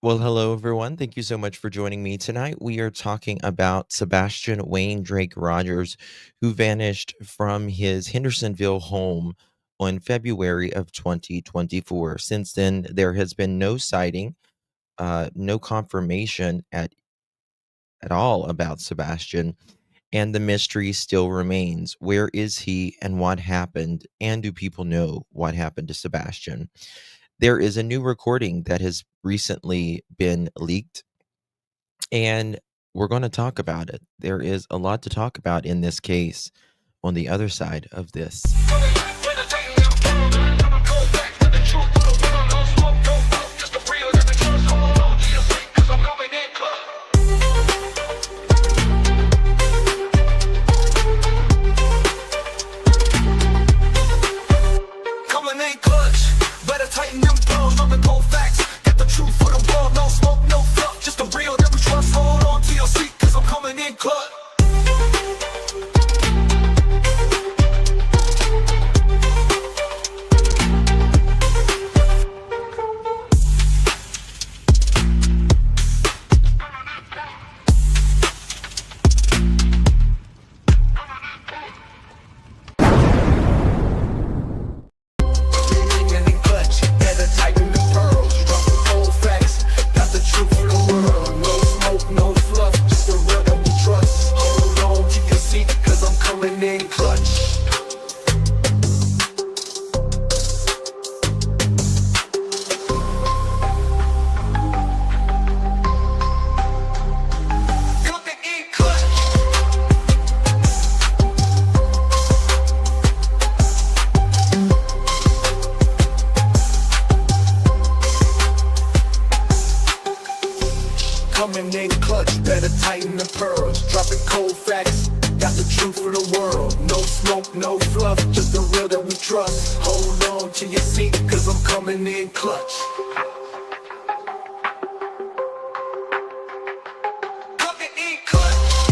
Well, hello, everyone. Thank you so much for joining me tonight. We are talking about Sebastian Wayne Drake Rogers, who vanished from his Hendersonville home on February of 2024. Since then, there has been no sighting, no confirmation at all about Sebastian, and the mystery still remains. Where is he and what happened? And do people know what happened to Sebastian? There is a new recording that has recently been leaked, and we're going to talk about it. There is a lot to talk about in this case on the other side of this. Coming in clutch, better tighten the pearls. Dropping cold facts, got the truth for the world. No smoke, no fluff, just the real that we trust. Hold on to your seat, cause I'm coming in clutch. Coming in clutch.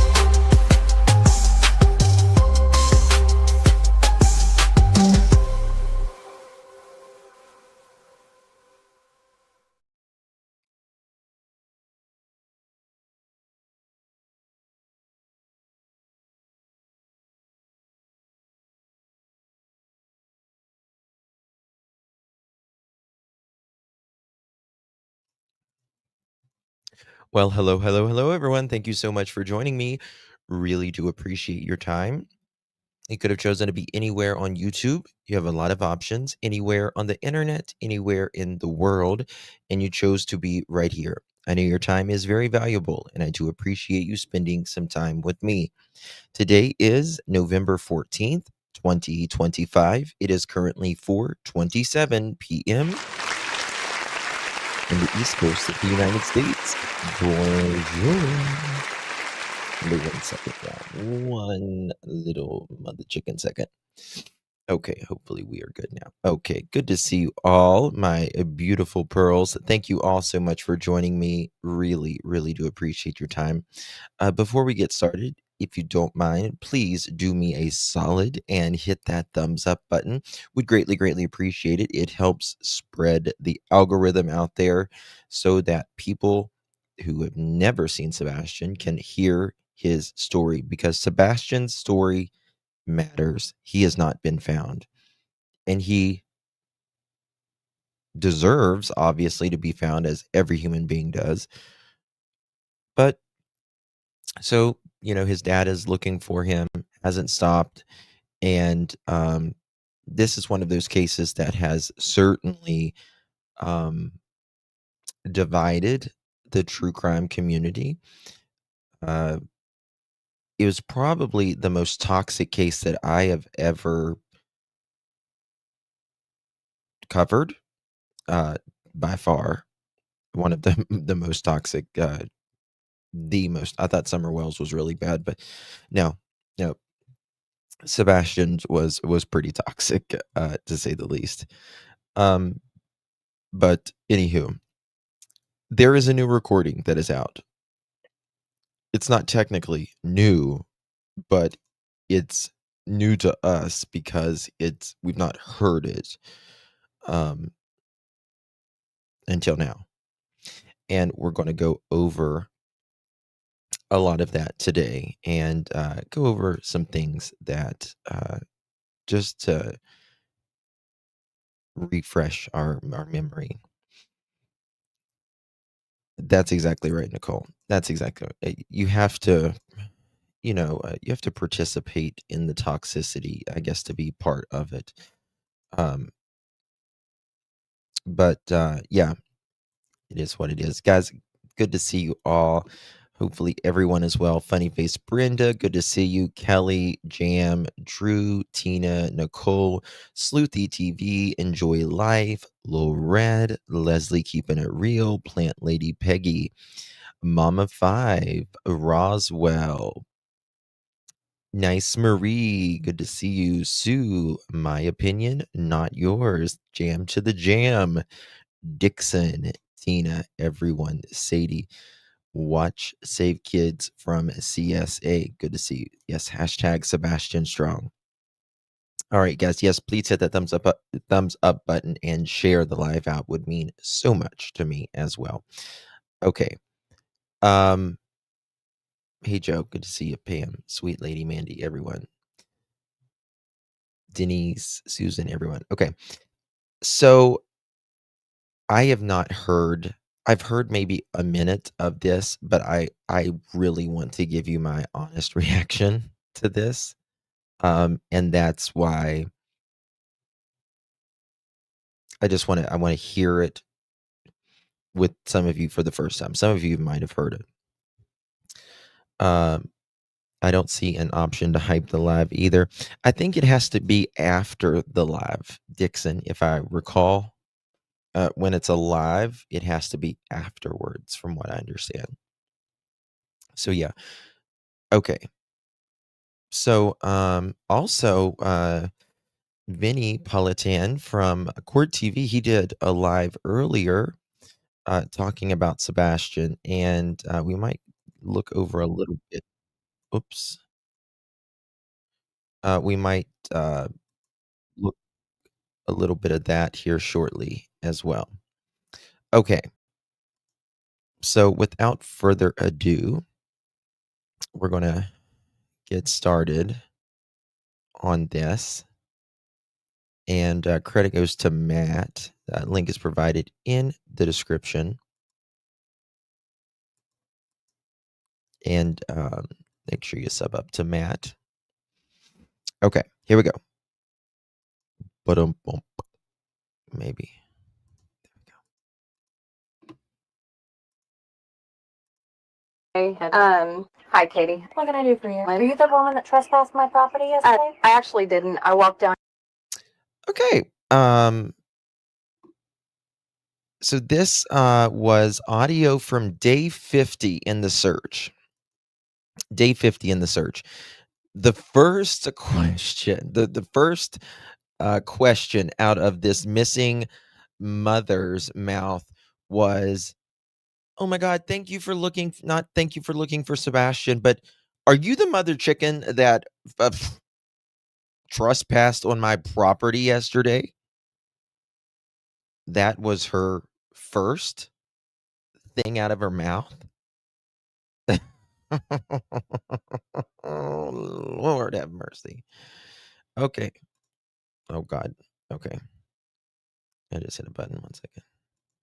Well, hello, hello, hello, everyone. Thank you so much for joining me. Really do appreciate your time. You could have chosen to be anywhere on YouTube. You have a lot of options, anywhere on the internet, anywhere in the world, and you chose to be right here. I know your time is very valuable, and I do appreciate you spending some time with me. Today is November 14th, 2025. It is currently 4:27 p.m. in the East Coast of the United States. Bonjour. Wait 1 second, y'all. One little mother chicken second. Okay, hopefully we are good now. Okay, good to see you all, my beautiful pearls. Thank you all so much for joining me. Really, really do appreciate your time. Before we get started, if you don't mind, please do me a solid and hit that thumbs up button. We'd greatly, greatly appreciate it. It helps spread the algorithm out there so that people who have never seen Sebastian can hear his story, because Sebastian's story matters. He has not been found, and he deserves, obviously, to be found, as every human being does. But so, his dad is looking for him, hasn't stopped. And this is one of those cases that has certainly um, divided the true crime community. Uh, it was probably the most toxic case that I have ever covered, uh, by far. One of the the most toxic, the most. I thought Summer Wells was really bad, but no, no. Sebastian was pretty toxic, to say the least. Um, but anywho, there is a new recording that is out. It's not technically new, but it's new to us because we've not heard it um, until now. And we're going to go over a lot of that today and go over some things that just to refresh our memory. That's exactly right, Nicole. That's exactly right. You have to, you have to participate in the toxicity, I guess, to be part of it. But yeah, it is what it is. Guys, good to see you all. Hopefully everyone is well. Funny Face Brenda, good to see you. Kelly, Jam, Drew, Tina, Nicole, Sleuthy TV, Enjoy Life, Lil Red, Leslie keeping it real, Plant Lady Peggy, Mama 5, Roswell, Nice Marie, good to see you. Sue, my opinion, not yours. Jam to the jam. Dixon, Tina, everyone, Sadie, watch Save Kids from CSA. Good to see you. Yes, hashtag Sebastian Strong. All right, guys. Yes, please hit that thumbs up button and share the live out. Would mean so much to me as well. Okay. Hey Joe, good to see you. Pam, Sweet Lady Mandy, everyone. Denise, Susan, everyone. Okay. So I have not heard. I've heard maybe a minute of this, but I really want to give you my honest reaction to this. And that's why I want to hear it with some of you for the first time. Some of you might have heard it. I don't see an option to hype the live either. I think it has to be after the live, Dixon, if I recall. When it's a live, it has to be afterwards, from what I understand. So yeah. Okay. So also Vinny Politan from Court TV, he did a live earlier talking about Sebastian, and we might look over a little bit. Oops. We might look a little bit of that here shortly as well. Okay. So without further ado, we're going to get started on this. And credit goes to Matt. That link is provided in the description. And make sure you sub up to Matt. Okay, here we go. Maybe. Hi, Katie. What can I do for you? Are you the woman that trespassed my property yesterday? I actually didn't. I walked down. Okay. So this was audio from day 50 in the search. Day 50 in the search. The first question, the first question out of this missing mother's mouth was, "Oh my God, thank you for looking for Sebastian, but are you the mother chicken that trespassed on my property yesterday?" That was her first thing out of her mouth. Oh, Lord have mercy. Okay. Oh God. Okay. I just hit a button. 1 second.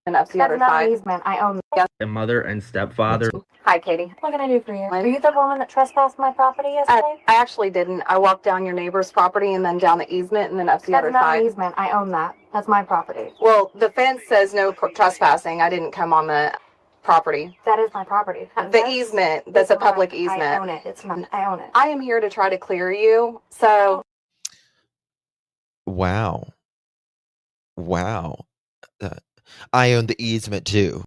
And that's the other side. Easement. I own. A mother and stepfather. Hi, Katie. What can I do for you? Are you the woman that trespassed my property yesterday? I actually didn't. I walked down your neighbor's property and then down the easement and then up the other side. That's not an easement. I own that. That's my property. Well, the fence says no trespassing. I didn't come on the property. That is my property. The easement. That's a public easement. I own it. It's mine. I own it. I am here to try to clear you. So. Wow. I own the easement too.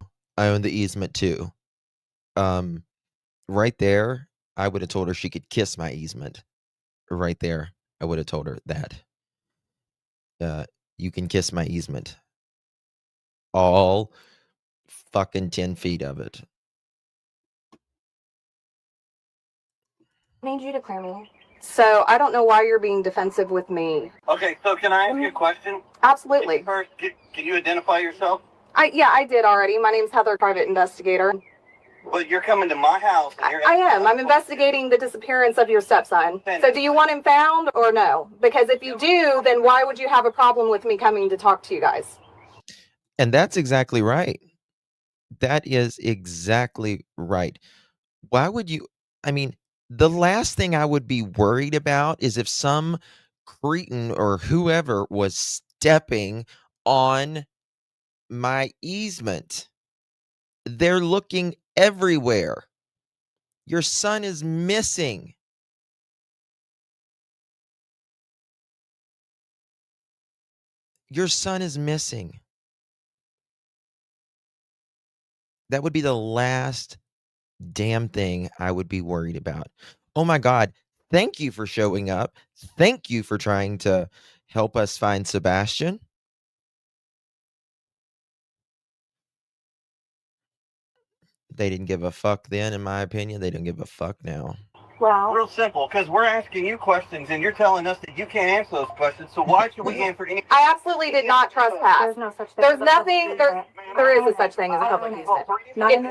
Right there, I would have told her she could kiss my easement. Right there, I would have told her that. You can kiss my easement. All fucking 10 feet of it. I need you to clear me. So I don't know why you're being defensive with me. Okay, so can I ask you a question? Absolutely. First, can you identify yourself? I did already. My name's Heather, private investigator. But you're coming to my house. And I am. I'm investigating the disappearance of your stepson. So do you want him found or no? Because if you do, then why would you have a problem with me coming to talk to you guys? And that's exactly right. That is exactly right. Why would you? I mean, the last thing I would be worried about is if some cretin or whoever was stepping on my easement. They're looking everywhere. Your son is missing. Your son is missing. That would be the last damn thing I would be worried about. Oh my God. Thank you for showing up. Thank you for trying to help us find Sebastian. They didn't give a fuck then, in my opinion. They don't give a fuck now. Well, real simple, because we're asking you questions and you're telling us that you can't answer those questions. So why should we answer any? I absolutely did not trespass. There's no such thing. There's nothing. There is a such thing as a public easement.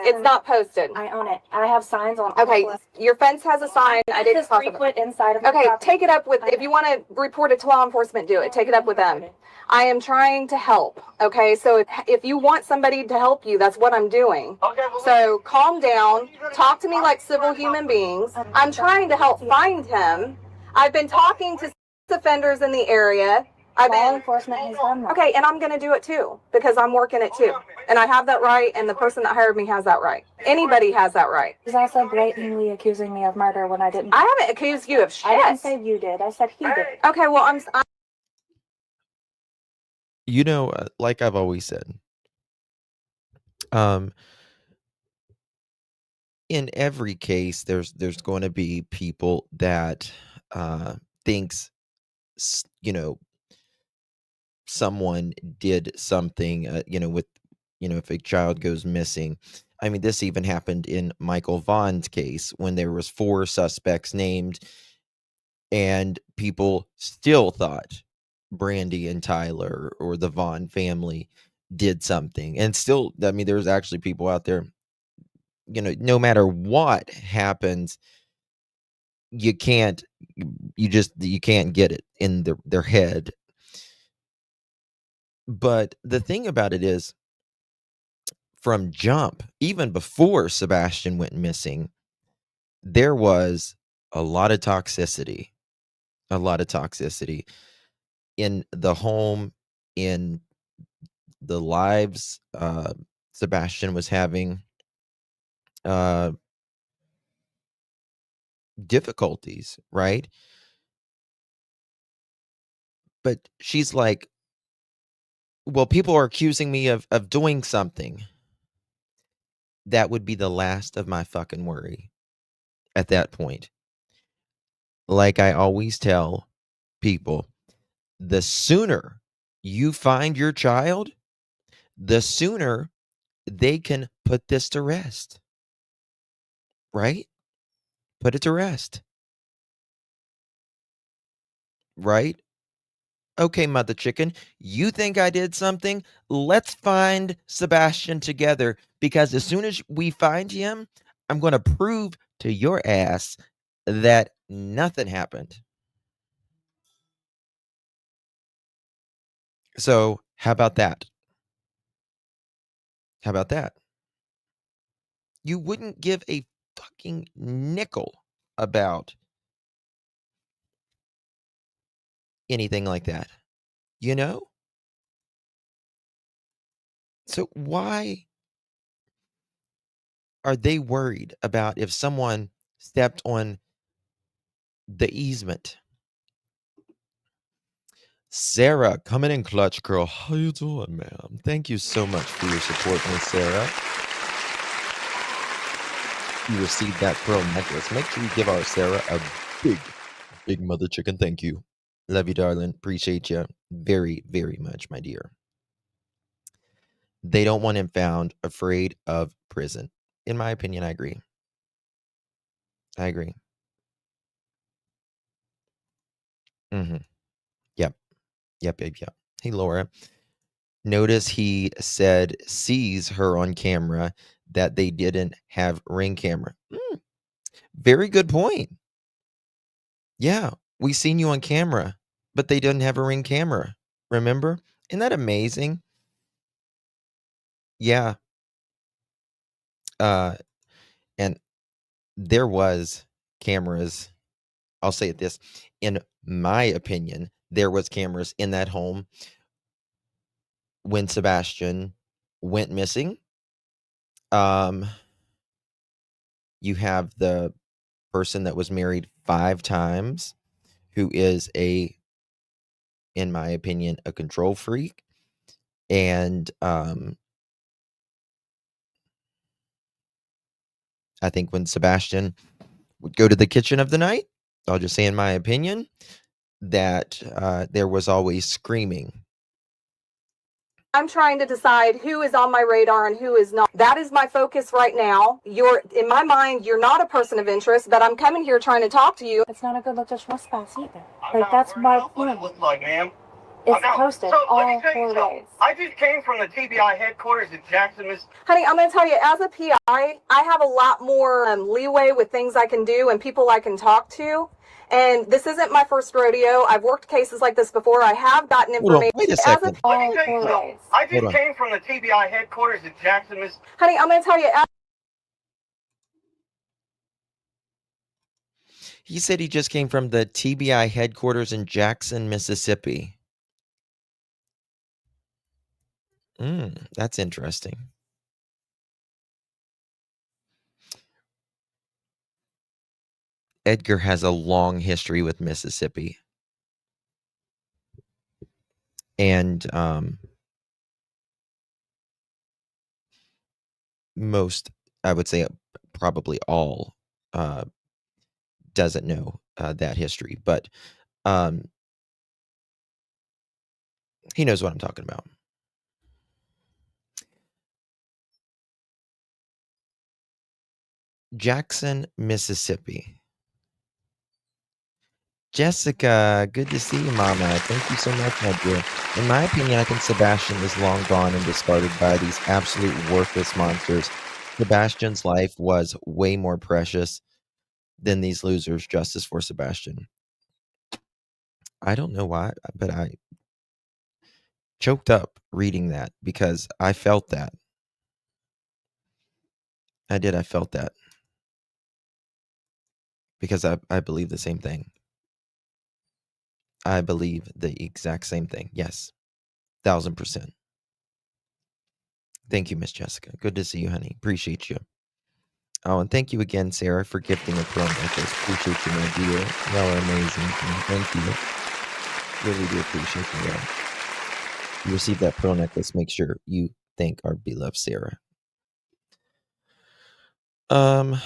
It's not posted. I own it. I have signs on. Okay, your fence has a sign. I didn't talk about it. Inside of. Okay, take it up with. If you want to report it to law enforcement, do it. Take it up with them. I am trying to help. Okay, so if you want somebody to help you, that's what I'm doing. So calm down. Talk to me like civil human beings. I'm trying to help find him. I've been talking to offenders in the area. Law enforcement has done that. Okay, and I'm going to do it too because I'm working it too. And I have that right, and the person that hired me has that right. Anybody has that right. He's also blatantly accusing me of murder when I didn't. I haven't accused you of shit. I didn't say you did. I said he did. Okay, well, I'm You know, like I've always said, in every case, there's going to be people that thinks, someone did something, with, if a child goes missing. I mean, this even happened in Michael Vaughn's case when there was 4 suspects named, and people still thought Brandy and Tyler or the Vaughn family did something. And still, I mean, there's actually people out there, no matter what happens, you can't get it in their head. But the thing about it is, from jump, even before Sebastian went missing, there was a lot of toxicity in the home, in the lives Sebastian was having, difficulties, right? But she's like, well, people are accusing me of doing something. That would be the last of my fucking worry at that point. Like I always tell people, the sooner you find your child, the sooner they can put this to rest. Right? Put it to rest. Right? Okay, mother chicken, you think I did something? Let's find Sebastian together, because as soon as we find him, I'm going to prove to your ass that nothing happened. So, how about that? How about that? You wouldn't give a fucking nickel about anything like that, you know? So why are they worried about if someone stepped on the easement? Sarah, coming in clutch, girl. How you doing, ma'am? Thank you so much for your support, Miss Sarah. You received that pearl necklace. Make sure you give our Sarah a big mother chicken thank you. Love you, darling. Appreciate you very, very much, my dear. They don't want him found, afraid of prison. In my opinion, I agree. I agree. Mm-hmm. Yep. Hey, Laura. Notice he said sees her on camera, that they didn't have Ring camera. Very good point. Yeah, we seen you on camera, but they didn't have a Ring camera. Remember? Isn't that amazing? Yeah. And there was cameras. I'll say it this. In my opinion, there was cameras in that home when Sebastian went missing. You have the person that was married 5 times, who is in my opinion, a control freak. And I think when Sebastian would go to the kitchen of the night, I'll just say in my opinion, that there was always screaming. I'm trying to decide who is on my radar and who is not. That is my focus right now. In my mind, you're not a person of interest, but I'm coming here trying to talk to you. It's not a good look to trespass either. Like, that's my What it point. looks like, ma'am. It's posted So, let me all tell you 4 something. ways. I just came from the TBI headquarters in Jackson, Miss. Honey, I'm going to tell you, as a PI, I have a lot more leeway with things I can do and people I can talk to. And this isn't my first rodeo. I've worked cases like this before. I have gotten Hold on, information. wait a second. Let me All tell you 4 something. ways. I Hold just on. came from the TBI headquarters in Jackson, Miss. Honey, I'm going to tell you, He said he just came from the TBI headquarters in Jackson, Mississippi. That's interesting. Edgar has a long history with Mississippi. And most, I would say probably all, doesn't know that history, but he knows what I'm talking about. Jackson, Mississippi. Jessica, good to see you, Mama. Thank you so much, my dear. In my opinion, I think Sebastian is long gone and discarded by these absolute worthless monsters. Sebastian's life was way more precious than these losers. Justice for Sebastian. I don't know why, but I choked up reading that because I felt that. I did. I felt that. Because I believe the same thing. I believe the exact same thing. Yes. 1000%. Thank you, Miss Jessica. Good to see you, honey. Appreciate you. Oh, and thank you again, Sarah, for gifting a pearl necklace. Appreciate you, my dear. Y'all are amazing. Thank you. Really do appreciate you, y'all. You receive that pearl necklace, make sure you thank our beloved Sarah. Hold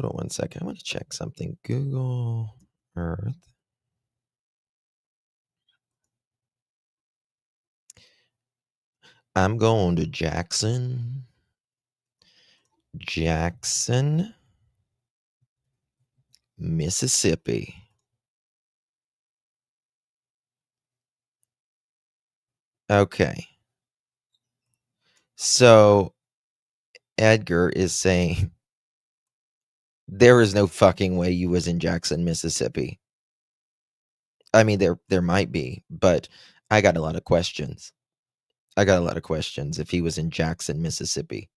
on one second. I want to check something. Google Earth. I'm going to Jackson, Mississippi. Okay. So Edgar is saying there is no fucking way you was in Jackson, Mississippi. I mean, there might be, but I got a lot of questions. If he was in Jackson, Mississippi.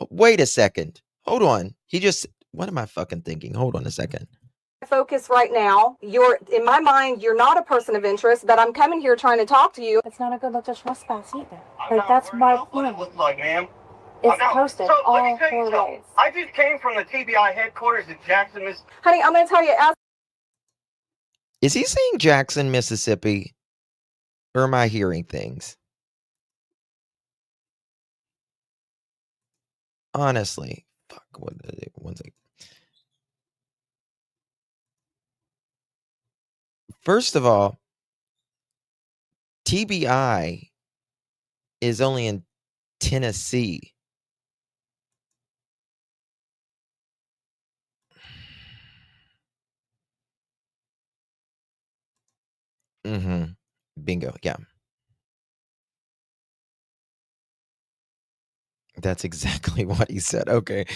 Wait a second. Hold on. What am I fucking thinking? Hold on a second. focus right now. In my mind, you're not a person of interest, but I'm coming here trying to talk to you. It's not a good look to trespass either. Like, that's my What it point. looks like, ma'am. It's posted So, let me all tell you 4 something. ways. I just came from the TBI headquarters in Jackson, Miss. Honey, I'm going to tell you, Is he saying Jackson, Mississippi? Or am I hearing things? Honestly. Fuck. One second. First of all, TBI is only in Tennessee. Bingo. Yeah. That's exactly what he said. Okay.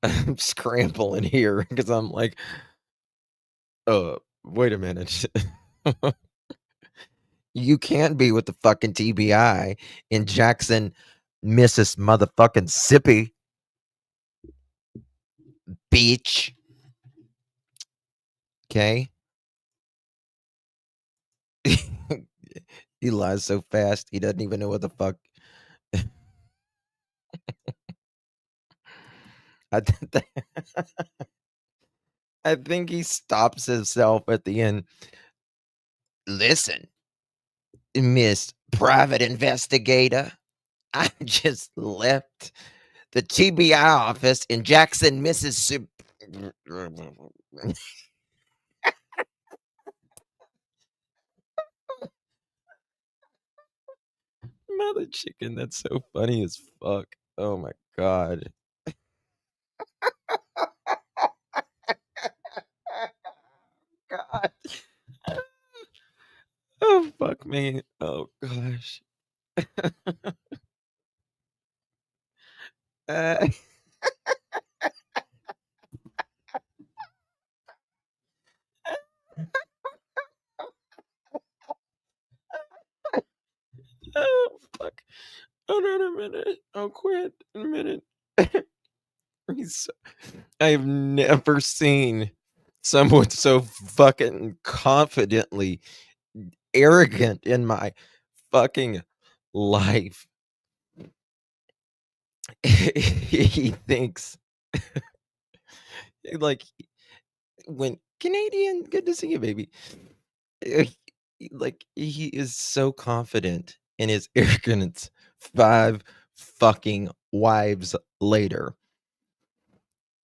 I'm scrambling here because I'm like, wait a minute. You can't be with the fucking TBI in Jackson, Mrs. Motherfucking Sippy Beach. Okay. He lies so fast, he doesn't even know what the fuck. I, th- I think he stops himself at the end. Listen, Miss Private Investigator, I just left the TBI office in Jackson, Mississippi. Mother chicken, that's so funny as fuck. Oh my god. God. Oh fuck me. Oh gosh. Uh, oh fuck. Hold on a minute. I'll quit in a minute. I've never seen someone so fucking confidently arrogant in my fucking life. He thinks like when Canadian, good to see you, baby. Like he is so confident in his arrogance 5 fucking wives later.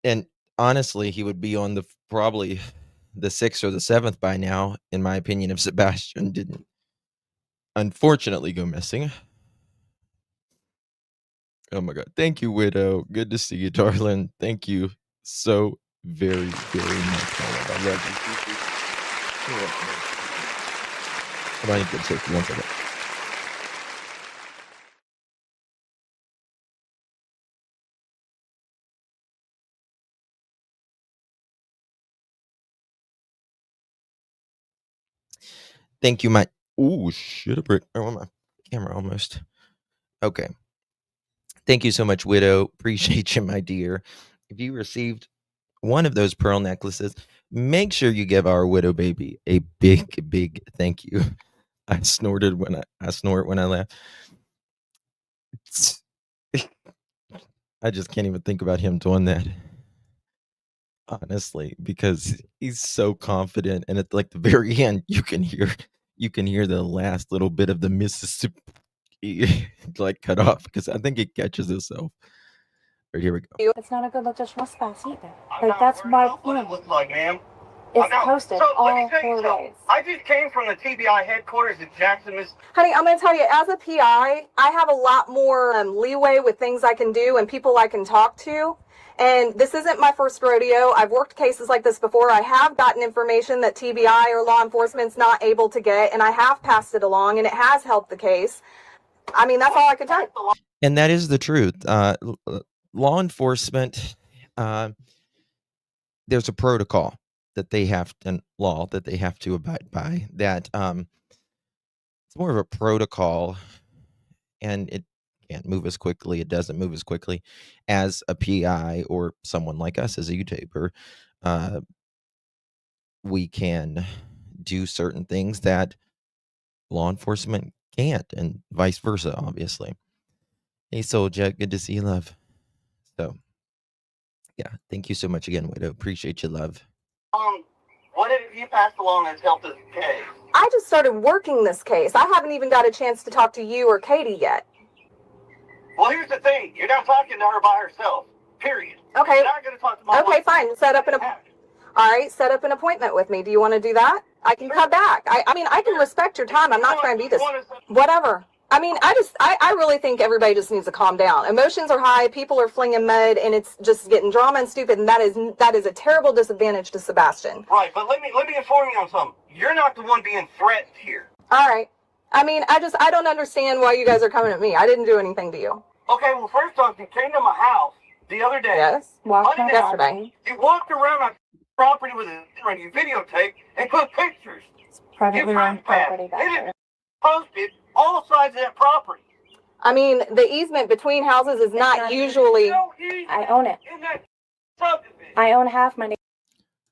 And honestly, he would be on the probably the 6th or the 7th by now, in my opinion, if Sebastian didn't unfortunately go missing. Oh my god. Thank you, Widow. Good to see you, darling. Thank you so very, very much. I love you. Hold on, you can take 1 second. Thank you, my. Ooh, shit, a brick. Oh, my camera almost. Okay. Thank you so much, Widow. Appreciate you, my dear. If you received one of those pearl necklaces, make sure you give our Widow baby a big, big thank you. I snorted when I snort when I laugh. I just can't even think about him doing that. Honestly, because he's so confident, and at like the very end, you can hear the last little bit of the Mississippi like cut off because I think it catches itself. Right, here we go. It's not a good look to trespass either. Like, that's my What it looks like, ma'am. It's posted So, let me all tell you 4 something. ways. I just came from the TBI headquarters in Jackson, Mississippi. Honey, I'm going to tell you, as a PI, I have a lot more leeway with things I can do and people I can talk to. And this isn't my first rodeo. I've worked cases like this before. I have gotten information that TBI or law enforcement's not able to get, and I have passed it along, and it has helped the case. I mean, that's all I can tell you. And that is the truth. Law enforcement, there's a protocol that they have, and law that they have to abide by, that it's more of a protocol, and it can't move as quickly, it doesn't move as quickly as a PI or someone like us as a YouTuber. We can do certain things that law enforcement can't, and vice versa, obviously. Hey, Soul Jet, good to see you, love. So, yeah, thank you so much again, Widow. Appreciate you, love. What have you passed along that's helped this case? I just started working this case. I haven't even got a chance to talk to you or Katie yet. Well, here's the thing. You're not talking to her by herself. Period. Okay. You're not going to talk to my Okay, wife. fine. All right, set up an appointment with me. Do you want to do that? I can come back. I mean, I can respect your time. I'm not trying to be this. Whatever. I mean, I really think everybody just needs to calm down. Emotions are high. People are flinging mud, and it's just getting drama and stupid. And that is a terrible disadvantage to Sebastian. Right, but let me inform you on something. You're not the one being threatened here. All right. I mean, I don't understand why you guys are coming at me. I didn't do anything to you. Okay, well, first off, you came to my house the other day. Yes. Walked my Unannounced. Yesterday. You walked around my property with a camera, you videotaped and took pictures. privately You owned trespassed. property back They there. didn't post it all sides of that property. I mean, the easement between houses is not usually. No easement I own it. in that subdivision. I own half my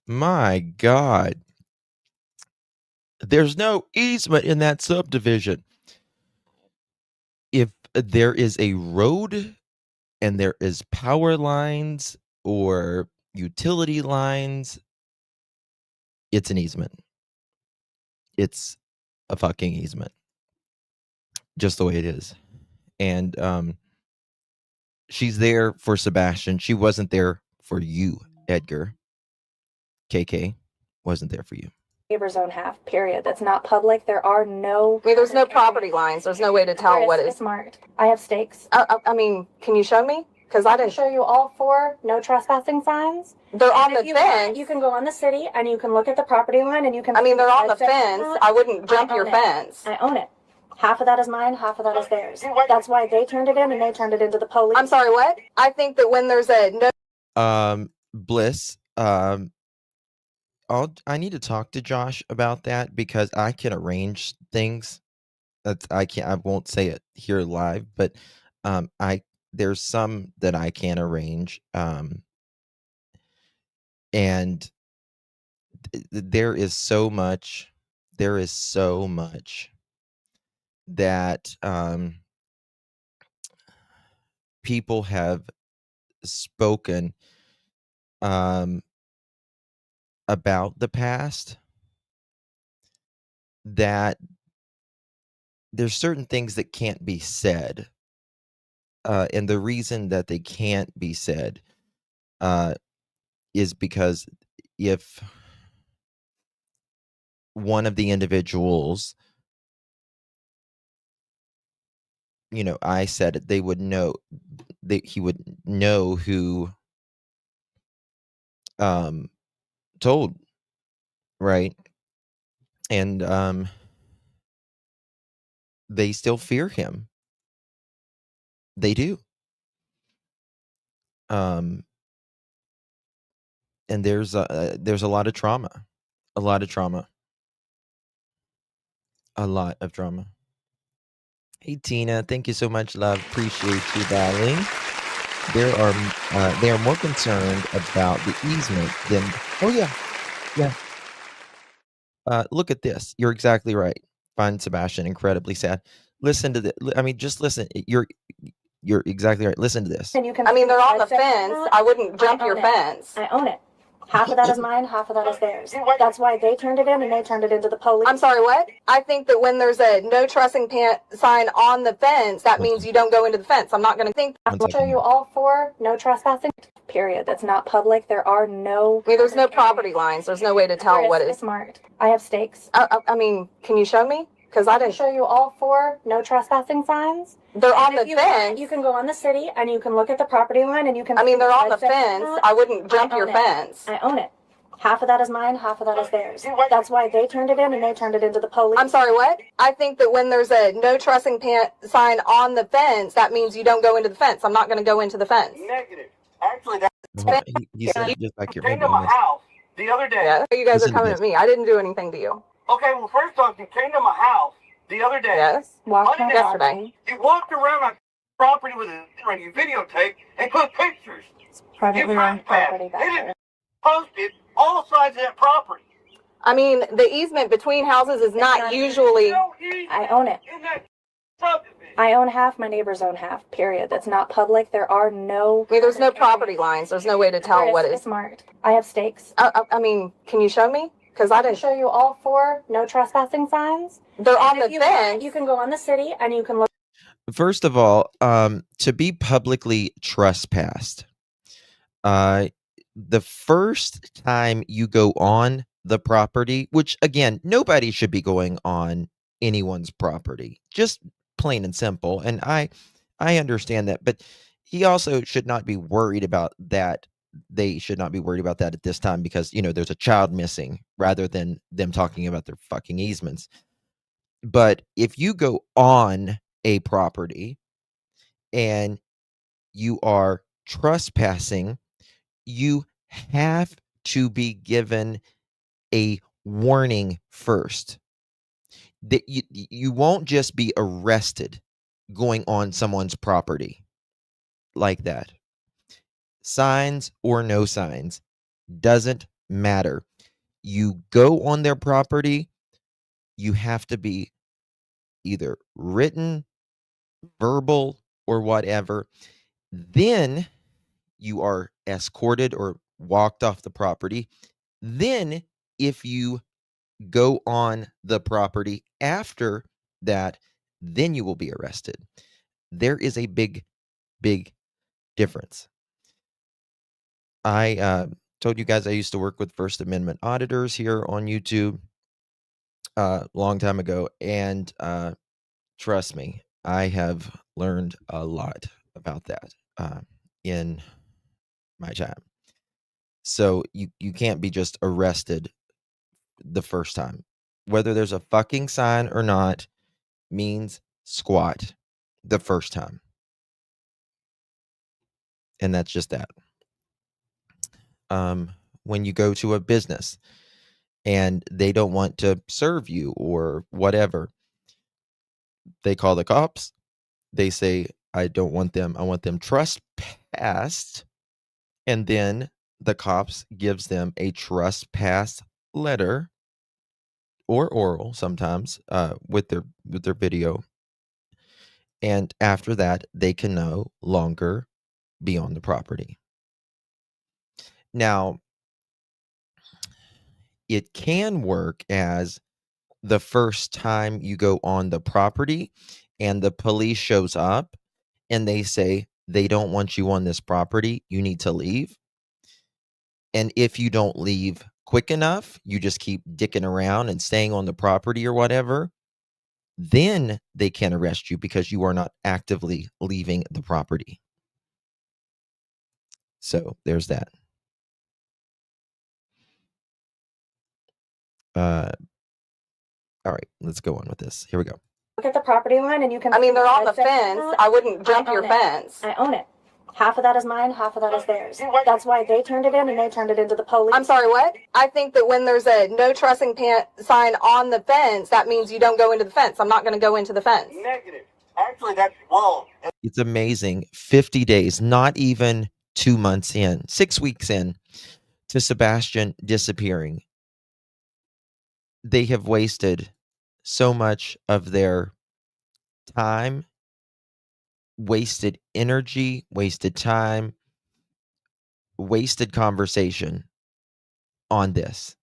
My God. There's no easement in that subdivision. If there is a road and there is power lines or utility lines, it's an easement. It's a fucking easement. Just the way it is. And she's there for Sebastian. She wasn't there for you, Edgar. KK wasn't there for you. neighbor's own half, period. That's not public. There are no... I mean, there's no property lines. There's no way to tell what It's is. marked. I have stakes. I mean, can you show me? Because I I can didn't. show you all 4 no trespassing signs. They're on And the if you want, fence. you can go on the city and you can look at the property line and you can... I mean, they're on the I said fence. that. I wouldn't jump I your own it. fence. I own it. Half of that is mine, half of that is theirs. That's why they turned it in and they turned it into the police. I'm sorry, what? I think that when there's a no. Bliss, I need to talk to Josh about that because I can arrange things. I won't say it here live, but there's some that I can arrange. And there is so much that people have spoken about the past, that there's certain things that can't be said, and the reason that they can't be said is because if one of the individuals, I said it, they would know that he would know who told, right? And they still fear him. They do. And there's a lot of trauma. A lot of trauma. Hey Tina, thank you so much, love. Appreciate you, darling. They are more concerned about the easement than. Oh yeah. Look at this. You're exactly right. Find Sebastian incredibly sad. Listen to this. I mean, just listen. You're exactly right. Listen to this. And you can... I mean, they're on the I said fence. that. I wouldn't jump I your own it. fence. I own it. Half of that is mine, half of that is theirs. That's why they turned it in and they turned it into the police. I'm sorry, what? I think that when there's a no trespassing sign on the fence, that means you don't go into the fence. I'm not going to think. I'll show you all 4 no trespassing, period. That's not public. There are no... I mean, there's no property lines. There's no way to tell what It's is. marked. I have stakes. I mean, can you show me? Because I I can didn't. show you all 4 no trespassing signs. They're on And the if you want, fence. you can go on the city and you can look at the property line and you can... I mean, they're on the I said fence. that. I wouldn't jump I your own it. fence. I own it. Half of that is mine, half of that is theirs. That's why they turned it in and they turned it into the police. I'm sorry, what? I think that when there's a no trespassing sign on the fence, that means you don't go into the fence. I'm not going to go into the fence. Negative. Actually, that He said just back your came to my house the other day. Yeah, you guys are Listen to coming this. at me. I didn't do anything to you. Okay, well, first off, you came to my house the other day. Yes. Walked my Unannounced. property. Yesterday. You walked around my property with a camera, you videotaped and took pictures. Privately You owned trespassed. property back They there. didn't post it all sides of that property. I mean, the easement between houses is not usually. No easement I own it. in that subdivision. I own half, my neighbor's own half, period. That's not public. There are no... I mean, there's no property lines. There's no way to tell what It's is. marked. I have stakes. I mean, can you show me? Because I I can didn't. show you all 4 no trespassing signs. They're on And the if you want, fence. you can go on the city and you can look... First of all, to be publicly trespassed, the first time you go on the property, which again, nobody should be going on anyone's property, just plain and simple. And I understand that, but he also should not be worried about that. They should not be worried about that at this time because, there's a child missing rather than them talking about their fucking easements. But if you go on a property and you are trespassing, you have to be given a warning first. That you won't just be arrested going on someone's property like that. Signs or no signs, doesn't matter. You go on their property, you have to be either written, verbal, or whatever. Then you are escorted or walked off the property. Then, if you go on the property after that, then you will be arrested. There is a big, big difference. I told you guys I used to work with First Amendment auditors here on YouTube a long time ago, and trust me, I have learned a lot about that in my time. So you can't be just arrested the first time. Whether there's a fucking sign or not means squat the first time. And that's just that. When you go to a business and they don't want to serve you or whatever, they call the cops. They say, I don't want them. I want them trespassed. And then the cops gives them a trespass letter, or oral sometimes, with their video. And after that, they can no longer be on the property. Now, it can work as the first time you go on the property and the police shows up and they say they don't want you on this property, you need to leave. And if you don't leave quick enough, you just keep dicking around and staying on the property or whatever, then they can arrest you because you are not actively leaving the property. So there's that. All right, let's go on with this. Here we go. Look at the property line and you can. I mean, they're on the fence. I wouldn't jump your fence. I own it. Half of that is mine, half of that is theirs. That's why they turned it in and they turned it into the police. I'm sorry, what? I think that when there's a no trespassing sign on the fence, that means you don't go into the fence. I'm not going to go into the fence. Negative. Actually, that's wrong. It's amazing. 50 days, not even 2 months in, 6 weeks in to Sebastian disappearing. They have wasted so much of their time, wasted energy, wasted time, wasted conversation on this.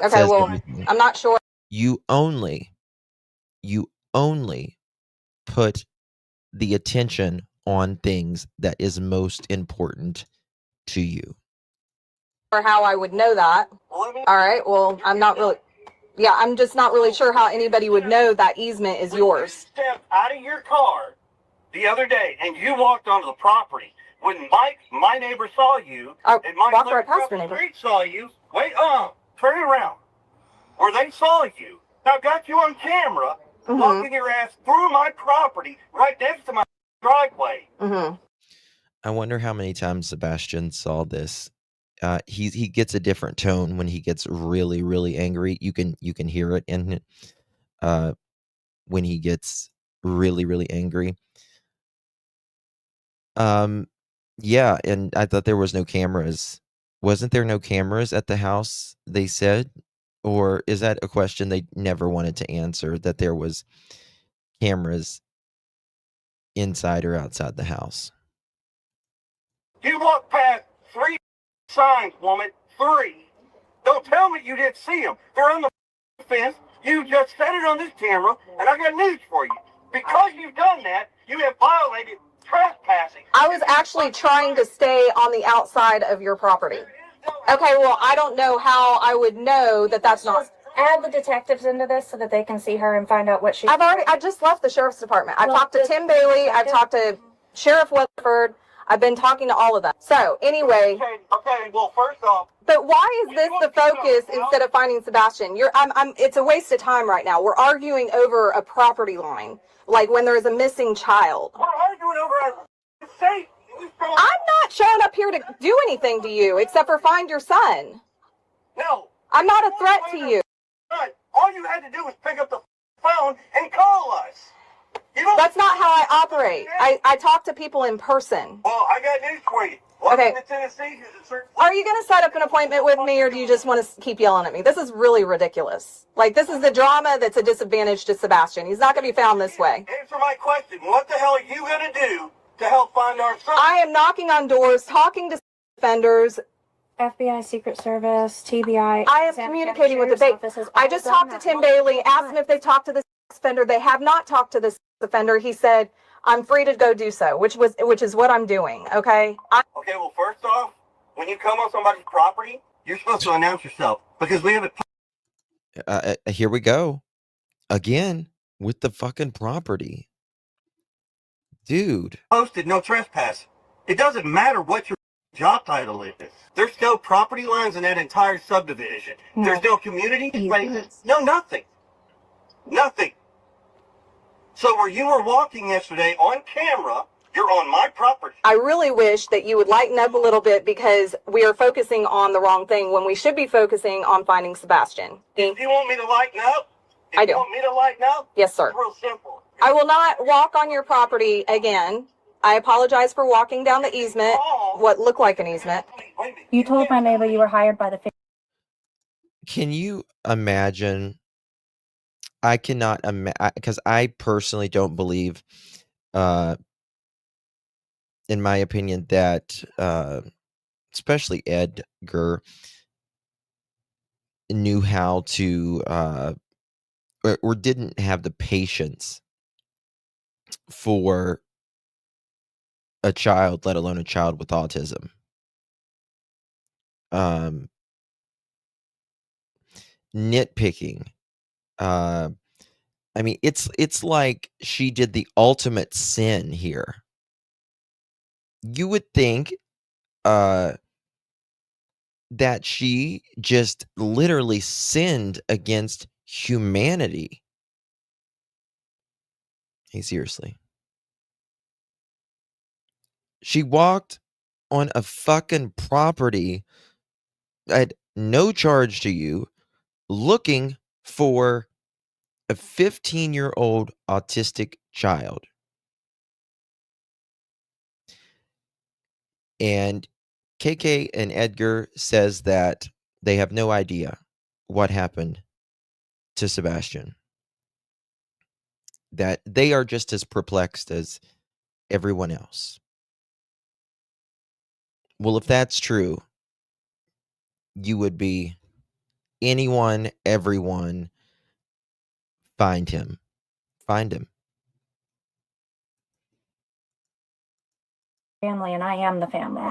Okay, well, everything. I'm not sure. You only put the attention on things that is most important to you. Or how I would know that. All right, well, I'm not really... Yeah, I'm just not really sure how anybody would know that easement is yours. You stepped out of your car the other day and you walked onto the property. When Mike, my neighbor, saw you, and Mike walked right past the neighbor. Street saw you, turn around. Or they saw you. Now got you on camera, walking your ass through my property, right next to my driveway. I wonder how many times Sebastian saw this. He gets a different tone when he gets really, really angry. You can hear it in when he gets really, really angry. Yeah, and I thought there was no cameras. Wasn't there no cameras at the house, they said? Or is that a question they never wanted to answer, that there was cameras inside or outside the house? You walked past 3 signs, woman. 3. Don't tell me you didn't see them. They're on the fence. You just said it on this camera, and I got news for you. Because you've done that, you have violated trespassing. I was actually trying to stay on the outside of your property. Okay, well, I don't know how I would know that that's not... Add the detectives into this so that they can see her and find out what she... I just left the sheriff's department. I talked to Tim Bailey. I talked to Sheriff Weatherford. I've been talking to all of them. So anyway. Okay, well, first off. But why is this the focus instead of finding Sebastian? It's a waste of time right now. We're arguing over a property line, like when there's a missing child. We're arguing over a safe. I'm not showing up here to do anything to you except for find your son. No. I'm not a threat to you. All you had to do was pick up the phone and call us. That's not how I operate. I talk to people in person. Well, I got news for you. Welcome Okay. to Tennessee. Are you going to set up an appointment with me, or do you just want to keep yelling at me? This is really ridiculous. Like, this is the drama that's a disadvantage to Sebastian. He's not going to be found this way. Answer my question. What the hell are you going to do to help find our son? I am knocking on doors, talking to offenders. FBI, Secret Service, TBI. I am communicating with the bank. I just talked to Tim Bailey, asked him if they've talked to this offender. They have not talked to this offender. He said, I'm free to go do so, which is what I'm doing, okay? Okay, well, first off, when you come on somebody's property, you're supposed to announce yourself, because we have it. Here we go. Again, with the fucking property. Dude. Posted no trespass. It doesn't matter what your job title is. There's no property lines in that entire subdivision. No. There's no community spaces. No, nothing. Nothing. So where you were walking yesterday on camera, you're on my property. I really wish that you would lighten up a little bit, because we are focusing on the wrong thing when we should be focusing on finding Sebastian. If you want me to lighten up? I do. You want me to lighten up? Yes, sir. It's real simple. I will not walk on your property again. I apologize for walking down the easement, what looked like an easement. Wait a minute. You told my neighbor you were hired by the. Can you imagine? I cannot imagine, because I personally don't believe, in my opinion, that especially Edgar knew how to, or didn't have the patience for a child, let alone a child with autism. Nitpicking. I mean, it's like she did the ultimate sin here. You would think that she just literally sinned against humanity. Hey, seriously. She walked on a fucking property at no charge to you, looking for a 15-year-old autistic child. And KK and Edgar says that they have no idea what happened to Sebastian. That they are just as perplexed as everyone else. Well, if that's true, you would be anyone, everyone, find him. Find him. Family, and I am the family.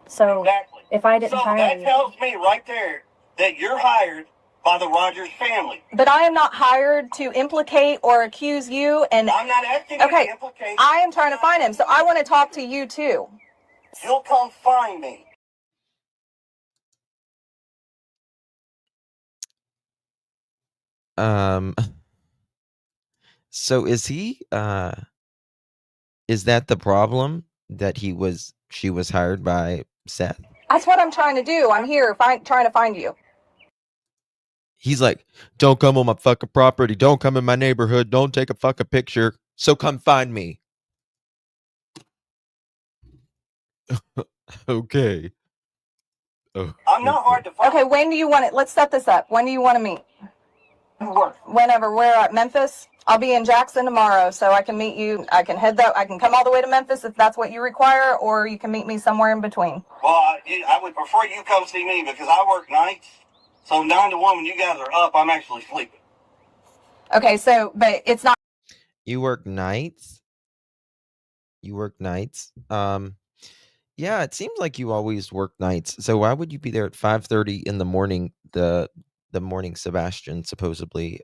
So Exactly. if I didn't hire that you, tells me right there that you're hired by the Rogers family. But I am not hired to implicate or accuse you, and I'm not asking you okay, to implicate. I am trying to find him, so I want to talk to you too. You'll come find me. So is he is that the problem, that she was hired by Seth? That's what I'm trying to do. I'm here trying to find you. He's like, don't come on my fucking property, don't come in my neighborhood, don't take a fucking picture, so come find me. Okay. Oh, I'm not hard to find. Okay, when do you want it? Let's set this up. When do you want to meet? Whenever. We're at Memphis. I'll be in Jackson tomorrow, so I can meet you. I can I can come all the way to Memphis if that's what you require, or you can meet me somewhere in between. Well, I would prefer you come see me, because I work nights. So 9 to 1, when you guys are up, I'm actually sleeping. Okay, so, but it's not. You work nights? You work nights? Yeah, it seems like you always work nights. So why would you be there at 5:30 in the morning? The morning Sebastian supposedly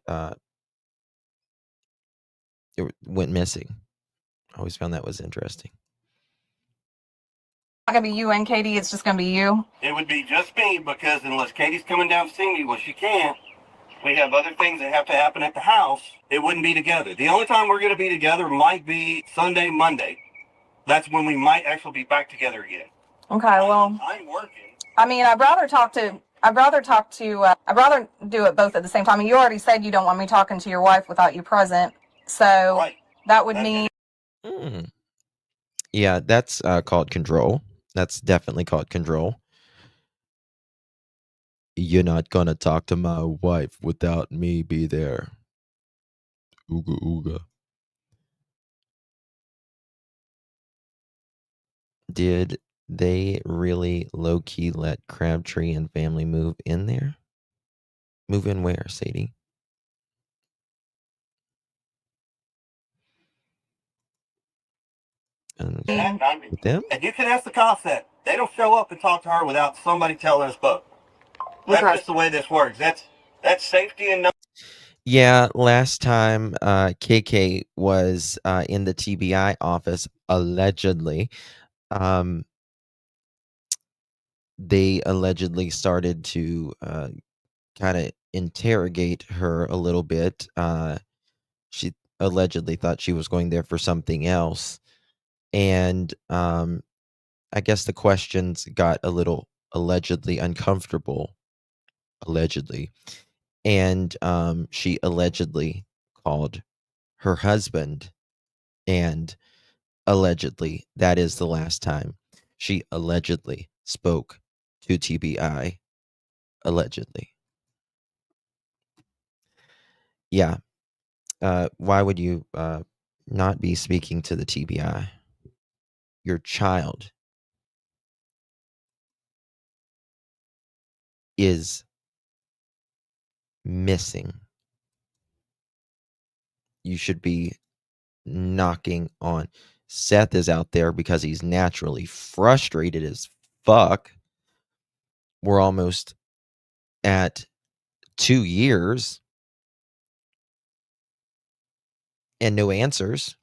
it went missing. I always found that was interesting. gonna be you and Katie, it's just gonna be you? It would be just me, because unless Katie's coming down to see me, well, she can't. We have other things that have to happen at the house. It wouldn't be together. The only time we're going to be together might be Sunday, Monday. That's when we might actually be back together again. Okay, well, I'm working. I mean, I'd rather do it both at the same time. I mean, you already said you don't want me talking to your wife without you present. So Right. that would mean. Yeah, that's called control. That's definitely called control. You're not gonna talk to my wife without me be there. Ooga ooga. Did they really low-key let Crabtree and family move in there? Move in where, Sadie? With them? And you can ask the cops that. They don't show up and talk to her without somebody telling us both. That's just the way this works. That's safety and no. Yeah, last time KK was in the TBI office, allegedly, they allegedly started to kind of interrogate her a little bit. She allegedly thought she was going there for something else. And I guess the questions got a little allegedly uncomfortable. Allegedly. And she allegedly called her husband, and allegedly that is the last time she allegedly spoke to TBI. Allegedly. Yeah. Why would you not be speaking to the TBI? Your child is missing. You should be knocking on. Seth is out there because he's naturally frustrated as fuck. We're almost at 2 years and no answers.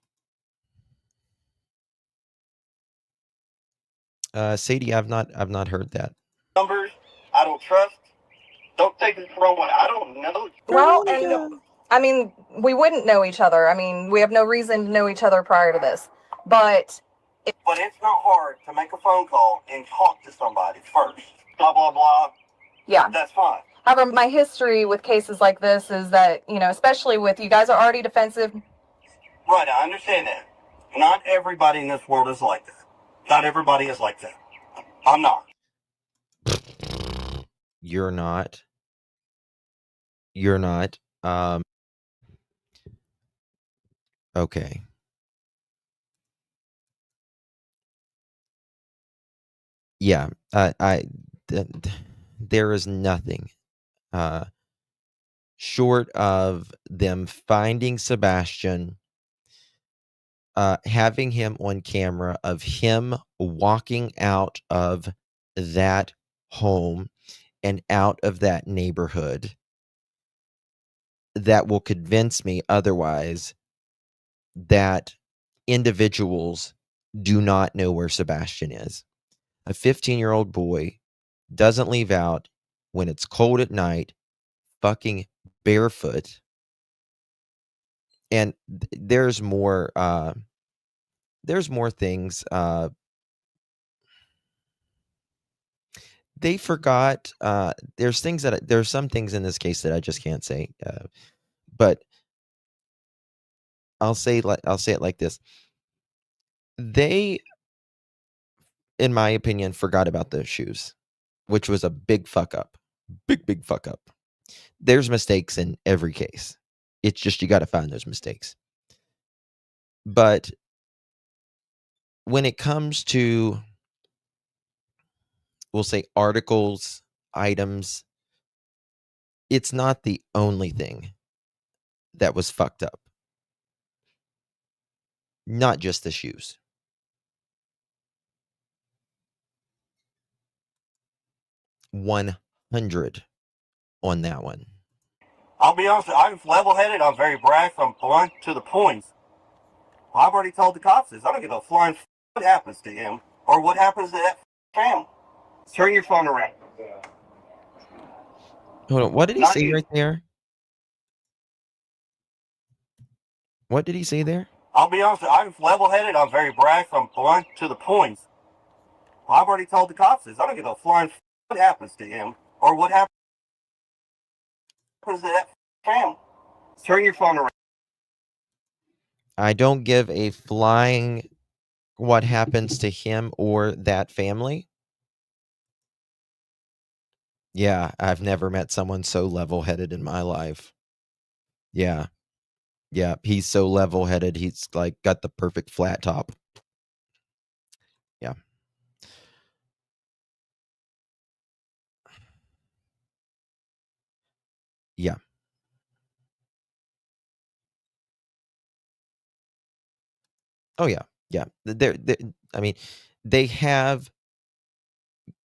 Sadie, I've not heard that. Numbers, I don't trust. Don't take it the wrong way. I don't know. Well, and I mean, we wouldn't know each other. I mean, we have no reason to know each other prior to this. But it's not hard to make a phone call and talk to somebody first. Blah, blah, blah. Yeah. That's fine. However, my history with cases like this is that, you know, especially with you guys are already defensive. Right, I understand that. Not everybody in this world is like that. Not everybody is like that. I'm not. You're not. You're not. Okay. Yeah, there is nothing short of them finding Sebastian, having him on camera of him walking out of that home and out of that neighborhood, that will convince me otherwise that individuals do not know where Sebastian is. A 15-year-old boy doesn't leave out when it's cold at night, fucking barefoot. And there's more things. They forgot. There's some things in this case that I just can't say. But I'll say it like this. They, in my opinion, forgot about those shoes, which was a big fuck up. Big fuck up. There's mistakes in every case. It's just you got to find those mistakes. But when it comes to, we'll say, articles, items, it's not the only thing that was fucked up. Not just the shoes. 100 on that one. I'll be honest, I'm level-headed, I'm very brash, I'm blunt to the point. Well, I've already told the cops this. I don't give a flying what happens to him. Or what happens to that family? Turn your phone around. Hold on. What did he Not say you. right there? What did he say there? I'll be honest, I'm level-headed, I'm very brash, I'm blunt to the point. Well, I've already told the cops this. I don't give a flying what happens to him, or what happens to that family. Turn your phone around. I don't give a flying what happens to him or that family. Yeah, I've never met someone so level-headed in my life. Yeah. Yeah, he's so level-headed. He's like got the perfect flat top. Yeah. Yeah. Oh yeah. Yeah. I mean, they have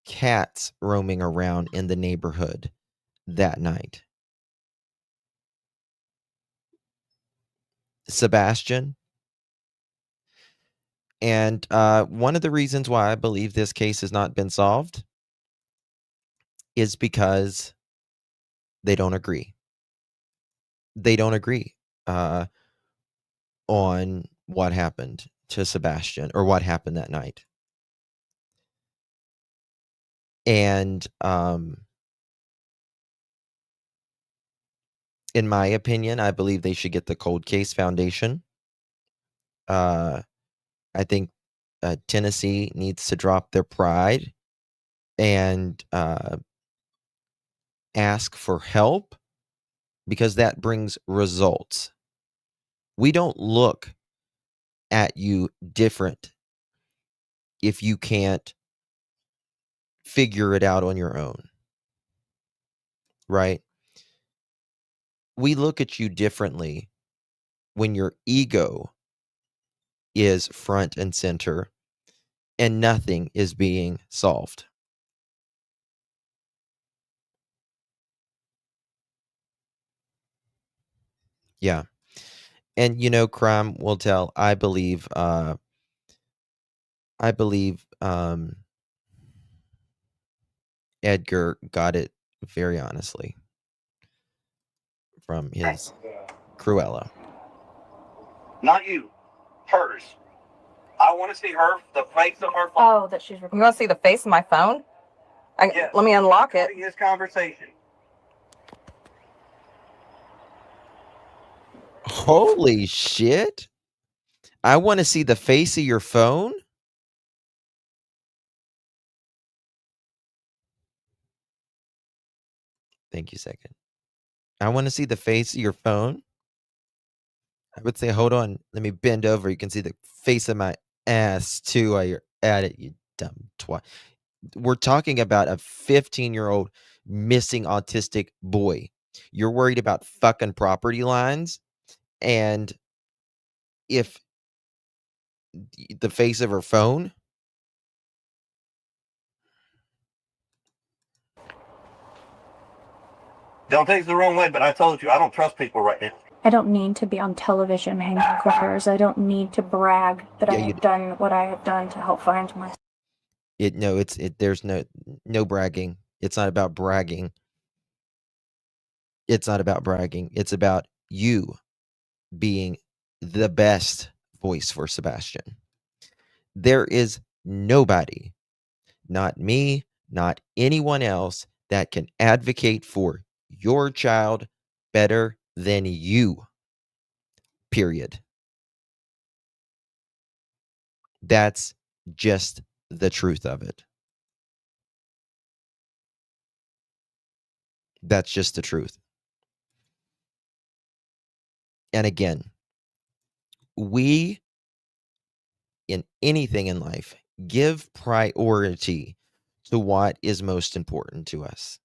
cats roaming around in the neighborhood that night. Sebastian. And one of the reasons why I believe this case has not been solved is because they don't agree. They don't agree on what happened to Sebastian or what happened that night. And in my opinion, I believe they should get the Cold Case Foundation. I think Tennessee needs to drop their pride and ask for help because that brings results. We don't look at you different if you can't figure it out on your own, right? We look at you differently when your ego is front and center and nothing is being solved. Yeah. And crime will tell. I believe Edgar got it very honestly from his Cruella. Not you. Hers. I want to see her, the face of her phone. Oh, that she's. You want to see the face of my phone? Yes. Let me unlock it. This conversation. Holy shit. I want to see the face of your phone? Thank you, second. I want to see the face of your phone. I would say, hold on. Let me bend over. You can see the face of my ass, too, while you're at it, you dumb twat. We're talking about a 15-year-old missing autistic boy. You're worried about fucking property lines? And if the face of her phone? Don't take it the wrong way, but I told you, I don't trust people right now. I don't need to be on television hanging flyers. I don't need to brag that I have done what I have done to help find myself. There's no bragging. It's not about bragging. It's not about bragging. It's about you being the best voice for Sebastian. There is nobody, not me, not anyone else, that can advocate for your child better than you. Period. That's just the truth of it. That's just the truth. And again, we, in anything in life, give priority to what is most important to us.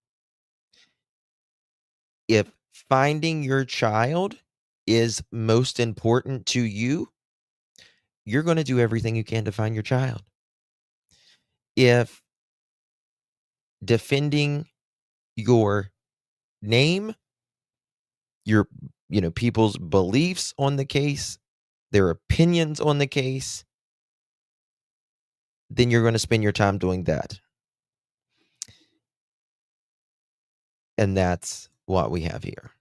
If finding your child is most important to you, you're going to do everything you can to find your child. If defending your name, your people's beliefs on the case, their opinions on the case then you're going to spend your time doing that. And that's what we have here.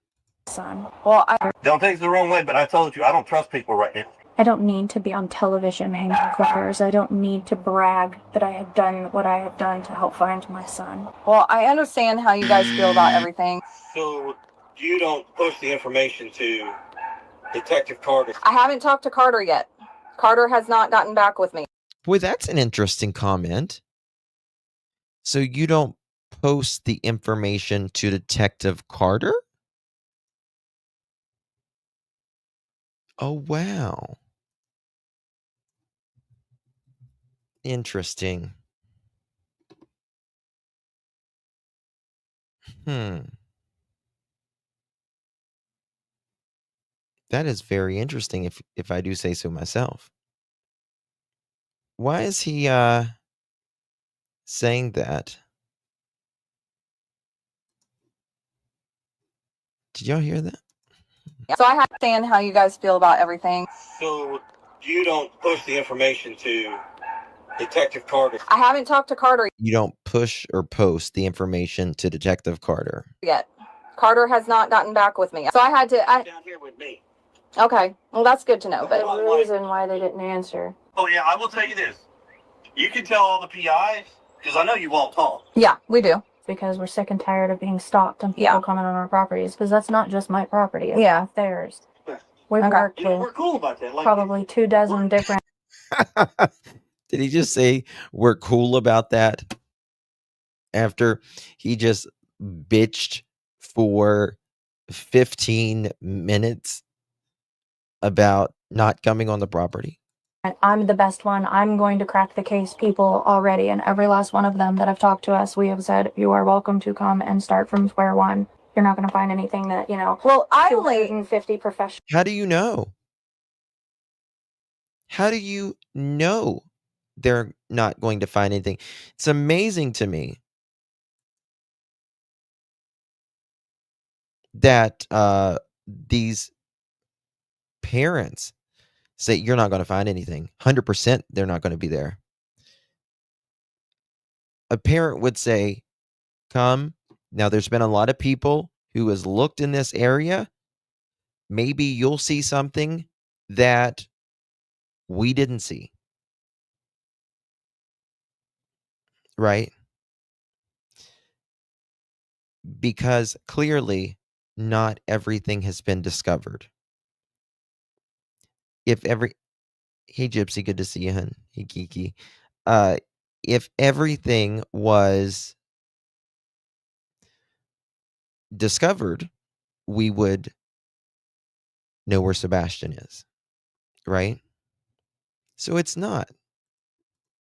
Son. Well, Don't take it the wrong way, but I told you I don't trust people right now. I don't need to be on television hanging cars. I don't need to brag that I have done what I have done to help find my son. Well, I understand how you guys feel about everything. So you don't push the information to Detective Carter? I haven't talked to Carter yet. Carter has not gotten back with me. Boy, that's an interesting comment. So you don't post the information to Detective Carter? Oh, wow. Interesting. That is very interesting if I do say so myself. Why is he saying that? Did y'all hear that? So I understand how you guys feel about everything. So you don't push the information to Detective Carter? I haven't talked to Carter You don't push or post the information to Detective Carter yet. Carter has not gotten back with me. So I had to... Down here with me. Okay, well, that's good to know. But Well, The reason why they didn't answer. Oh yeah, I will tell you this. You can tell all the PIs, because I know you won't talk. yeah, we do. Because we're sick and tired of being stalked and people Yeah. coming on our properties. Because that's not just my property. It's Yeah. theirs. Yeah. We've Okay. worked You know, with we're cool about that. Like, probably 24 different Did he just say we're cool about that? After he just bitched for 15 minutes about not coming on the property? I'm the best one. I'm going to crack the case, people already. And every last one of them that have talked to us, we have said, you are welcome to come and start from square one. You're not going to find anything that, Well, I only... 250 professionals. How do you know? How do you know they're not going to find anything? It's amazing to me that these parents say you're not going to find anything. 100% they're not going to be there. A parent would say, come. Now, there's been a lot of people who has looked in this area. Maybe you'll see something that we didn't see. Right? Because clearly not everything has been discovered. Hey Gypsy, good to see you, hun. Hey Kiki. If everything was discovered, we would know where Sebastian is, right? So it's not.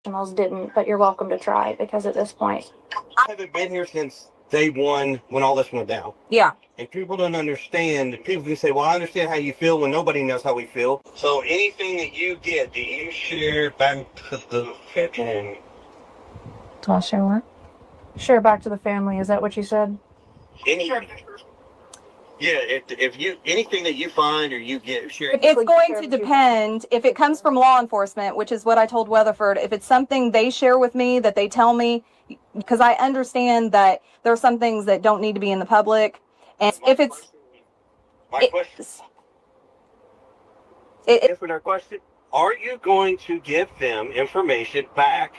Didn't, but you're welcome to try because at this point, I haven't been here since day one when all this went down. Yeah. And people don't understand. People can say, well, I understand how you feel when nobody knows how we feel. So anything that you get, do you share back to the family? do I share what? Share back to the family. Is that what you said? Yeah, if you anything that you find or you get, share. It's going to depend. If it comes from law enforcement, which is what I told Weatherford, if it's something they share with me that they tell me, because I understand that there are some things that don't need to be in the public. And if it's... My question. Answer our question. Are you going to give them information back?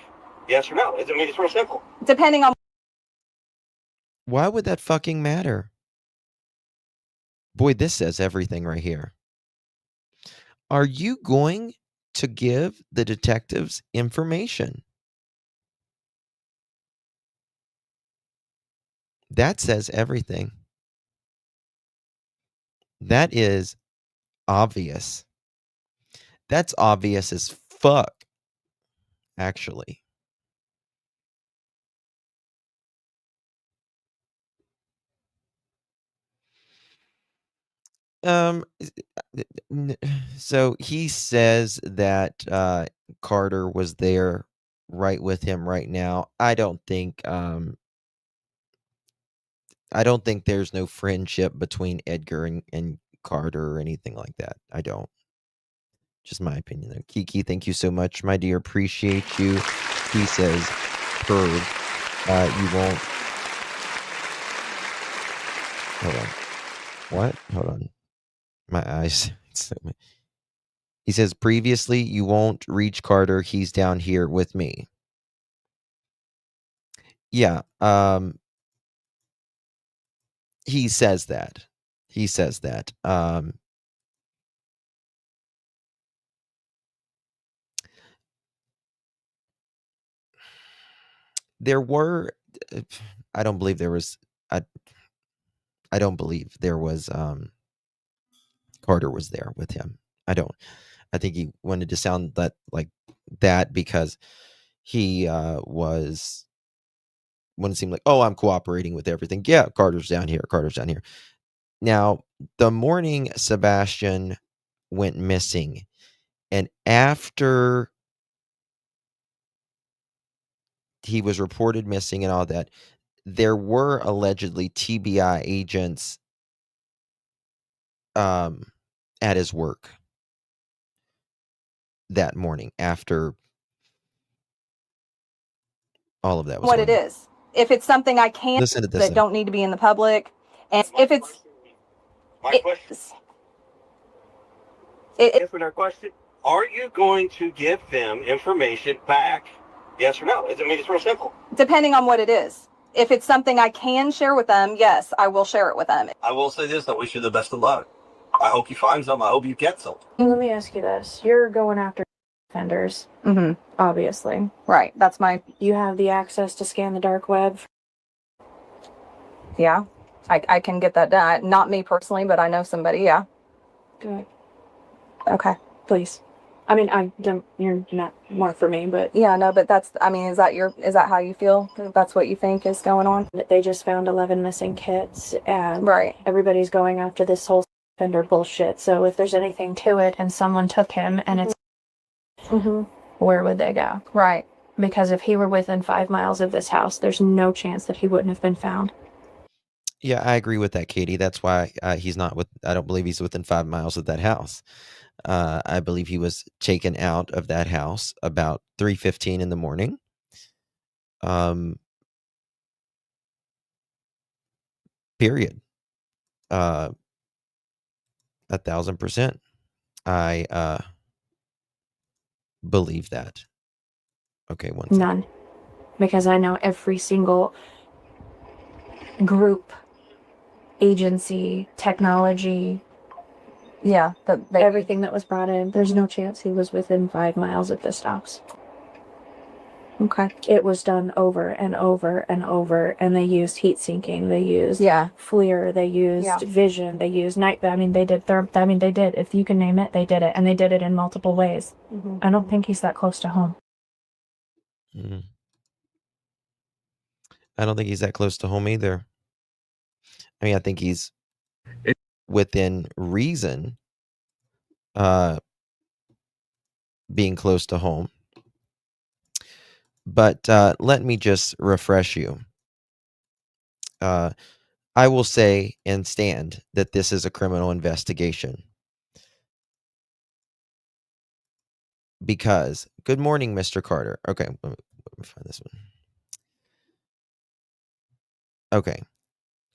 Yes or no? I mean, it's real simple. Depending on... Why would that fucking matter? Boy, this says everything right here. Are you going to give the detectives information? That says everything. That is obvious. That's obvious as fuck, actually. So he says that Carter was there right with him right now. I don't think there's no friendship between Edgar and Carter or anything like that. I don't. Just my opinion though. Kiki, thank you so much, my dear. Appreciate you. he says, heard, you won't. Hold on. What? Hold on. My eyes. He says, previously, you won't reach Carter. He's down here with me. Yeah. He says that. He says that. There were, I don't believe there was, I don't believe there was, Carter was there with him. I don't. I think he wanted to sound like that because he wanted to seem like, oh, I'm cooperating with everything. Yeah, Carter's down here. Carter's down here. Now, the morning Sebastian went missing, and after he was reported missing and all that, there were allegedly TBI agents at his work that morning after all of that was What it going on. is. If it's something I can't, Listen to this. that don't need to be in the public, and if it's My question. Answer our question. Are you going to give them information back? Yes or no? I mean, it's real simple. Depending on what it is. If it's something I can share with them, yes, I will share it with them. I will say this. I wish you the best of luck. I hope you find some. I hope you get some. Let me ask you this. You're going after offenders, obviously. Right. That's You have the access to scan the dark web. Yeah. I can get that done. Not me personally, but I know somebody, yeah. Good. Okay. Please. I mean, you're not more for me, but yeah, no, but is that how you feel? That's what you think is going on? They just found 11 missing kids, and right. Everybody's going after this whole offender bullshit. So if there's anything to it and someone took him and it's, where would they go? Right. Because if he were within 5 miles of this house, there's no chance that he wouldn't have been found. Yeah, I agree with that, Katie. That's why he's not I don't believe he's within 5 miles of that house. I believe he was taken out of that house about 3:15 in the morning. Period. 1,000%. I believe that. Okay, one second. None. Because I know every single group, agency, technology, everything that was brought in, there's no chance he was within 5 miles of this house. Okay. It was done over and over and over, and they used heat sinking, they used FLIR, they used vision, they used night. I mean, they did. If you can name it, they did it, and they did it in multiple ways. I don't think he's that close to home. I don't think he's that close to home either. I mean, I think he's within reason, being close to home. But let me just refresh you. I will say and stand that this is a criminal investigation. Because, good morning, Mr. Carter. Okay, let me find this one. Okay.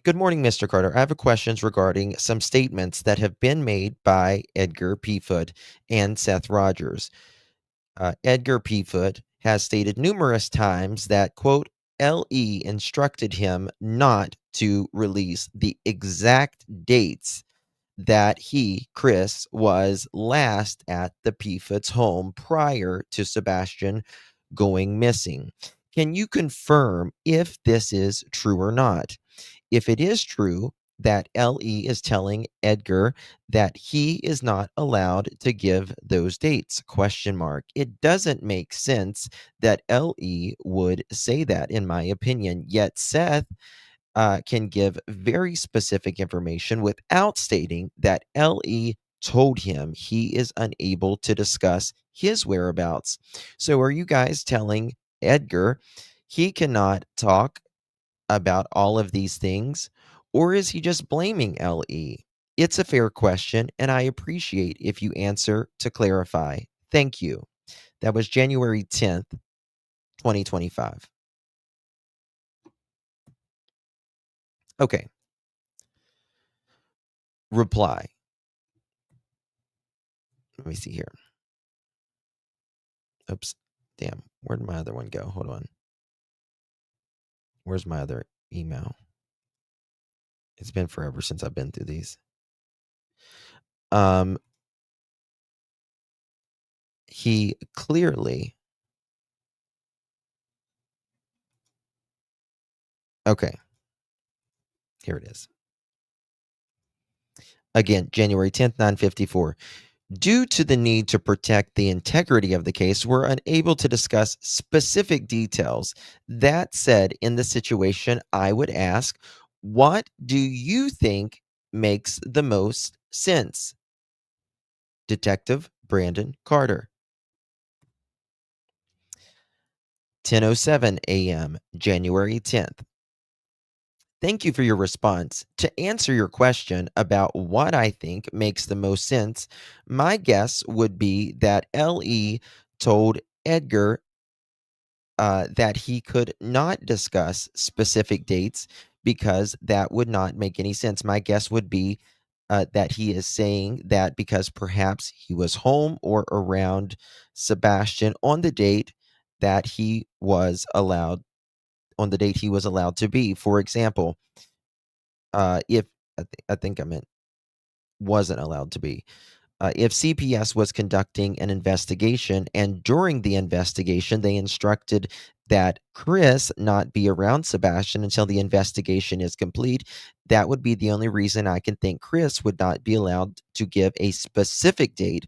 Good morning, Mr. Carter. I have questions regarding some statements that have been made by Edgar P. Foot and Seth Rogers. Edgar P. Foot has stated numerous times that, quote, L.E. instructed him not to release the exact dates that he, Chris, was last at the P. Foot's home prior to Sebastian going missing. Can you confirm if this is true or not? If it is true that L.E. is telling Edgar that he is not allowed to give those dates, ? It doesn't make sense that L.E. would say that, in my opinion. Yet Seth can give very specific information without stating that L.E. told him he is unable to discuss his whereabouts. So are you guys telling Edgar he cannot talk about all of these things, or is he just blaming L.E.? It's a fair question, and I appreciate if you answer to clarify. Thank you. That was January 10th, 2025. Okay. Reply. Let me see here. Oops. Damn. Where'd my other one go? Hold on. Where's my other email? It's been forever since I've been through these. He clearly. Okay. Here it is. Again, January 10th, 9:54. Due to the need to protect the integrity of the case, we're unable to discuss specific details. That said, in the situation, I would ask, what do you think makes the most sense? Detective Brandon Carter. 10:07 a.m., January 10th. Thank you for your response. To answer your question about what I think makes the most sense, my guess would be that L.E. told Edgar that he could not discuss specific dates because that would not make any sense. My guess would be that he is saying that because perhaps he was home or around Sebastian on the date that he was allowed to be. For example, if I think I meant wasn't allowed to be. If CPS was conducting an investigation and during the investigation they instructed that Chris not be around Sebastian until the investigation is complete, that would be the only reason I can think Chris would not be allowed to give a specific date,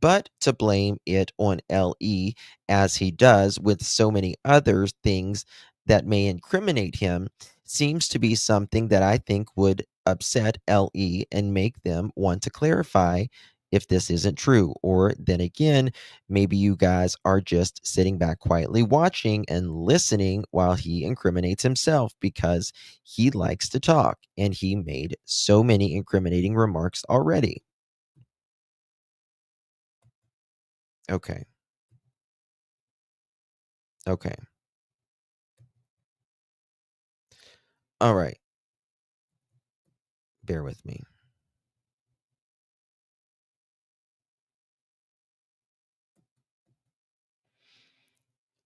but to blame it on LE as he does with so many other things that may incriminate him seems to be something that I think would upset LE and make them want to clarify if this isn't true. Or then again, maybe you guys are just sitting back quietly watching and listening while he incriminates himself because he likes to talk and he made so many incriminating remarks already. Okay. Okay. All right. Bear with me.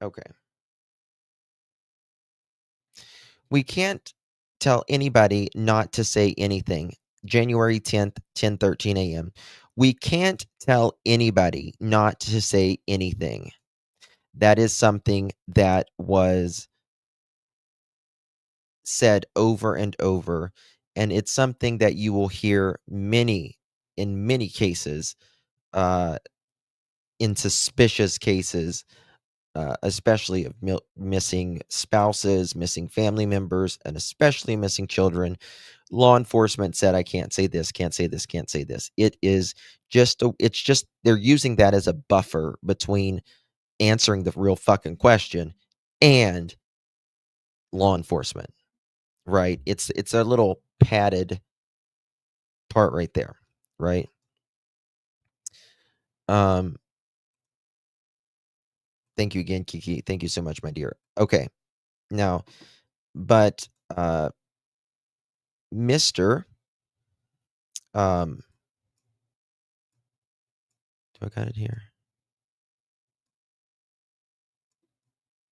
Okay. We can't tell anybody not to say anything. January 10th, 10:13 a.m. We can't tell anybody not to say anything. That is something that was said over and over, and it's something that you will hear in many cases, uh, in suspicious cases, especially of missing spouses, missing family members, and especially missing children. Law enforcement said, I can't say this, can't say this, can't say this. It's just, they're using that as a buffer between answering the real fucking question and law enforcement, right? It's a little padded part right there, right? Um, thank you again, Kiki. Thank you so much, my dear. Okay. Now, but Mr. Do I got it here?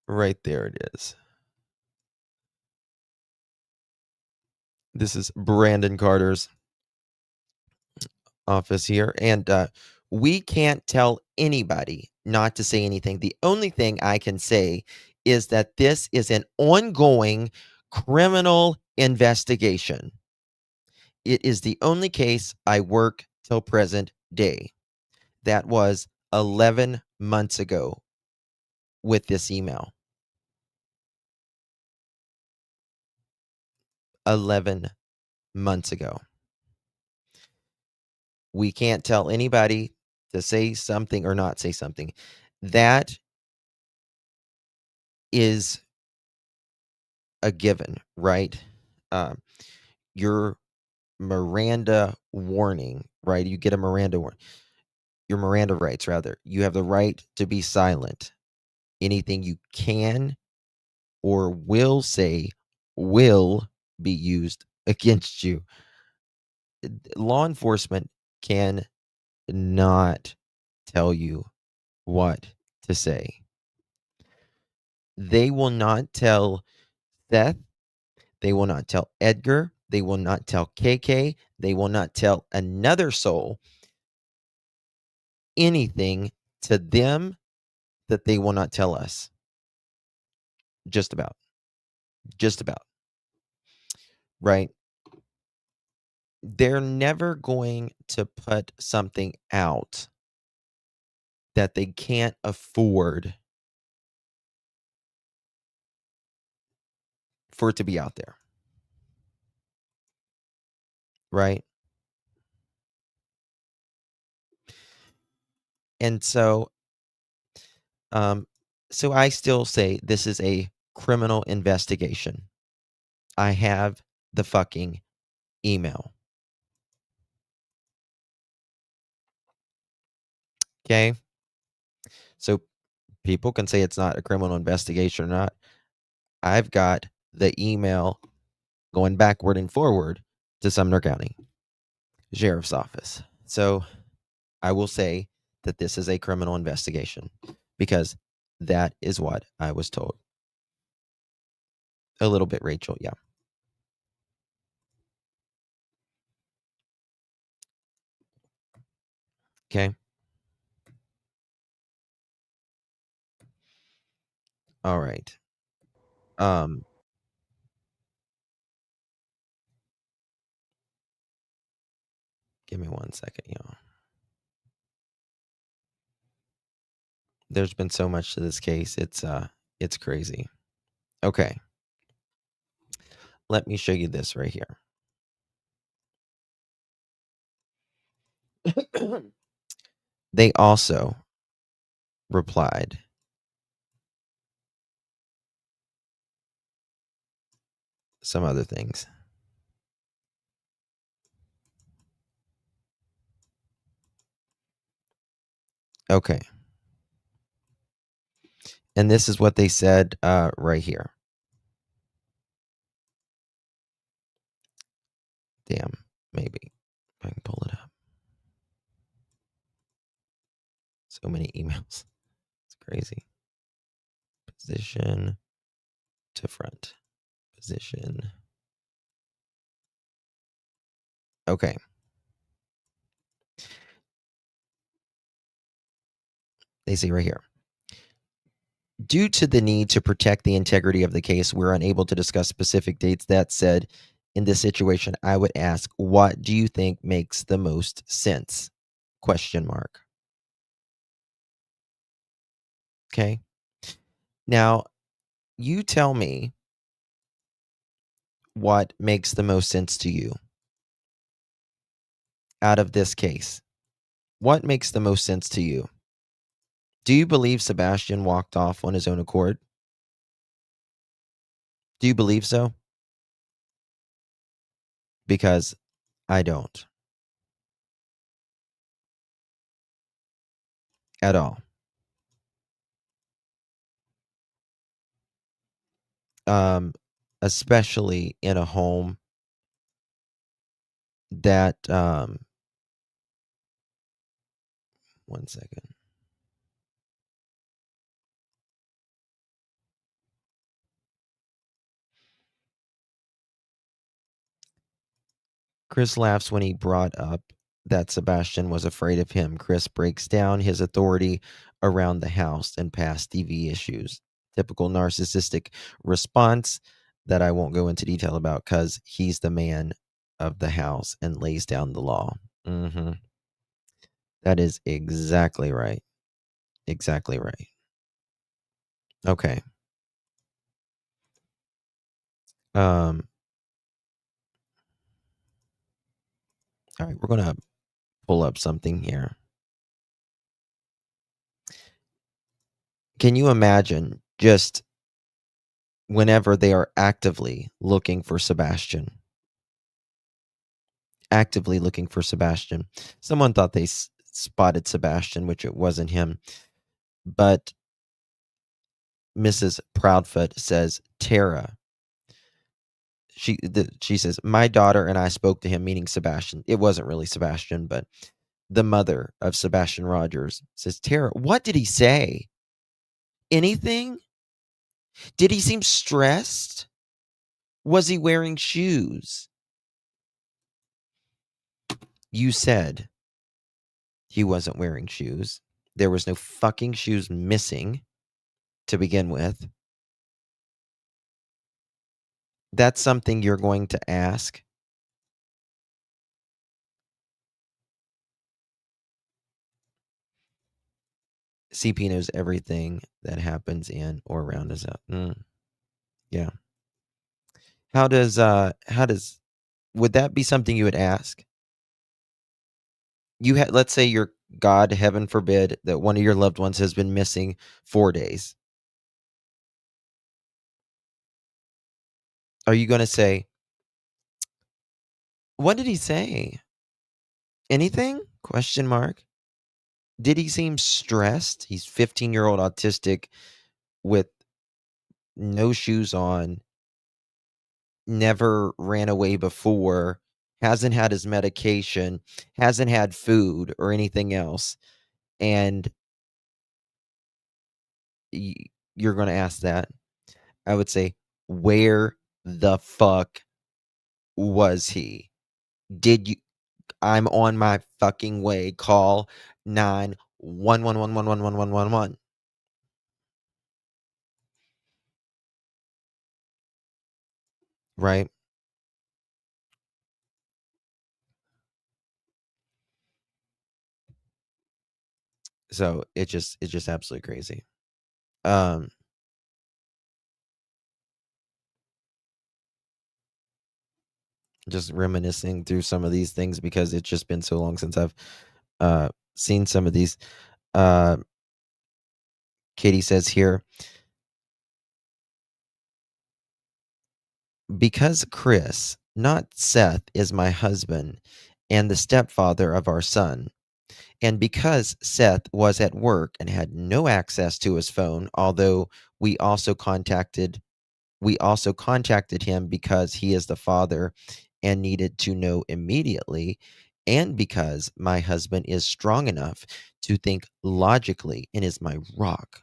Right there it is. This is Brandon Carter's office here, and we can't tell anybody not to say anything. The only thing I can say is that this is an ongoing criminal investigation. It is the only case I work till present day. That was 11 months ago with this email. 11 months ago. We can't tell anybody to say something or not say something. That is a given, right? Your Miranda warning, right? You get a Miranda warning. Your Miranda rights, rather. You have the right to be silent. anything you can or will say will be used against you. Law enforcement can not tell you what to say. They will not tell Seth. They will not tell Edgar. They will not tell KK. They will not tell another soul anything to them that they will not tell us. Just about. Just about. Right? They're never going to put something out that they can't afford for it to be out there. Right? And so I still say this is a criminal investigation. I have the fucking email. Okay? So people can say it's not a criminal investigation or not. I've got the email going backward and forward to Sumner County Sheriff's Office. So I will say that this is a criminal investigation because that is what I was told. A little bit, Rachel, yeah. Okay. All right. Give me 1 second, y'all. There's been so much to this case. It's crazy. Okay. Let me show you this right here. They also replied some other things. Okay. And this is what they said right here. Damn, maybe I can pull it up. So many emails. It's crazy. Position to front. Position. Okay. They say right here. Due to the need to protect the integrity of the case, we're unable to discuss specific dates. That said, in this situation, I would ask, what do you think makes the most sense? Question mark. Okay. Now, you tell me what makes the most sense to you out of this case. What makes the most sense to you? Do you believe Sebastian walked off on his own accord? Do you believe so? Because I don't. At all. Especially in a home that 1 second. Chris laughs when he brought up that Sebastian was afraid of him. Chris breaks down his authority around the house and past TV issues. Typical narcissistic response that I won't go into detail about because he's the man of the house and lays down the law. Mm-hmm. That is exactly right. Exactly right. Okay. All right, we're going to pull up something here. Can you imagine just whenever they are actively looking for Sebastian? Actively looking for Sebastian. Someone thought they spotted Sebastian, which it wasn't him. But Mrs. Proudfoot says, Tara. She says, my daughter and I spoke to him, meaning Sebastian. It wasn't really Sebastian, but the mother of Sebastian Rogers says, Tara, what did he say? Anything? Did he seem stressed? Was he wearing shoes? You said he wasn't wearing shoes. There was no fucking shoes missing to begin with. That's something you're going to ask. CP knows everything that happens in or around us. Yeah. How does would that be something you would ask? You had, let's say your God, heaven forbid, that one of your loved ones has been missing 4 days. Are you going to say, what did he say? Anything? Question mark. Did he seem stressed? He's 15-year-old autistic with no shoes on, never ran away before, hasn't had his medication, hasn't had food or anything else. And you're going to ask that. I would say, where the fuck was he? Did you? I'm on my fucking way. Call 911111111. Right? So it's just absolutely crazy. Just reminiscing through some of these things because it's just been so long since I've seen some of these. Katie says here, because Chris, not Seth, is my husband and the stepfather of our son, and because Seth was at work and had no access to his phone, although we also contacted him because he is the father and needed to know immediately, and because my husband is strong enough to think logically and is my rock.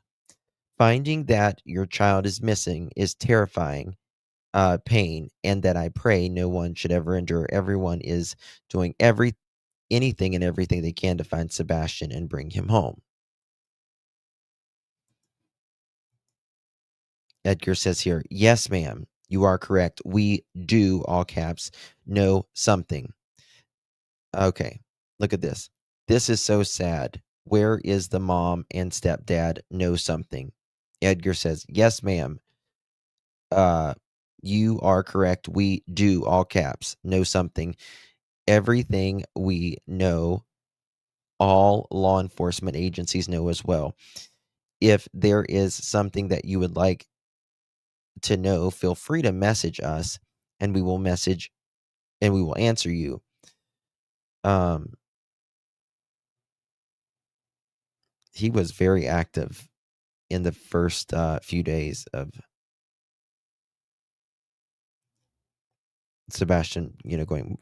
Finding that your child is missing is terrifying pain, and that I pray no one should ever endure. Everyone is doing anything and everything they can to find Sebastian and bring him home. Edgar says here, yes, ma'am, you are correct. We do, all caps, know something. Okay, look at this. This is so sad. Where is the mom and stepdad know something? Edgar says, yes, ma'am. You are correct. We do, all caps, know something. Everything we know, all law enforcement agencies know as well. If there is something that you would like to know, feel free to message us and we will answer you. He was very active in the first few days of Sebastian,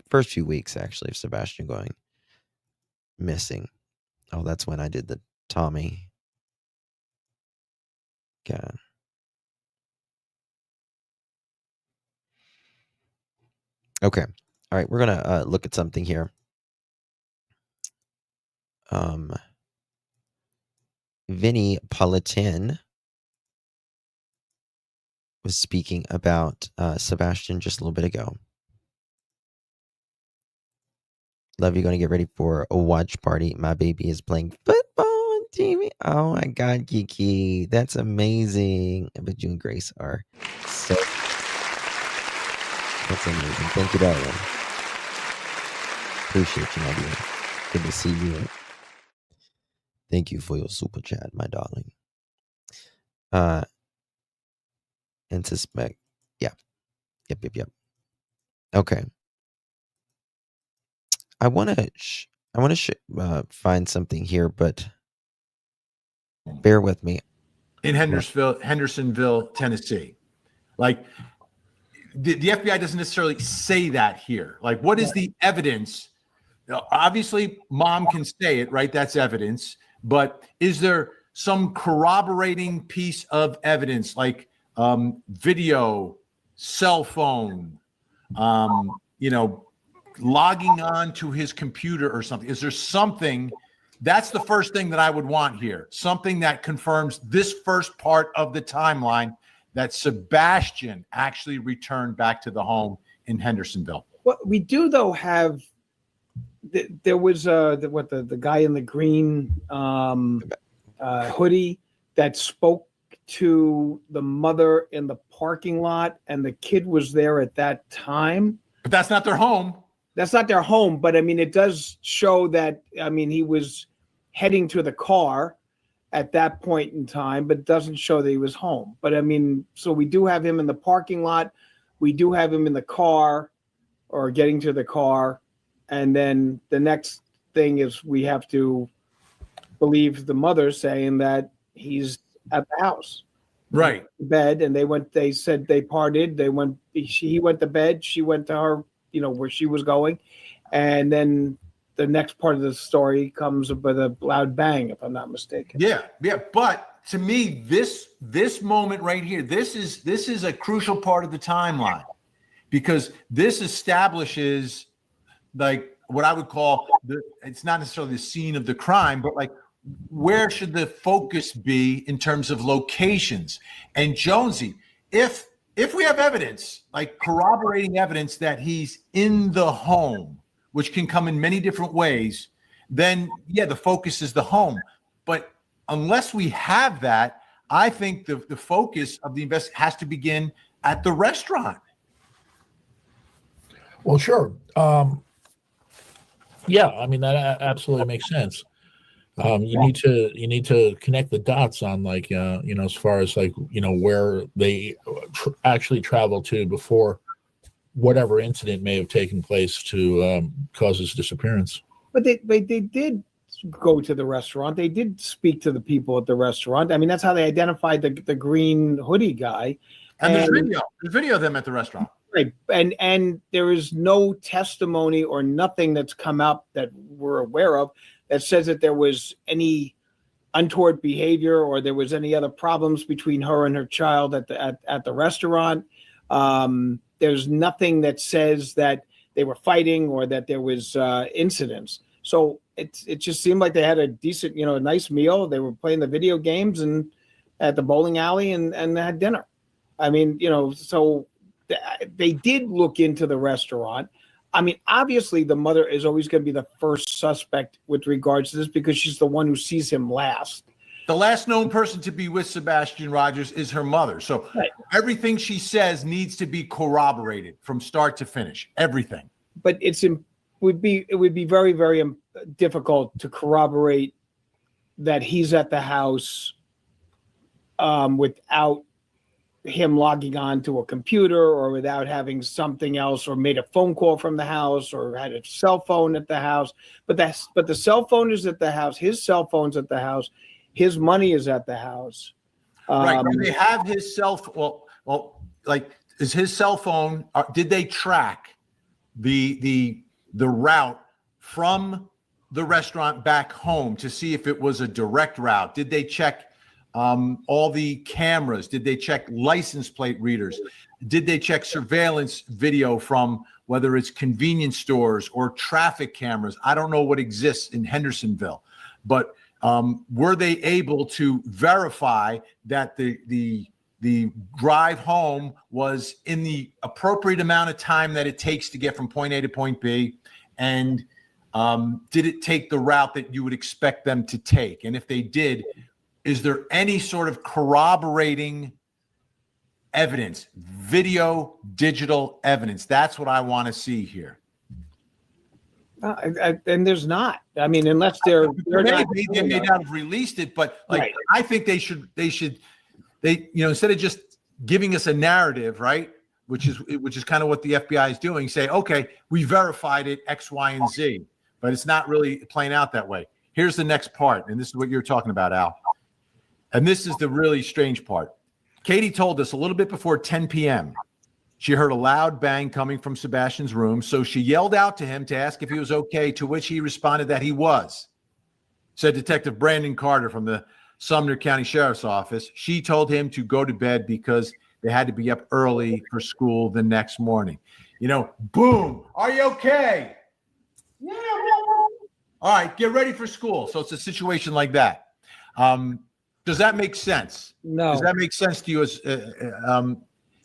first few weeks actually of Sebastian going missing. Oh, that's when I did the Tommy. God. Okay. All right, we're gonna look at something here. Vinny Politin was speaking about Sebastian just a little bit ago. Love, you're going to get ready for a watch party. My baby is playing football on TV. Oh my God, Kiki. That's amazing. I bet you and Grace are so. That's amazing. Thank you, darling. Appreciate you, my dear. Good to see you. Thank you for your super chat, my darling. And suspect. Yeah. Yep. Okay. I want to find something here, but bear with me. in Hendersonville, Tennessee. Like the FBI doesn't necessarily say that here. Like, what is the evidence? Obviously, mom can say it, right? That's evidence. But is there some corroborating piece of evidence, like video, cell phone, logging on to his computer or something? Is there something? That's the first thing that I would want here. Something that confirms this first part of the timeline, that Sebastian actually returned back to the home in Hendersonville. Well, we do though have. There was the guy in the green hoodie that spoke to the mother in the parking lot, and the kid was there at that time. But that's not their home. That's not their home. But I mean, it does show that. I mean, he was heading to the car at that point in time, but it doesn't show that he was home. But I mean, so we do have him in the parking lot. We do have him in the car, or getting to the car. And then the next thing is we have to believe the mother saying that he's at the house. Right. Bed. And they said they parted. He went to bed. She went to her, where she was going. And then the next part of the story comes with a loud bang, if I'm not mistaken. Yeah. But to me, this moment right here, this is a crucial part of the timeline, because this establishes like what I would call it's not necessarily the scene of the crime, but like where should the focus be in terms of locations? And Jonesy, if we have evidence, like corroborating evidence that he's in the home, which can come in many different ways, then yeah, the focus is the home. But unless we have that, I think the focus of the investigation has to begin at the restaurant. Well, sure. Yeah, I mean that absolutely makes sense. You need to connect the dots on like as far as like where they actually traveled to before whatever incident may have taken place to cause his disappearance. But they did go to the restaurant. They did speak to the people at the restaurant. I mean, that's how they identified the green hoodie guy. And there's video of them at the restaurant. Right. And there is no testimony or nothing that's come up that we're aware of that says that there was any untoward behavior or there was any other problems between her and her child at the restaurant. There's nothing that says that they were fighting or that there was incidents. So it just seemed like they had a decent, a nice meal. They were playing the video games and at the bowling alley and had dinner. I mean, so they did look into the restaurant. I mean, obviously the mother is always going to be the first suspect with regards to this because she's the one who sees him last. The last known person to be with Sebastian Rogers is her mother. So right. Everything she says needs to be corroborated from start to finish. Everything. But it would be very, very difficult to corroborate that he's at the house without him logging on to a computer or without having something else or made a phone call from the house or had a cell phone at the house. But the cell phone is at the house. His cell phone's at the house. His money is at the house. Right. Do they have his cell phone? Well, like, is his cell phone, did they track the route from the restaurant back home to see if it was a direct route? Did they check all the cameras? Did they check license plate readers? Did they check surveillance video from whether it's convenience stores or traffic cameras? I don't know what exists in Hendersonville, but were they able to verify that the drive home was in the appropriate amount of time that it takes to get from point A to point B? And did it take the route that you would expect them to take? And if they did, is there any sort of corroborating evidence, video, digital evidence? That's what I want to see here. And there's not. I mean, unless they may not have released it, but like right. I think they should instead of just giving us a narrative, right, which is kind of what the FBI is doing, say, okay, we verified it X, Y, and Z, but it's not really playing out that way. Here's the next part, and this is what you're talking about, Al. And this is the really strange part. Katie told us a little bit before 10 p.m. she heard a loud bang coming from Sebastian's room, so she yelled out to him to ask if he was okay, to which he responded that he was. Said Detective Brandon Carter from the Sumner County Sheriff's Office. She told him to go to bed because they had to be up early for school the next morning. You know, boom. Are you okay? Yeah. All right, get ready for school. So it's a situation like that. Does that make sense? No. Does that make sense to you as,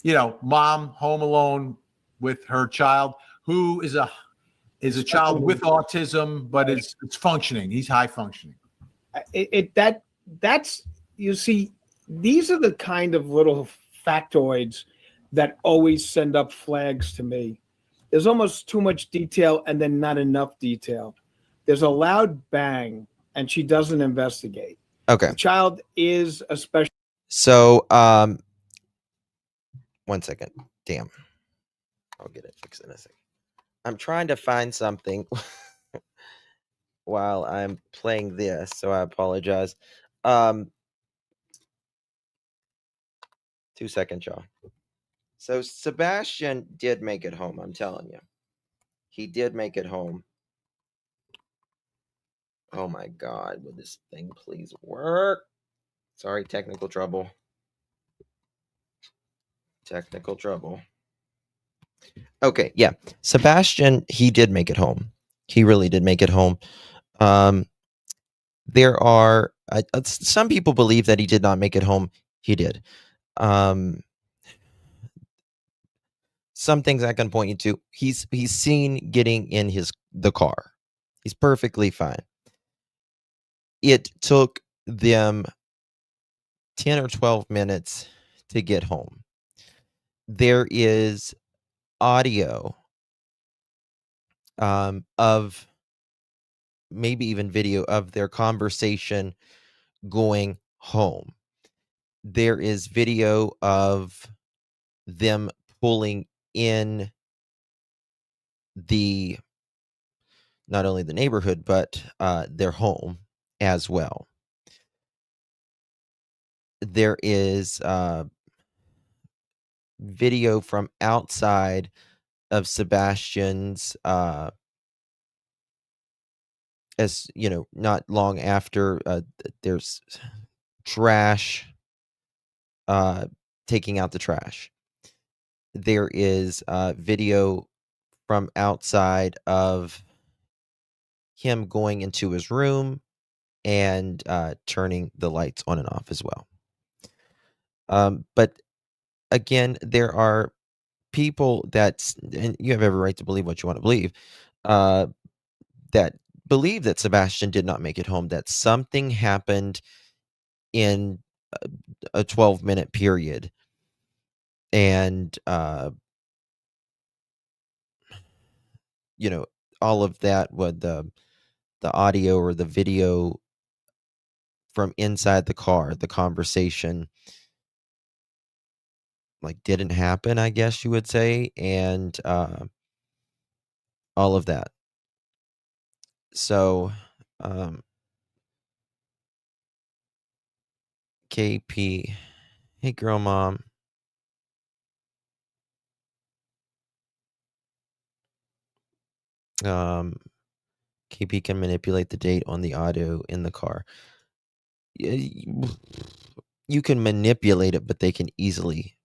you know, mom home alone with her child who is a child with autism, but it's functioning. He's high functioning. That's you see, these are the kind of little factoids that always send up flags to me. There's almost too much detail and then not enough detail. There's a loud bang and she doesn't investigate. Okay. The child is a special. So, 1 second. Damn. I'll get it fixed in a second. I'm trying to find something while I'm playing this, so I apologize. 2 seconds, y'all. So Sebastian did make it home, I'm telling you. He did make it home. Oh my God, would this thing please work? Sorry, technical trouble. Technical trouble. Okay, yeah. Sebastian, he did make it home. He really did make it home. There are some people believe that he did not make it home. He did. Some things I can point you to. He's seen getting in the car. He's perfectly fine. It took them 10 or 12 minutes to get home. There is audio of maybe even video of their conversation going home. There is video of them pulling in not only the neighborhood, but their home as well. There is video from outside of Sebastian's, as you know, not long after there's trash, taking out the trash. There is video from outside of him going into his room and turning the lights on and off as well. But again, there are people and you have every right to believe what you want to believe, that believe that Sebastian did not make it home, that something happened in a 12-minute period. And, you know, all of that, with the audio or the video from inside the car, the conversation, like, didn't happen, I guess you would say, and all of that. So, KP, hey girl mom. KP can manipulate the date on the audio in the car. You can manipulate it, but they can easily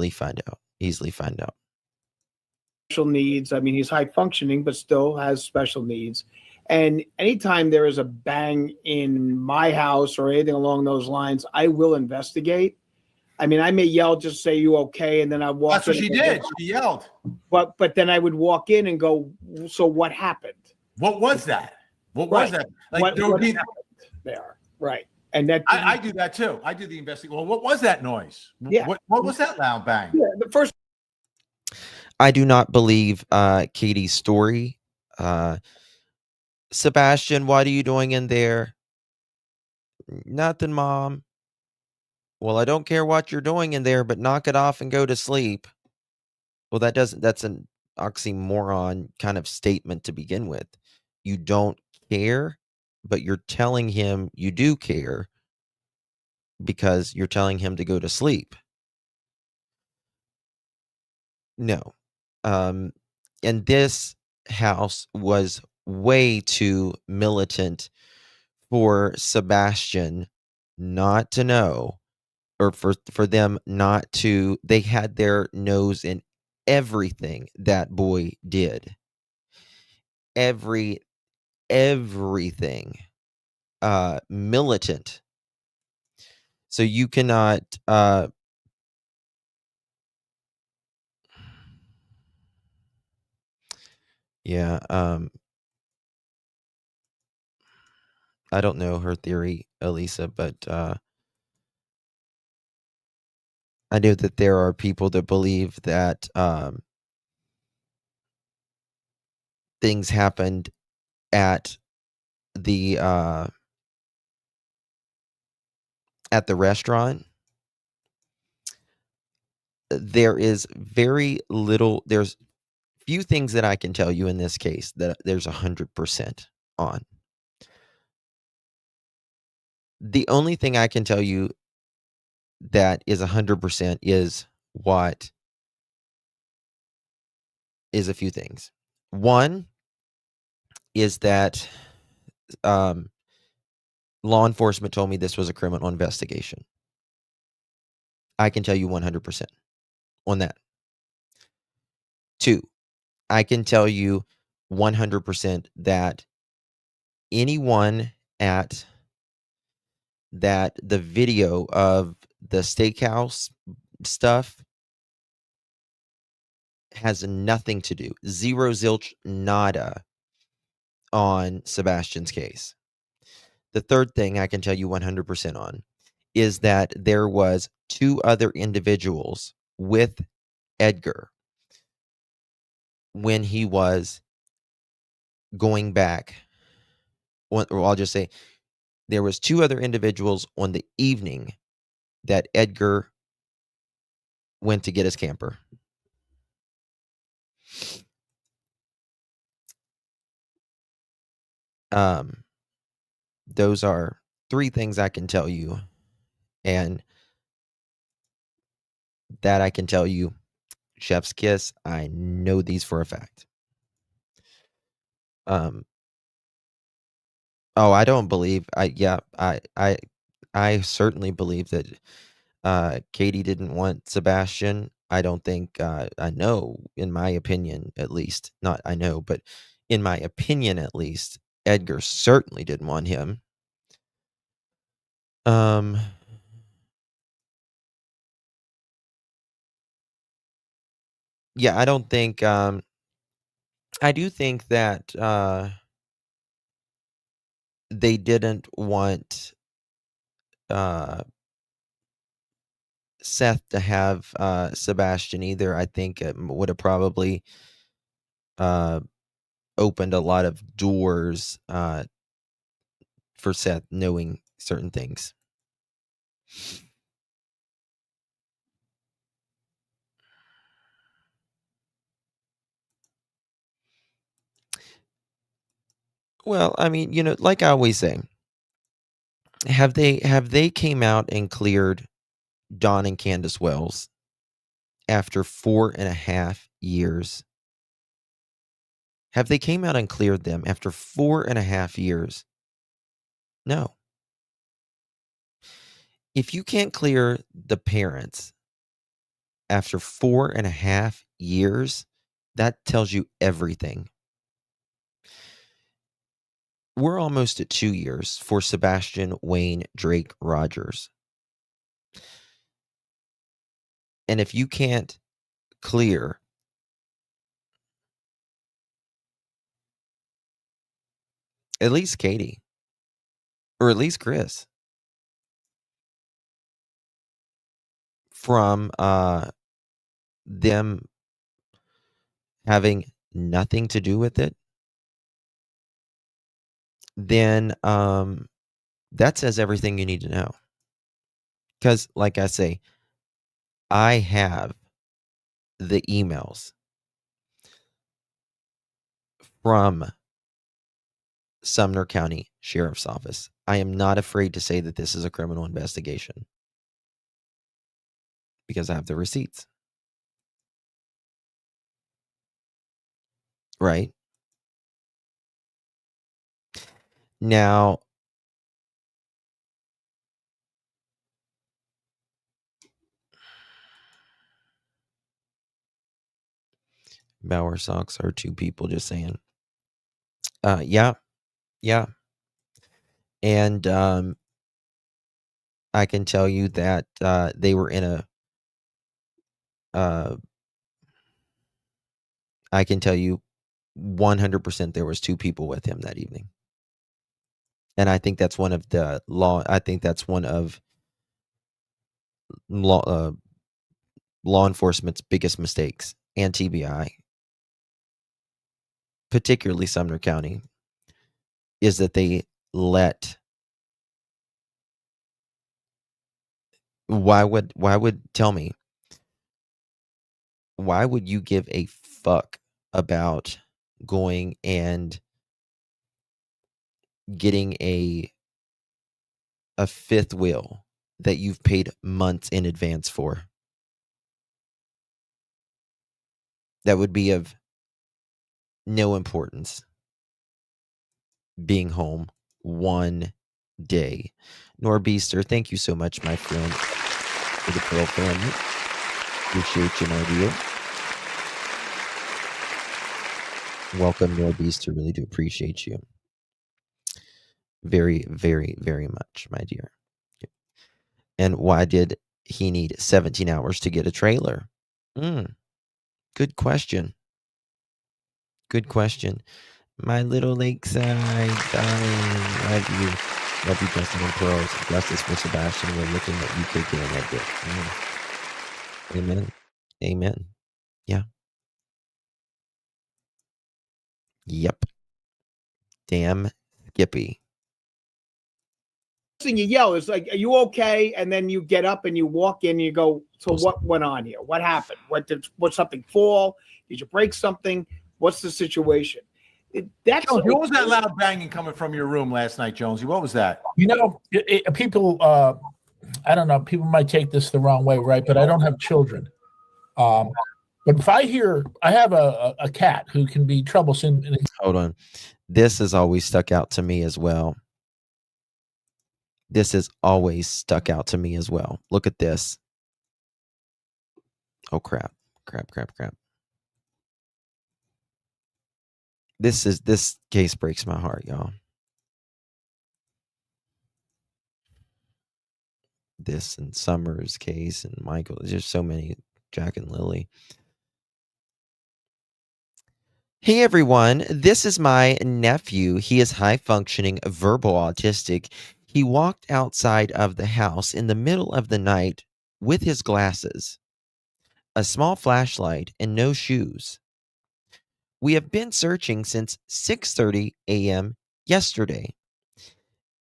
find out. Special needs. I mean, he's high functioning, but still has special needs. And anytime there is a bang in my house or anything along those lines, I will investigate. I mean, I may yell, just say, you okay? And then I walk. That's what she did. She yelled. But then I would walk in and go, so what happened? What was that? What was that? Like, what happened there? Right. And that I do that too. I do the investigation. Well, what was that noise? Yeah. What was that loud bang? Yeah, the first. I do not believe Katie's story. Sebastian, what are you doing in there? Nothing, Mom. Well, I don't care what you're doing in there, but knock it off and go to sleep. Well, that's an oxymoron kind of statement to begin with. You don't care, but you're telling him you do care. because you're telling him to go to sleep. No. And this house was way too militant for Sebastian not to know, or for them not to. They had their nose in everything that boy did. Everything militant. So you cannot yeah, I don't know her theory, Elisa, but I know that there are people that believe that things happened at the restaurant. There is very little. There's few things that I can tell you in this case that there's 100% on. The only thing I can tell you that is 100% is what is a few things. One is that law enforcement told me this was a criminal investigation. I can tell you 100% on that. Two, I can tell you 100% that anyone at that the video of the steakhouse stuff has nothing to do, zero, zilch, nada on Sebastian's case. The third thing I can tell you 100% on is that there was two other individuals with Edgar when he was going back. Or I'll just say there was two other individuals on the evening that Edgar went to get his camper. Those are three things I can tell you, and that I can tell you, chef's kiss, I know these for a fact. Oh, I don't believe I certainly believe that Katie didn't want Sebastian. I don't think I know, in my opinion at least, not I know, but in my opinion at least, Edgar certainly didn't want him. Yeah, I don't think I do think that they didn't want Seth to have Sebastian either. I think it would have probably opened a lot of doors for Seth knowing certain things. Well, I mean, like I always say, have they came out and cleared Don and Candace Wells after 4.5 years? Have they came out and cleared them after 4.5 years? No. If you can't clear the parents after 4.5 years, that tells you everything. We're almost at 2 years for Sebastian Wayne Drake Rogers. And if you can't clear at least Katie, or at least Chris, from them having nothing to do with it, then that says everything you need to know. Because, like I say, I have the emails from Sumner County Sheriff's Office. I am not afraid to say that this is a criminal investigation. because I have the receipts. Right? Now, Bauer socks are two people, just saying. Yeah. And I can tell you that they were in a I can tell you 100% there was two people with him that evening. And I think that's one of the law law enforcement's biggest mistakes, and TBI, particularly Sumner County, is that they let why would you give a fuck about going and getting a fifth wheel that you've paid months in advance for? That would be of no importance, being home one day. Norbeaster, thank you so much, my friend, for the Pearl family. Appreciate you, my dear. Welcome, Norbeaster. Really do appreciate you. Very, very, very much, my dear. And why did he need 17 hours to get a trailer? Good question. Good question. My little lakeside darling. Love you. Love you, Justin and Pearls. Justice for Sebastian. We're looking at you kicking in that dick. Amen. Amen. Yeah. Yep. Damn Skippy. Thing you yell is like, "Are you okay?" And then you get up and you walk in and you go, "So what went on here? What happened? What something fall? Did you break something? What's the situation?" Jones, what was that loud banging coming from your room last night, Jonesy? What was that? You know, people, I don't know, people might take this the wrong way, right? But I don't have children. But if I have a cat who can be troublesome. Hold on. This has always stuck out to me as well. Look at this. Oh, crap. This case breaks my heart, y'all. This and Summers' case and Michael. There's just so many. Jack and Lily. Hey everyone, this is my nephew. He is high-functioning verbal autistic. He walked outside of the house in the middle of the night with his glasses, a small flashlight, and no shoes. We have been searching since 6:30 a.m. yesterday.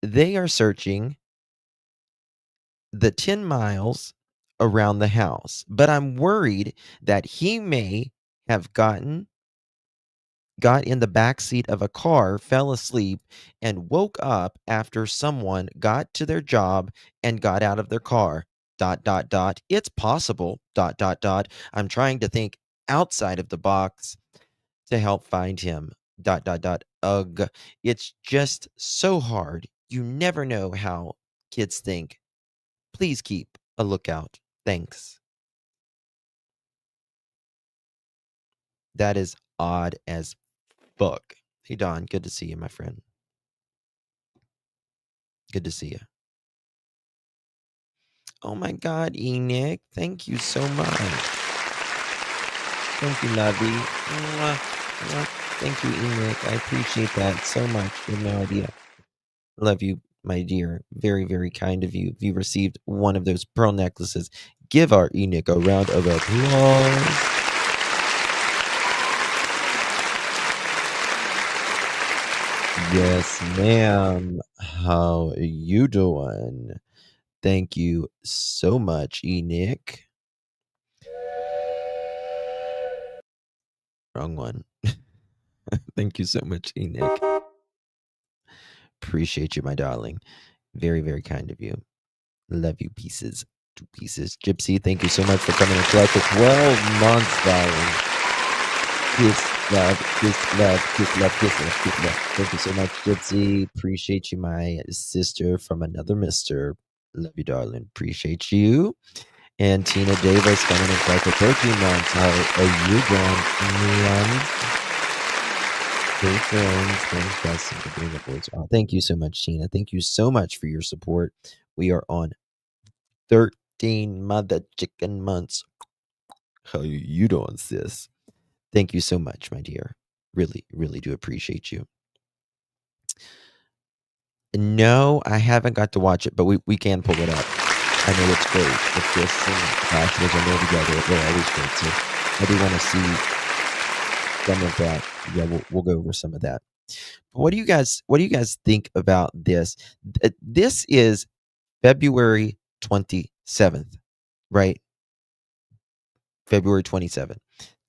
They are searching the 10 miles around the house, but I'm worried that he may have got in the back seat of a car, fell asleep, and woke up after someone got to their job and got out of their car. ... It's possible ... I'm trying to think outside of the box to help find him ... Ugh. It's just so hard. You never know how kids think. Please keep a lookout. Thanks. That is odd as fuck. Hey, Don, good to see you, my friend. Good to see you. Oh my God, Enoch. Thank you so much. Thank you, Lovey. Mwah, mwah. Thank you, Enoch. I appreciate that so much. You have no idea. Love you, my dear. Very, very kind of you. If you received one of those pearl necklaces, give our Enoch a round of applause. Yes, ma'am. How you doing? Thank you so much, Enoch. Wrong one. Thank you so much, Enoch. Appreciate you, my darling. Very, very kind of you. Love you pieces. to pieces. Gypsy, thank you so much for coming and collecting 12 months, darling. Kiss, love, kiss, love, kiss, love, kiss, love, kiss, love. Thank you so much, Gypsy. Appreciate you, my sister from another mister. Love you, darling. Appreciate you. And Tina Davis coming in collecting 13 months. How are you doing, man? Thank you so much, Tina. Thank you so much for your support. We are on 13 mother chicken months. How you doing, sis? Thank you so much, my dear. Really, really do appreciate you. No, I haven't got to watch it, but we can pull it up. I know it's great. It's just Bachelors I know together. They're always great. So I do want to see some of that. Yeah, we'll go over some of that. What do you guys think about this? This is February 27th, right? February 27th,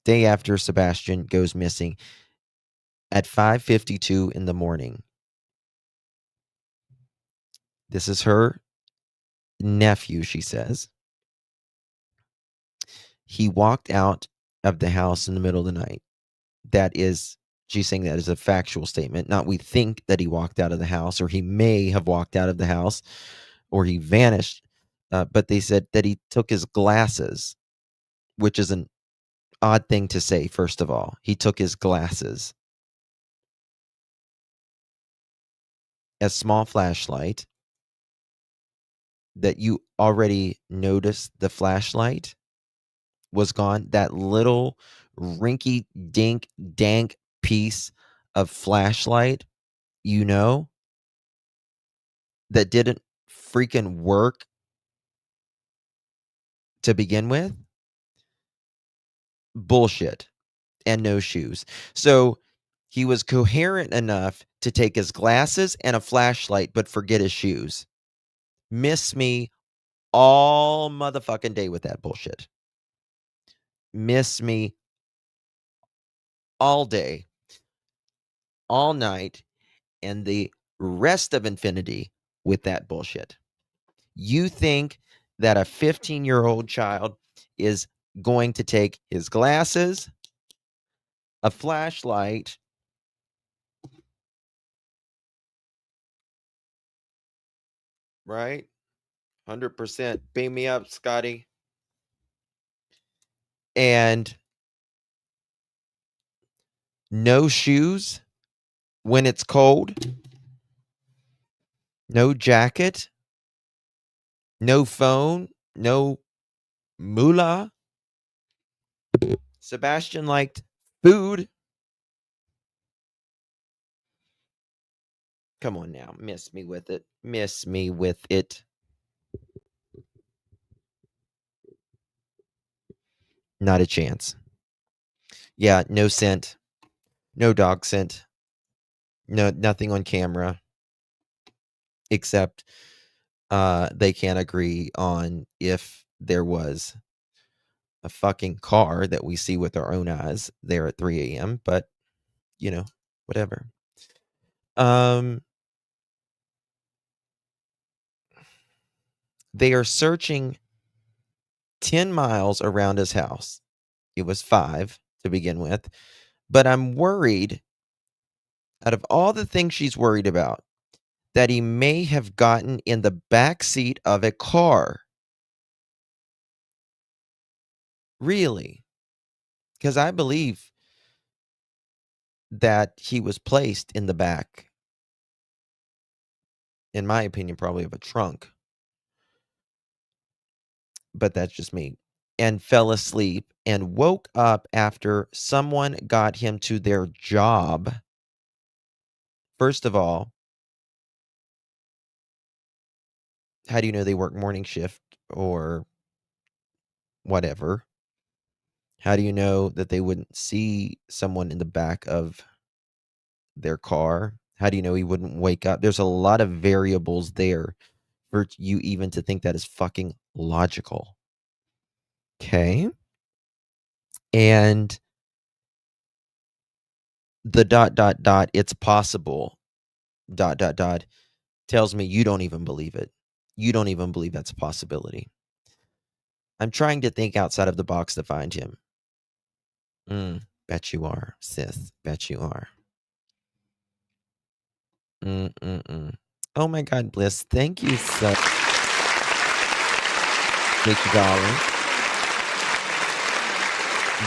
day after Sebastian goes missing at 5:52 in the morning. This is her nephew, she says. He walked out of the house in the middle of the night. That is, she's saying that is a factual statement. Not we think that he walked out of the house, or he may have walked out of the house, or he vanished. But they said that he took his glasses, which is an odd thing to say, first of all. He took his glasses. A small flashlight that you already noticed the flashlight was gone. That little rinky dink dank piece of flashlight, that didn't freaking work to begin with. Bullshit. And no shoes. So he was coherent enough to take his glasses and a flashlight, but forget his shoes. Miss me all motherfucking day with that bullshit. Miss me all day, all night, and the rest of infinity with that bullshit. You think that a 15-year-old child is going to take his glasses, a flashlight, right? 100%. Beam me up, Scotty. And no shoes when it's cold, no jacket, no phone, no moolah. Sebastian liked food. Come on now, miss me with it. Miss me with it. Not a chance. Yeah, no scent. No dog scent. No, nothing on camera. Except they can't agree on if there was a fucking car that we see with our own eyes there at 3 a.m. But, whatever. They are searching 10 miles around his house. It was 5 to begin with. But I'm worried, out of all the things she's worried about, that he may have gotten in the back seat of a car. Really? Because I believe that he was placed in the back, in my opinion, probably of a trunk. But that's just me. And fell asleep and woke up after someone got him to their job. First of all, how do you know they work morning shift or whatever? How do you know that they wouldn't see someone in the back of their car? How do you know he wouldn't wake up? There's a lot of variables there for you even to think that is fucking logical. Okay. And the ... it's possible ... tells me you don't even believe it. You don't even believe that's a possibility. I'm trying to think outside of the box to find him. Bet you are, sis. Bet you are. Oh my God, Bliss. Thank you so. Thank you, darling.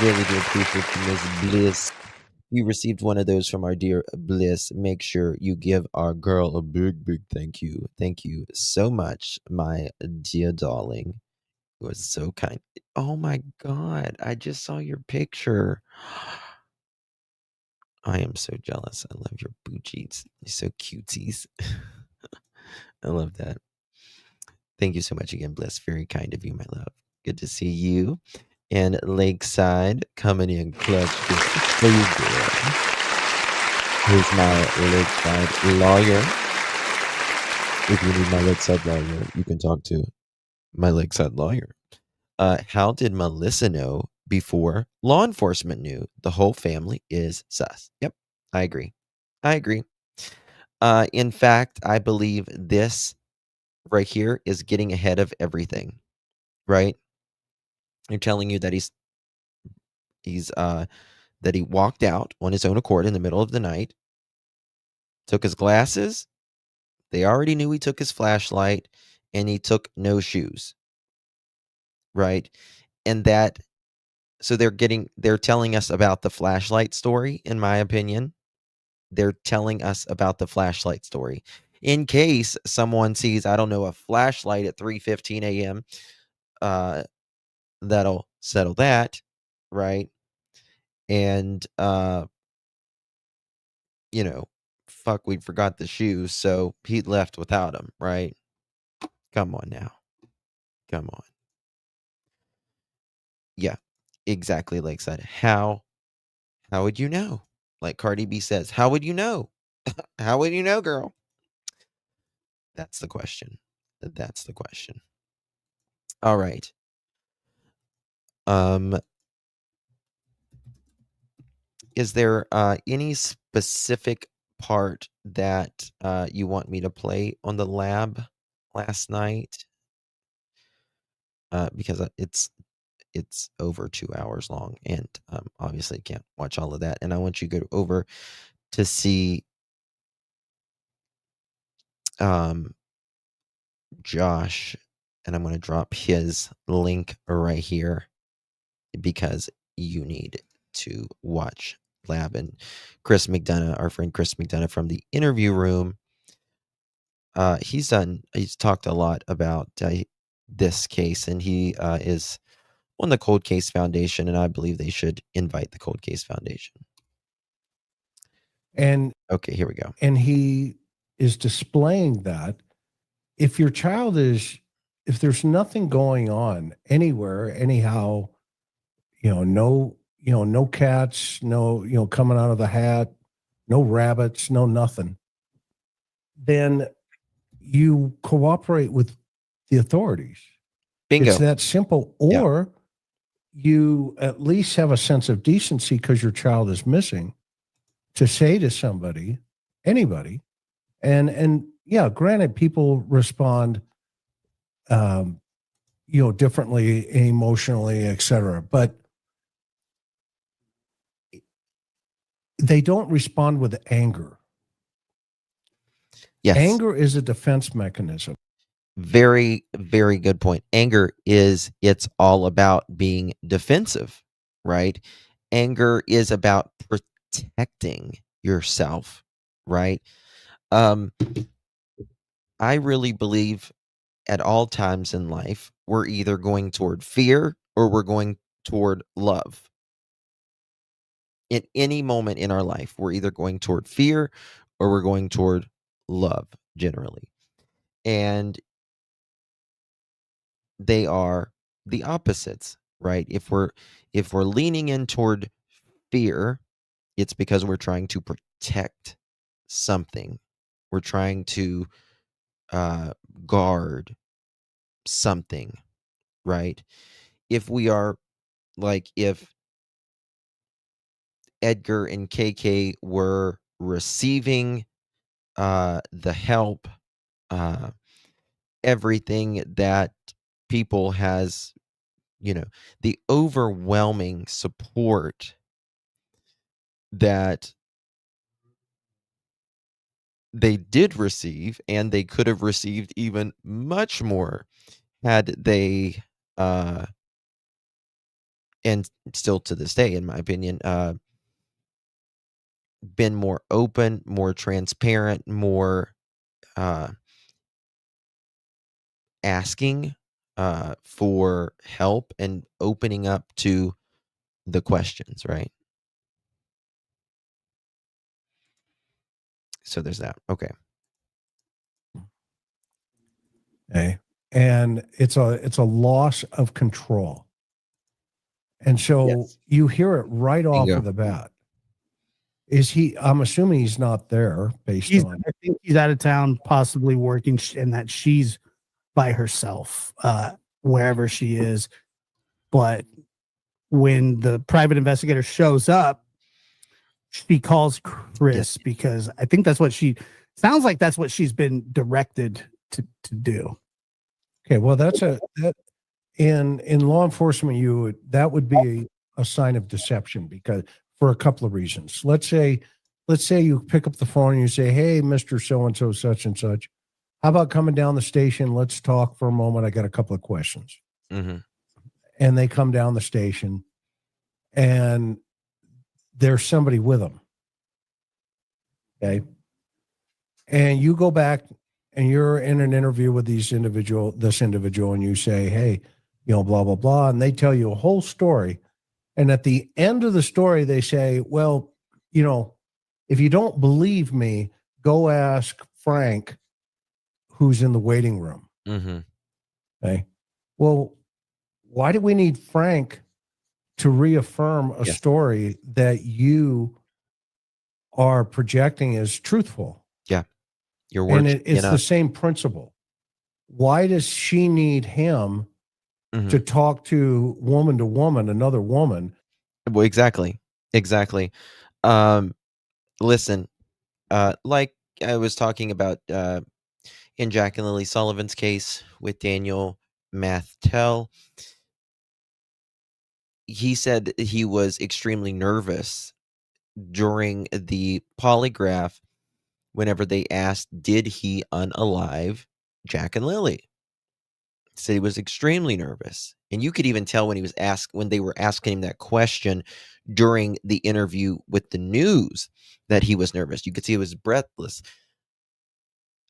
Really do appreciate you, Miss Bliss. You received one of those from our dear Bliss. Make sure you give our girl a big, big thank you. Thank you so much, my dear darling. It was so kind. Oh my God, I just saw your picture. I am so jealous. I love your boochies. You're so cuties. I love that. Thank you so much again, Bliss. Very kind of you, my love. Good to see you. And Lakeside coming in clutch. How you doing? Here's my Lakeside lawyer. If you need my Lakeside lawyer, you can talk to my Lakeside lawyer. How did Melissa know before law enforcement knew? The whole family is sus. Yep, I agree. In fact, I believe this right here is getting ahead of everything, right? They're telling you that that he walked out on his own accord in the middle of the night, took his glasses. They already knew he took his flashlight, and he took no shoes, right? And so they're telling us about the flashlight story, in my opinion. They're telling us about the flashlight story. In case someone sees, I don't know, a flashlight at 3:15 a.m., that'll settle that, right? And, fuck, we forgot the shoes, so he left without them, right? Come on now. Come on. Yeah, exactly, Lakeside. How would you know? Like Cardi B says, how would you know? How would you know, girl? That's the question. All right. Is there any specific part that you want me to play on the lab last night? Because it's over 2 hours long, and obviously can't watch all of that. And I want you to go over to see Josh, and I'm going to drop his link right here because you need to watch Lab. And Chris McDonough, our friend Chris McDonough from the interview room, he's talked a lot about this case, and he is on the Cold Case Foundation, and I believe they should invite the Cold Case Foundation. And okay, here we go. And he is displaying that if there's nothing going on anywhere, anyhow, no cats, no, coming out of the hat, no rabbits, no nothing, then you cooperate with the authorities. Bingo. It's that simple. Or you at least have a sense of decency because your child is missing, to say to somebody, anybody, and yeah, granted, people respond, differently emotionally, etc., but they don't respond with anger. Yes. Anger is a defense mechanism. Very, very good point. Anger it's all about being defensive, right? Anger is about protecting yourself, right? I really believe at all times in life, we're either going toward fear or we're going toward love. At any moment in our life, we're either going toward fear or we're going toward love, generally. And they are the opposites, right? If we're leaning in toward fear, it's because we're trying to protect something. We're trying to guard something, right? If we are if Edgar and KK were receiving the help, everything that people has the overwhelming support that they did receive, and they could have received even much more had they, and still to this day, in my opinion, been more open, more transparent, more asking for help and opening up to the questions, right? So there's that. Okay. Okay. And it's a loss of control. And so Yes. you hear it right off Bingo. of the bat. I'm assuming he's not there based on. I think he's out of town, possibly working, and that she's by herself, wherever she is. But when the private investigator shows up, she calls Chris because I think that's what sounds like that's what she's been directed to do. Okay, well, in law enforcement, that would be a sign of deception, because for a couple of reasons. Let's say you pick up the phone and you say, "Hey, Mr. So-and-so, such and such, how about coming down the station? Let's talk for a moment. I got a couple of questions." Mm-hmm. And they come down the station, and there's somebody with them. Okay. And you go back and you're in an interview with this individual, and you say, "Hey, blah, blah, blah." And they tell you a whole story. And at the end of the story, they say, "Well, if you don't believe me, go ask Frank, who's in the waiting room." Mm-hmm. Okay. Well, why do we need Frank to reaffirm a story that you are projecting as truthful? Yeah. Your words. And it's the same principle. Why does she need him to talk to woman, another woman? Well, exactly. Listen, like I was talking about in Jack and Lily Sullivan's case with Daniel Mathtel, he said he was extremely nervous during the polygraph whenever they asked, did he unalive Jack and Lily? He said he was extremely nervous. And you could even tell when they were asking him that question during the interview with the news that he was nervous. You could see he was breathless.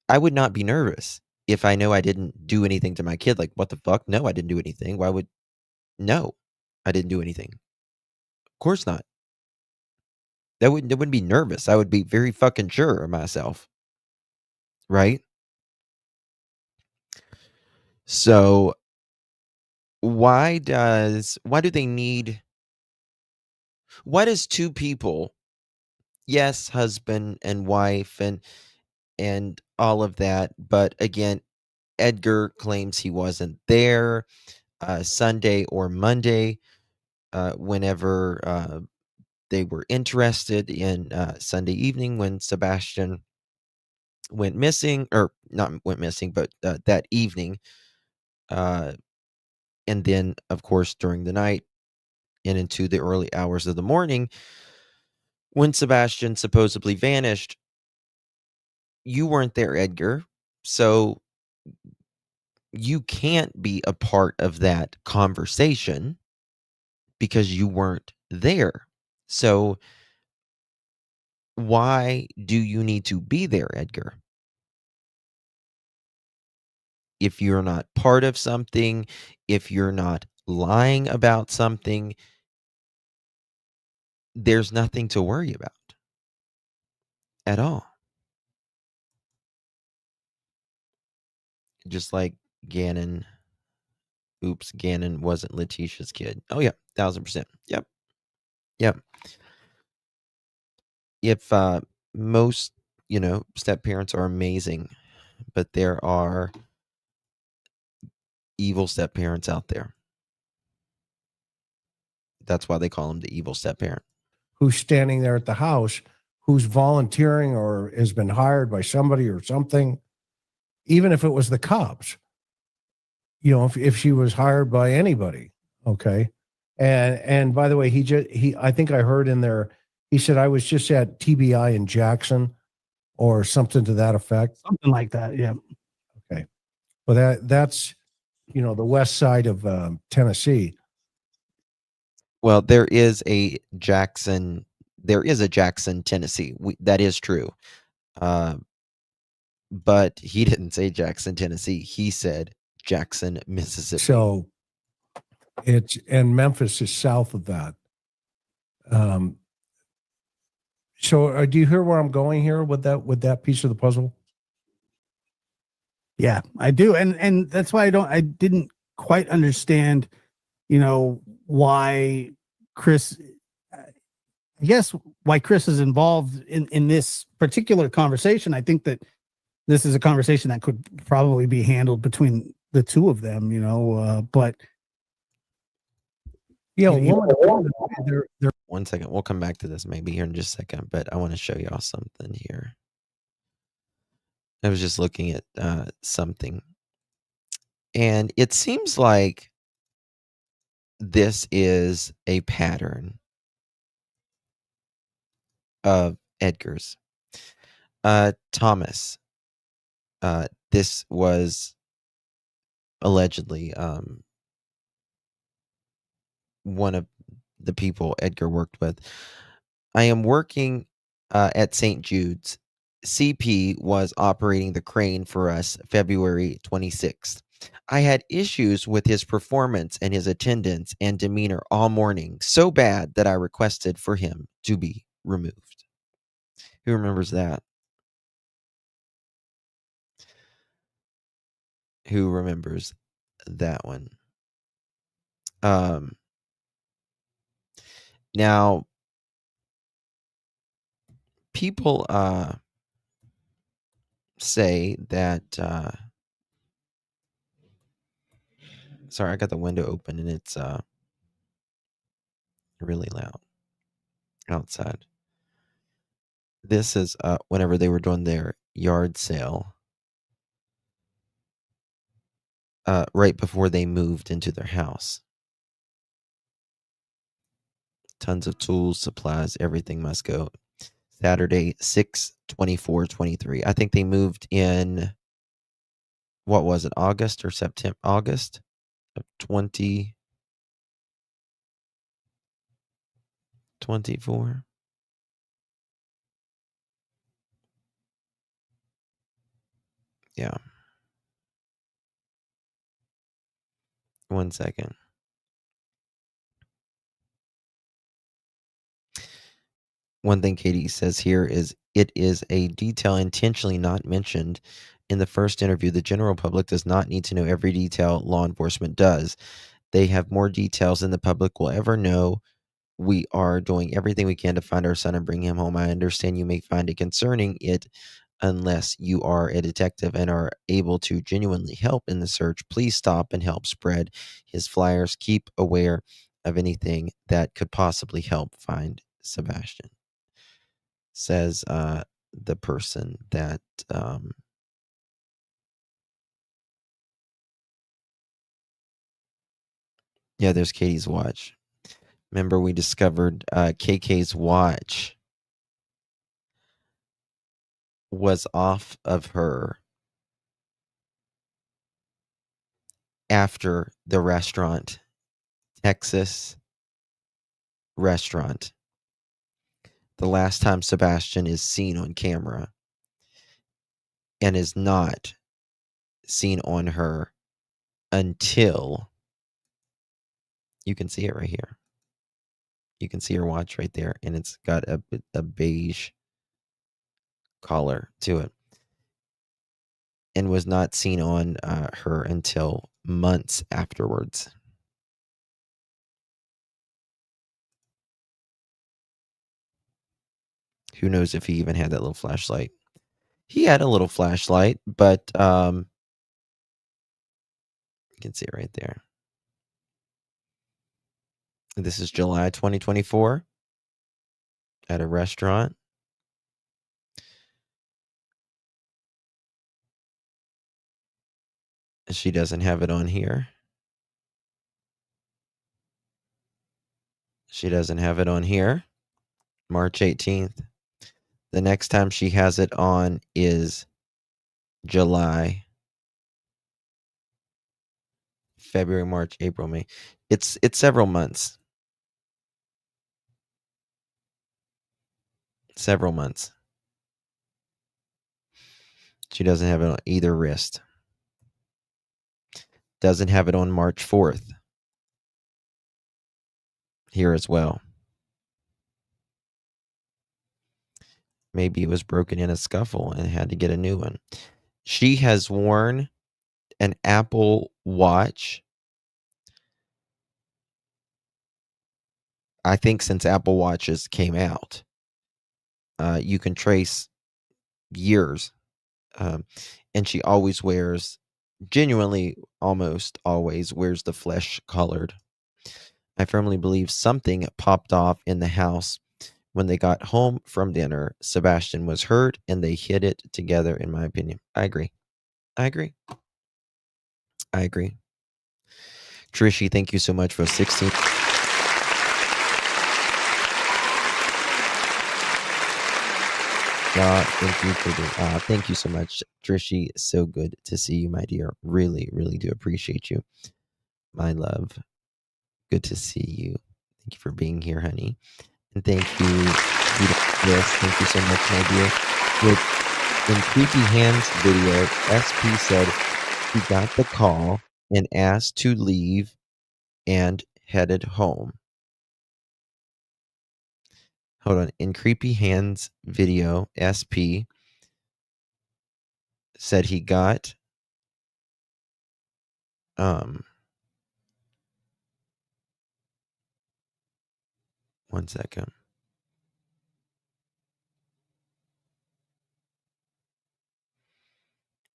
I would not be nervous if I know I didn't do anything to my kid. Like, what the fuck? No, I didn't do anything. No, I didn't do anything. Of course not. That wouldn't be nervous. I would be very fucking sure of myself. Right? So why does two people, yes, husband and wife and all of that, but again, Edgar claims he wasn't there Sunday or Monday whenever they were interested in Sunday evening when Sebastian went missing, or not went missing, but that evening. And then, of course, during the night and into the early hours of the morning, when Sebastian supposedly vanished, you weren't there, Edgar. So you can't be a part of that conversation because you weren't there. So why do you need to be there, Edgar? If you're not part of something, if you're not lying about something, there's nothing to worry about at all. Just like Gannon. Oops, Gannon wasn't Letitia's kid. Oh, yeah, 1,000%. Yep. If most, step parents are amazing, but there are evil step parents out there. That's why they call him the evil step parent. Who's standing there at the house, who's volunteering or has been hired by somebody or something, even if it was the cops. If she was hired by anybody, Okay. And by the way, I think I heard in there, he said, I was just at TBI in Jackson or something to that effect. Something like that. Yeah. Okay. Well, that's, the west side of Tennessee. Well, there is a Jackson, Tennessee. That is true. But he didn't say Jackson, Tennessee. He said Jackson, Mississippi. So and Memphis is south of that. So do you hear where I'm going here with that piece of the puzzle? Yeah, I do. And that's why I didn't quite understand, why Chris, I guess why Chris is involved in this particular conversation. I think that this is a conversation that could probably be handled between the two of them, but yeah, they're 1 second. We'll come back to this maybe here in just a second, but I want to show y'all something here. I was just looking at something, and it seems like this is a pattern of Edgar's. Thomas, this was allegedly one of the people Edgar worked with. I am working at St. Jude's. CP was operating the crane for us February 26th. I had issues with his performance and his attendance and demeanor all morning, so bad that I requested for him to be removed. Who remembers that? Who remembers that one? Now, people say that sorry, I got the window open and it's really loud outside. This is whenever they were doing their yard sale, right before they moved into their house. Tons of tools, supplies, everything must go. Saturday, 6/24/23. I think they moved in, what was it, August or September? August of 2024. Yeah. 1 second. One thing Katie says here is, it is a detail intentionally not mentioned in the first interview. The general public does not need to know every detail law enforcement does. They have more details than the public will ever know. We are doing everything we can to find our son and bring him home. I understand you may find it concerning it unless you are a detective and are able to genuinely help in the search. Please stop and help spread his flyers. Keep aware of anything that could possibly help find Sebastian, says the person that yeah, there's Katie's watch. Remember, we discovered KK's watch was off of her after the restaurant, Texas restaurant. The last time Sebastian is seen on camera, and is not seen on her until, you can see it right here. You can see her watch right there, and it's got a beige collar to it, and was not seen on her until months afterwards. Who knows if he even had that little flashlight? He had a little flashlight, but you can see it right there. This is July 2024 at a restaurant. She doesn't have it on here. She doesn't have it on here. March 18th. The next time she has it on is July, February, March, April, May. It's several months. Several months. She doesn't have it on either wrist. Doesn't have it on March 4th. Here as well. Maybe it was broken in a scuffle and had to get a new one. She has worn an Apple Watch, I think, since Apple Watches came out. You can trace years. And she always wears, genuinely almost always wears the flesh colored. I firmly believe something popped off in the house when they got home from dinner. Sebastian was hurt and they hid it together, in my opinion. I agree. Trishy, thank you so much for 16. Thank you so much, Trishy. So good to see you, my dear. Really, really do appreciate you, my love. Good to see you. Thank you for being here, honey. And thank you, yes, thank you so much, my dear. In Creepy Hands video, SP said he got the call and asked to leave and headed home. Hold on. In Creepy Hands video, SP said he got one second.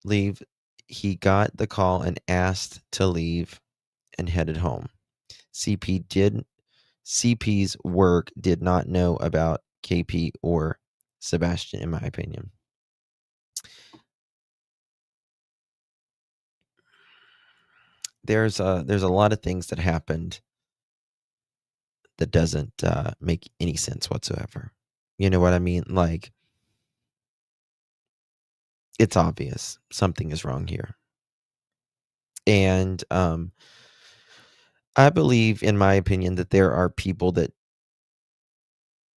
Leave. He got the call and asked to leave and headed home. CP's work did not know about KP or Sebastian, in my opinion. There's a lot of things that happened that doesn't make any sense whatsoever. You know what I mean? Like, it's obvious something is wrong here. And I believe, in my opinion, that there are people that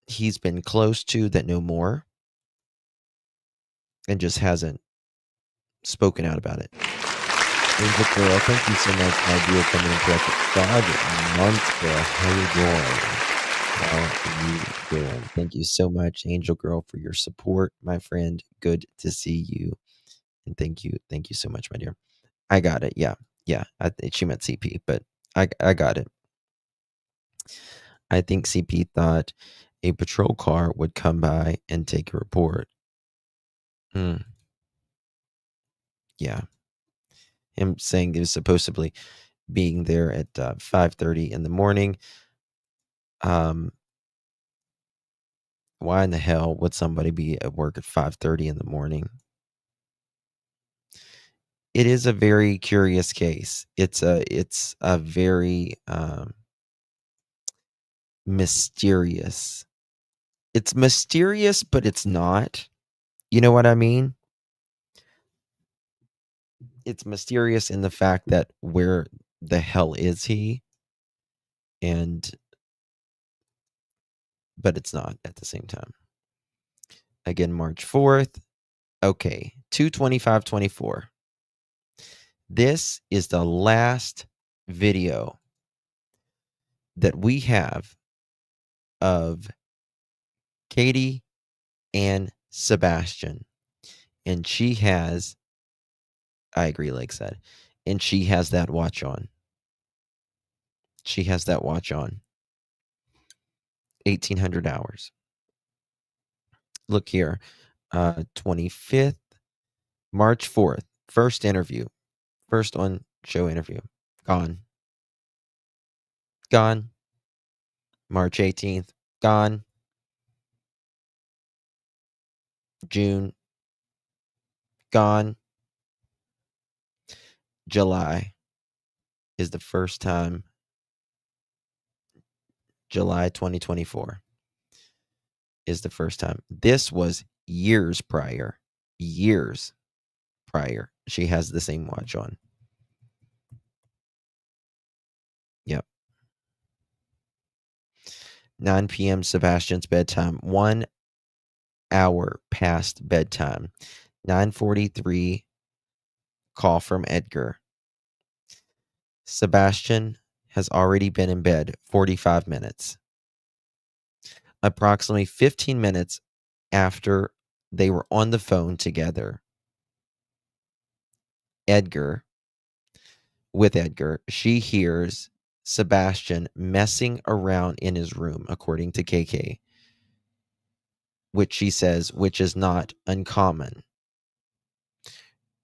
he's been close to that know more and just hasn't spoken out about it. Angel Girl, thank you so much, my dear, coming into 5 months, girl. How you doing? Thank you so much, Angel Girl, for your support, my friend. Good to see you. And thank you so much, my dear. I got it. Yeah. She meant CP, but I got it. I think CP thought a patrol car would come by and take a report. Yeah. Him saying he was supposedly being there at 5:30 in the morning. Why in the hell would somebody be at work at 5:30 in the morning? It is a very curious case. It's a very mysterious. It's mysterious, but it's not. You know what I mean? It's mysterious in the fact that where the hell is he? But it's not at the same time. Again, March 4th. Okay, 2/25/24. This is the last video that we have of Katie and Sebastian. And she has, I agree, like said, and she has that watch on. 1,800 hours. Look here. 25th, March 4th. First interview. First on show interview. Gone. March 18th. Gone. June. Gone. July is the first time July 2024 is the first time. This was years prior. Years prior. She has the same watch on. Yep. 9 p.m. Sebastian's bedtime. 1 hour past bedtime. 9:43 call from Edgar. Sebastian has already been in bed 45 minutes. Approximately 15 minutes after they were on the phone together, with Edgar, she hears Sebastian messing around in his room, according to KK, which she says, which is not uncommon.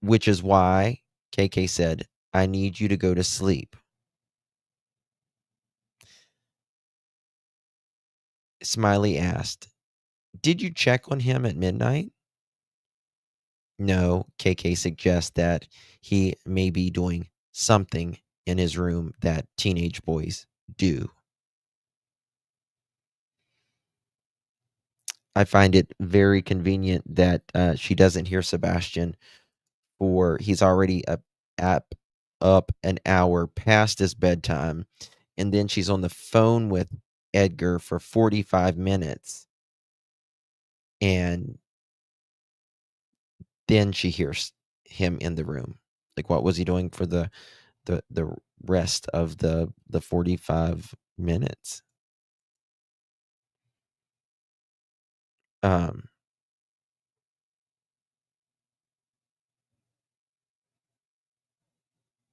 Which is why KK said, I need you to go to sleep. Smiley asked, did you check on him at midnight? No, KK suggests that he may be doing something in his room that teenage boys do. I find it very convenient that she doesn't hear Sebastian, or he's already up an hour past his bedtime, and then she's on the phone with Edgar for 45 minutes, and then she hears him in the room. Like, what was he doing for the rest of the 45 minutes?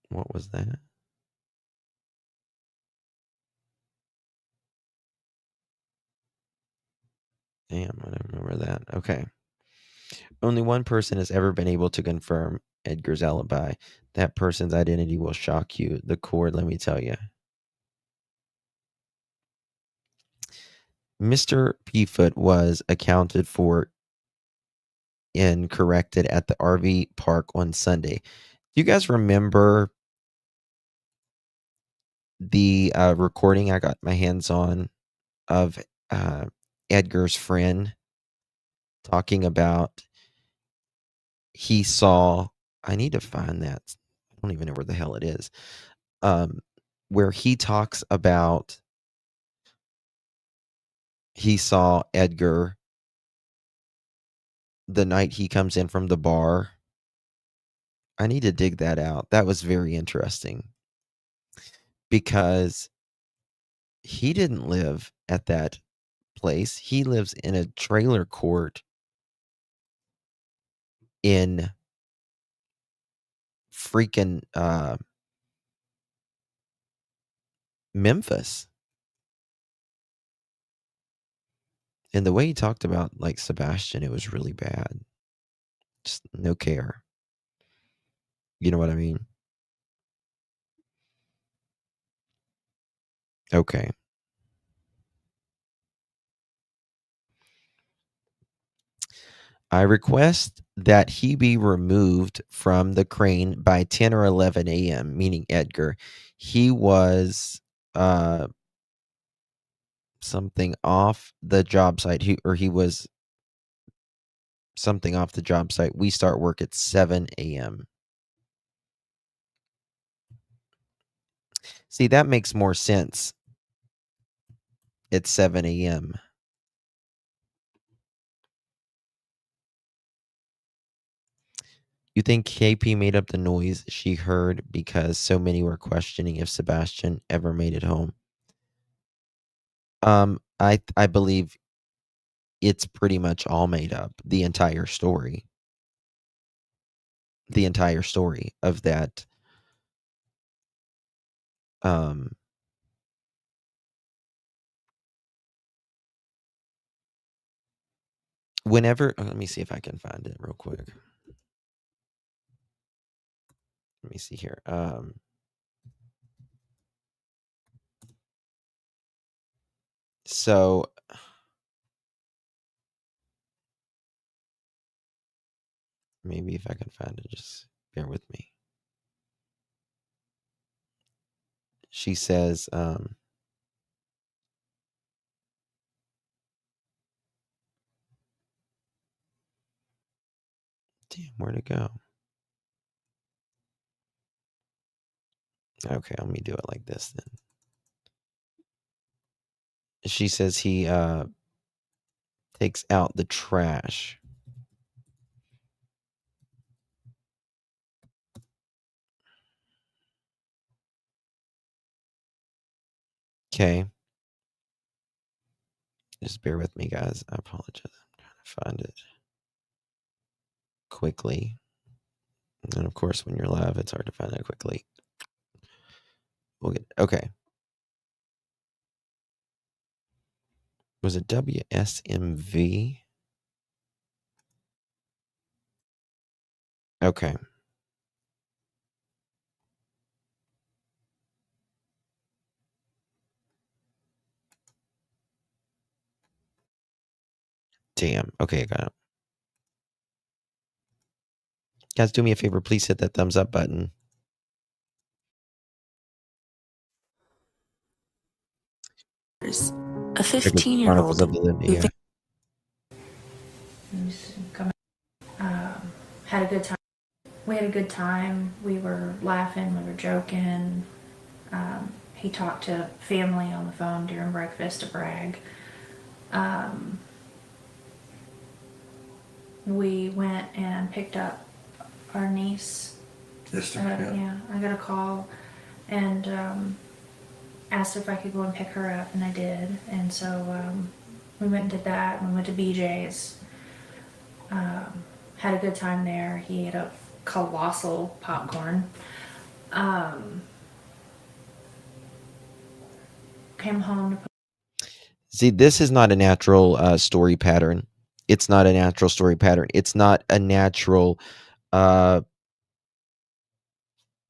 What was that? Damn, I don't remember that. Okay. Only one person has ever been able to confirm Edgar's alibi. That person's identity will shock you. The cord, let me tell you. Mr. Peafoot was accounted for and corrected at the RV park on Sunday. Do you guys remember the recording I got my hands on of Edgar's friend talking about he saw, I need to find that. I don't even know where the hell it is. Where he talks about he saw Edgar the night he comes in from the bar. I need to dig that out. That was very interesting because he didn't live at that place. He lives in a trailer court in freaking Memphis. And the way he talked about like Sebastian, it was really bad. Just no care. You know what I mean? Okay. I request that he be removed from the crane by 10 or 11 a.m., meaning Edgar. He was something off the job site. He was something off the job site. We start work at 7 a.m. See, that makes more sense at 7 a.m. You think KP made up the noise she heard because so many were questioning if Sebastian ever made it home? I believe it's pretty much all made up. The entire story. The entire story of that. Whenever, let me see if I can find it real quick. Let me see here. So maybe if I can find it, just bear with me. She says, Damn, where'd it go? Okay, let me do it like this then. She says he takes out the trash. Okay. Just bear with me, guys. I apologize. I'm trying to find it quickly. And of course, when you're live, it's hard to find it quickly. We'll get okay. Was it WSMV? Okay. Damn. Okay, I got it. Guys, do me a favor. Please hit that thumbs up button. A 15-year-old had a good time. We had a good time. We were laughing. We were joking. He talked to family on the phone during breakfast to brag. We went and picked up our niece. Yeah, I got a call and asked if I could go and pick her up, and I did. And so we went and did that. We went to BJ's. Had a good time there. He ate a colossal popcorn. Came home to See, this is not a natural story pattern. It's not a natural story pattern. It's not a natural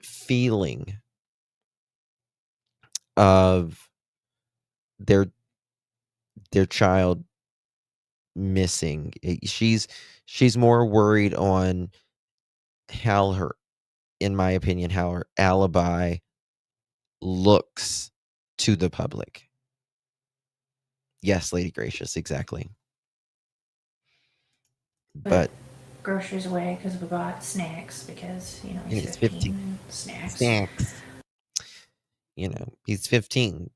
feeling of their child missing. She's more worried on how her, in my opinion, how her alibi looks to the public. Yes, Lady Gracious, exactly. But groceries away because we bought snacks because, he's 15. Snacks. He's 15.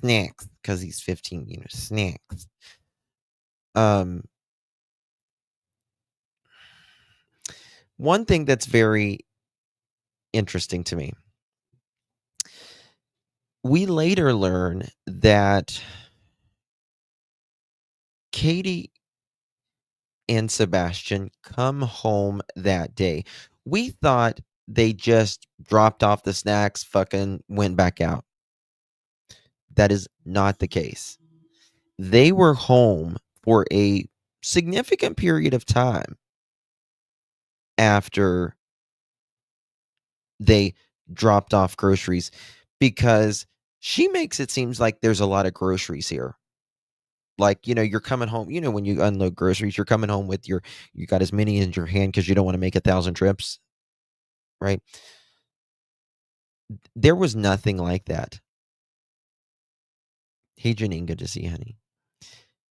Snacks because he's 15. Snacks. One thing that's very interesting to me, we later learn that Katie and Sebastian come home that day. We thought they just dropped off the snacks, fucking went back out. That is not the case. They were home for a significant period of time after they dropped off groceries, because she makes it seems like there's a lot of groceries here. Like, you're coming home, when you unload groceries, you're coming home with you got as many in your hand because you don't want to make 1,000 trips, right? There was nothing like that. Hey, Janine, good to see you, honey.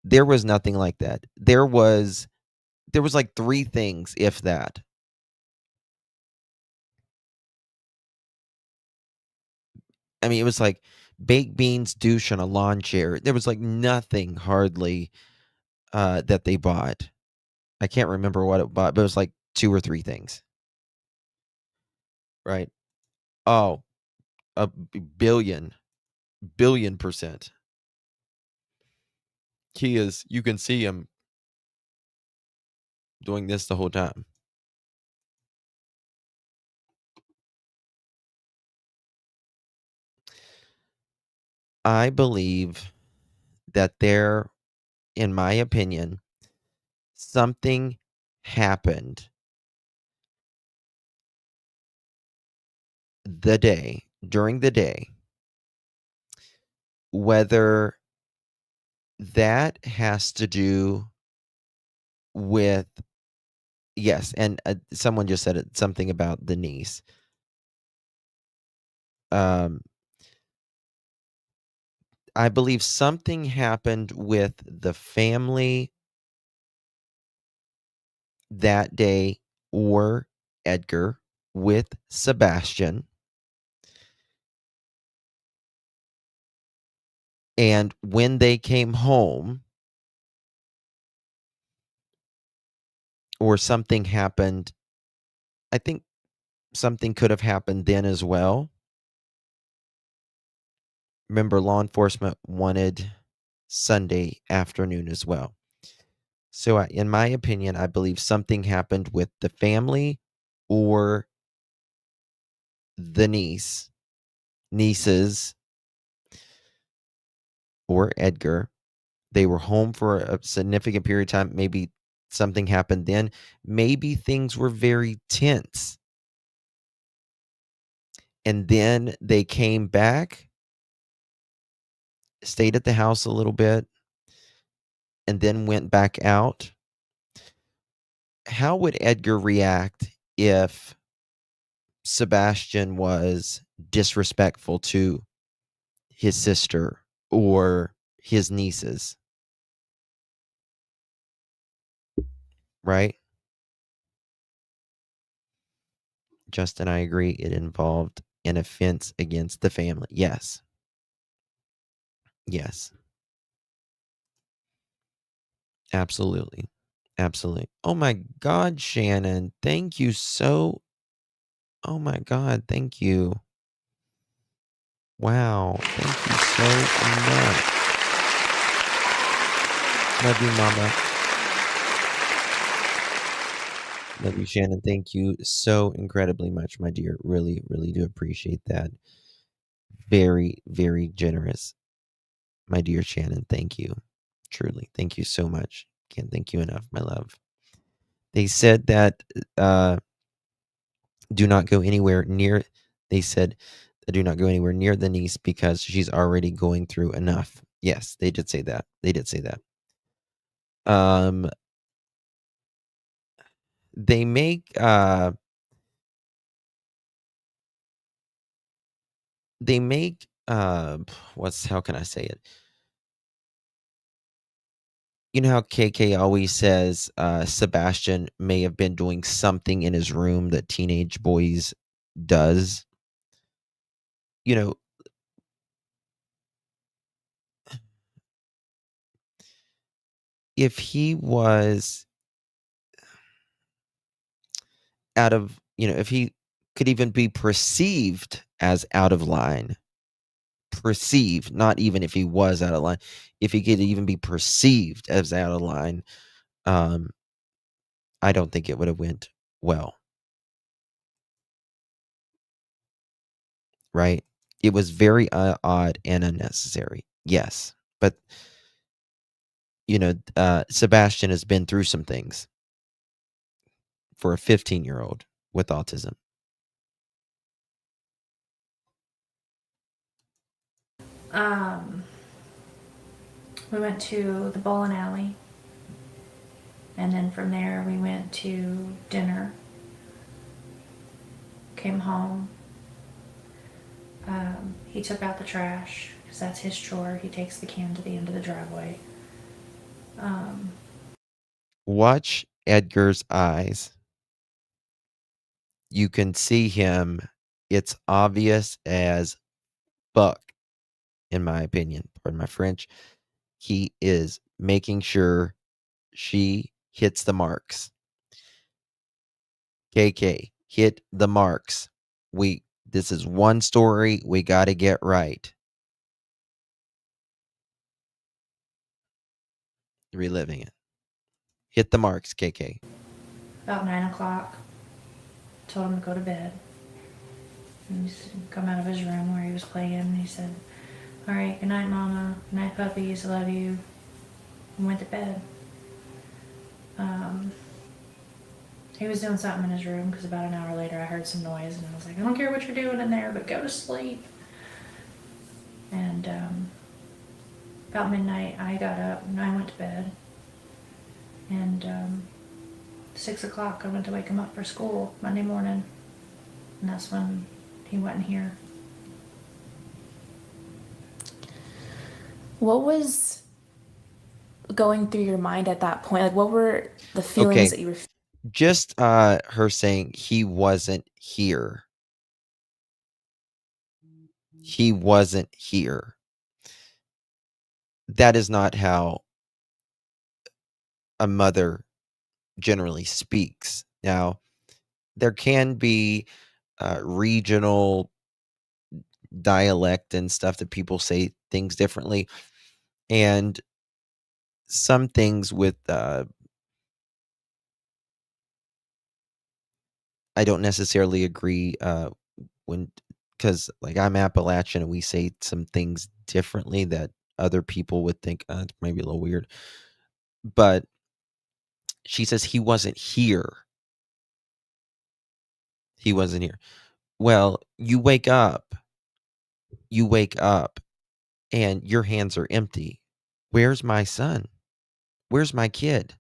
There was nothing like that. There was like 3 things, if that. I mean, it was like baked beans, douche, and a lawn chair. There was like nothing hardly that they bought. I can't remember what it bought, but it was like 2 or 3 things. Right? Oh, a billion %. You can see him doing this the whole time. I believe that there, in my opinion, something happened during the day, whether that has to do with, yes, and someone just said something about the niece. I believe something happened with the family that day or Edgar with Sebastian. And when they came home, or something happened, I think something could have happened then as well. Remember, law enforcement wanted Sunday afternoon as well. So, in my opinion, I believe something happened with the family or the nieces, or Edgar. They were home for a significant period of time. Maybe something happened then. Maybe things were very tense. And then they came back, stayed at the house a little bit, and then went back out. How would Edgar react if Sebastian was disrespectful to his sister or his nieces? Right? Justin, I agree. It involved an offense against the family. Yes. Yes. Absolutely. Absolutely. Oh my God, Shannon. Thank you so. Oh my God. Thank you. Wow. Thank you so much. Love you, Mama. Love you, Shannon. Thank you so incredibly much, my dear. Really, really do appreciate that. Very, very generous. My dear Shannon, thank you. Truly. Thank you so much. Can't thank you enough, my love. They said that do not go anywhere near. They said do not go anywhere near the niece because she's already going through enough. Yes, they did say that. They did say that. They make how can I say it? You know how KK always says Sebastian may have been doing something in his room that teenage boys does. You know, if he was out of, if he could even be perceived as out of line, perceived, not even if he was out of line, if he could even be perceived as out of line, I don't think it would have went well. Right? It was very odd and unnecessary. Yes. But, Sebastian has been through some things for a 15-year-old with autism. We went to the bowling alley, and then from there we went to dinner, came home. He took out the trash because that's his chore. He takes the can to the end of the driveway. Watch Edgar's eyes. You can see him. It's obvious as fuck, in my opinion. Pardon my French. He is making sure she hits the marks. KK, hit the marks. This is one story we got to get right. Reliving it. Hit the marks, KK. About 9 o'clock, told him to go to bed. And he's come out of his room where he was playing, and he said, "All right, good night, Mama. Good night, puppies. I love you." And went to bed. He was doing something in his room because about an hour later I heard some noise, and I was like, "I don't care what you're doing in there, but go to sleep." And about midnight I got up and I went to bed. And 6 o'clock I went to wake him up for school Monday morning, and that's when he wasn't here. What was going through your mind at that point? Like, what were the feelings that you were? Just her saying he wasn't here. He wasn't here. That is not how a mother generally speaks. Now, there can be regional dialect and stuff that people say things differently. And some things with, I don't necessarily agree because like I'm Appalachian and we say some things differently that other people would think it's maybe a little weird. But she says he wasn't here. He wasn't here. Well, you wake up and your hands are empty. Where's my son? Where's my kid?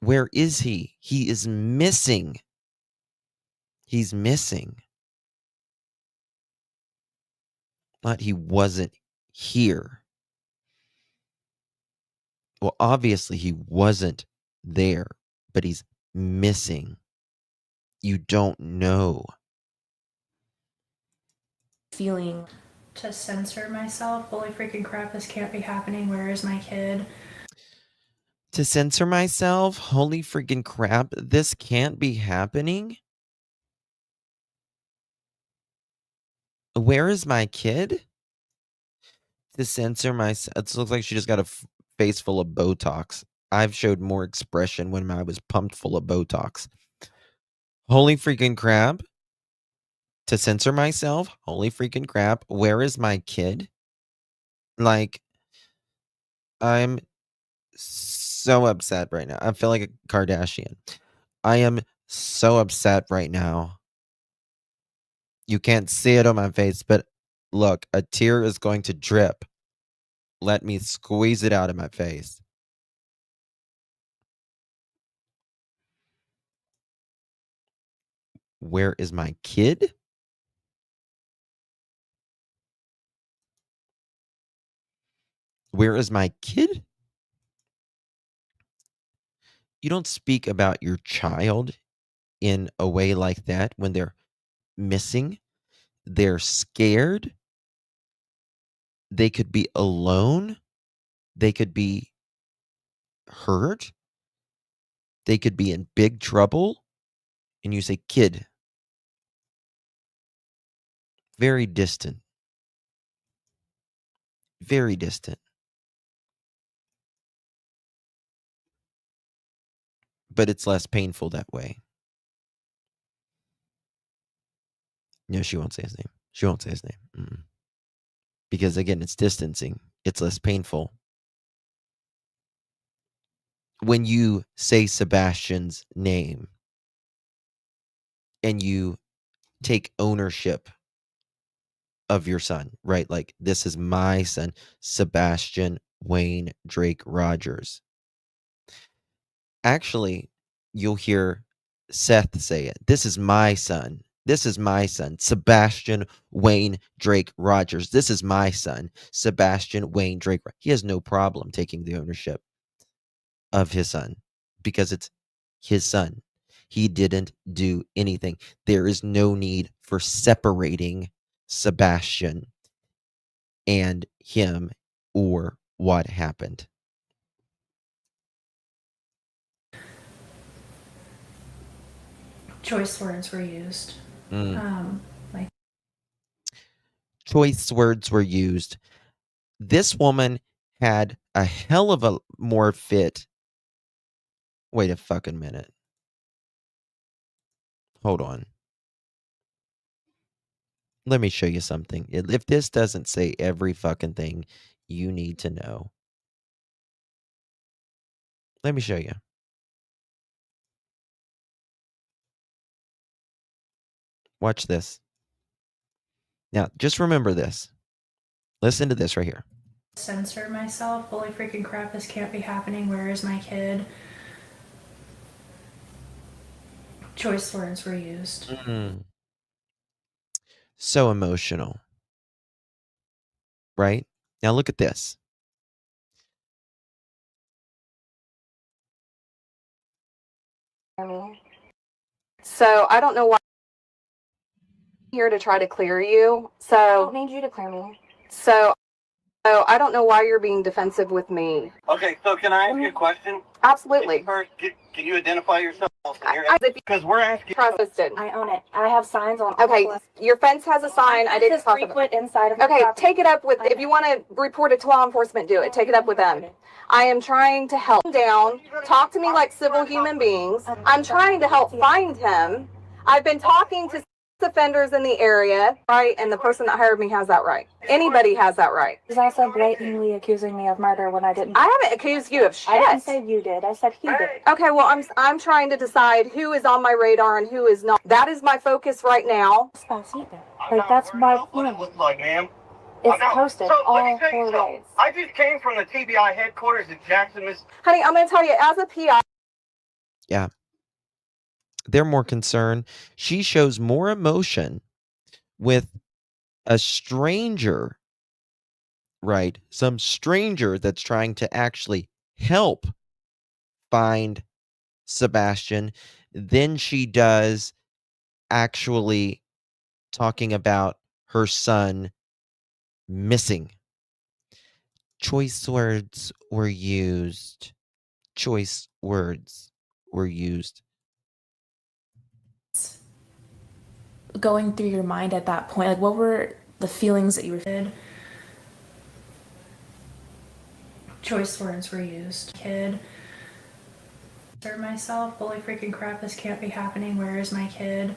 Where is he? He is missing. He's missing. Not he wasn't here. Well, obviously he wasn't there, but he's missing. You don't know. Feeling to censor myself. Holy freaking crap, this can't be happening. Where is my kid? To censor myself? Holy freaking crap, this can't be happening? Where is my kid? To censor myself. It looks like she just got a face full of Botox. I've showed more expression when I was pumped full of Botox. Holy freaking crap. To censor myself? Holy freaking crap. Where is my kid? Like, I'm so upset right now. I feel like a Kardashian. I am so upset right now. You can't see it on my face, but look, a tear is going to drip. Let me squeeze it out of my face. Where is my kid? Where is my kid? You don't speak about your child in a way like that when they're missing. They're scared. They could be alone. They could be hurt. They could be in big trouble. And you say, kid. Very distant. Very distant. But it's less painful that way. No, she won't say his name. She won't say his name. Because again, it's distancing. It's less painful. When you say Sebastian's name and you take ownership of your son, right? Like, this is my son, Sebastian Wayne Drake Rogers. Actually, you'll hear Seth say it. This is my son. This is my son, Sebastian Wayne Drake Rogers. This is my son, Sebastian Wayne Drake. He has no problem taking the ownership of his son because it's his son. He didn't do anything. There is no need for separating Sebastian and him or what happened. Choice words were used. Like Choice words were used. This woman had a hell of a more fit. Wait a fucking minute. Hold on. Let me show you something. If this doesn't say every fucking thing you need to know. Let me show you. Watch this. Now, just remember this. Listen to this right here. censor myself. Holy freaking crap, this can't be happening. Where is my kid? Choice words were used. So emotional. Right? Now look at this. So I don't know why I'm here to try to clear you. So I don't need you to clear me. So I don't know why you're being defensive with me. Okay, so can I ask you a question? Absolutely. First, can you identify yourself? Because we're asking. Trusted. I own it. I have signs on. Okay, your fence has a sign. I didn't talk about. frequent inside of. Okay, take it up with. If you want to report it to law enforcement, do it. Take it up with them. I am trying to help him down. Talk to me like civil human beings. I'm trying to help find him. I've been talking to offenders in the area, right? And the person that hired me has that right. Anybody has that right. He's also blatantly accusing me of murder when I didn't. I haven't accused you of shit. I didn't say you did. I said he did. Okay, well, I'm trying to decide who is on my radar and who is not. That is my focus right now. Despacito. Like, that's my What it point. looks like, ma'am. It's posted So, let me all tell you 4 something. ways. I just came from the TBI headquarters in Jackson, Miss. Honey, I'm going to tell you, as a PI. Yeah. They're more concerned. She shows more emotion with a stranger, right? Some stranger that's trying to actually help find Sebastian than she does actually talking about her son missing. Choice words were used. Choice words were used. Going through your mind at that point, like, what were the feelings that you were feeling? Choice words were used. Kid. Serve myself. Holy freaking crap, this can't be happening. Where is my kid?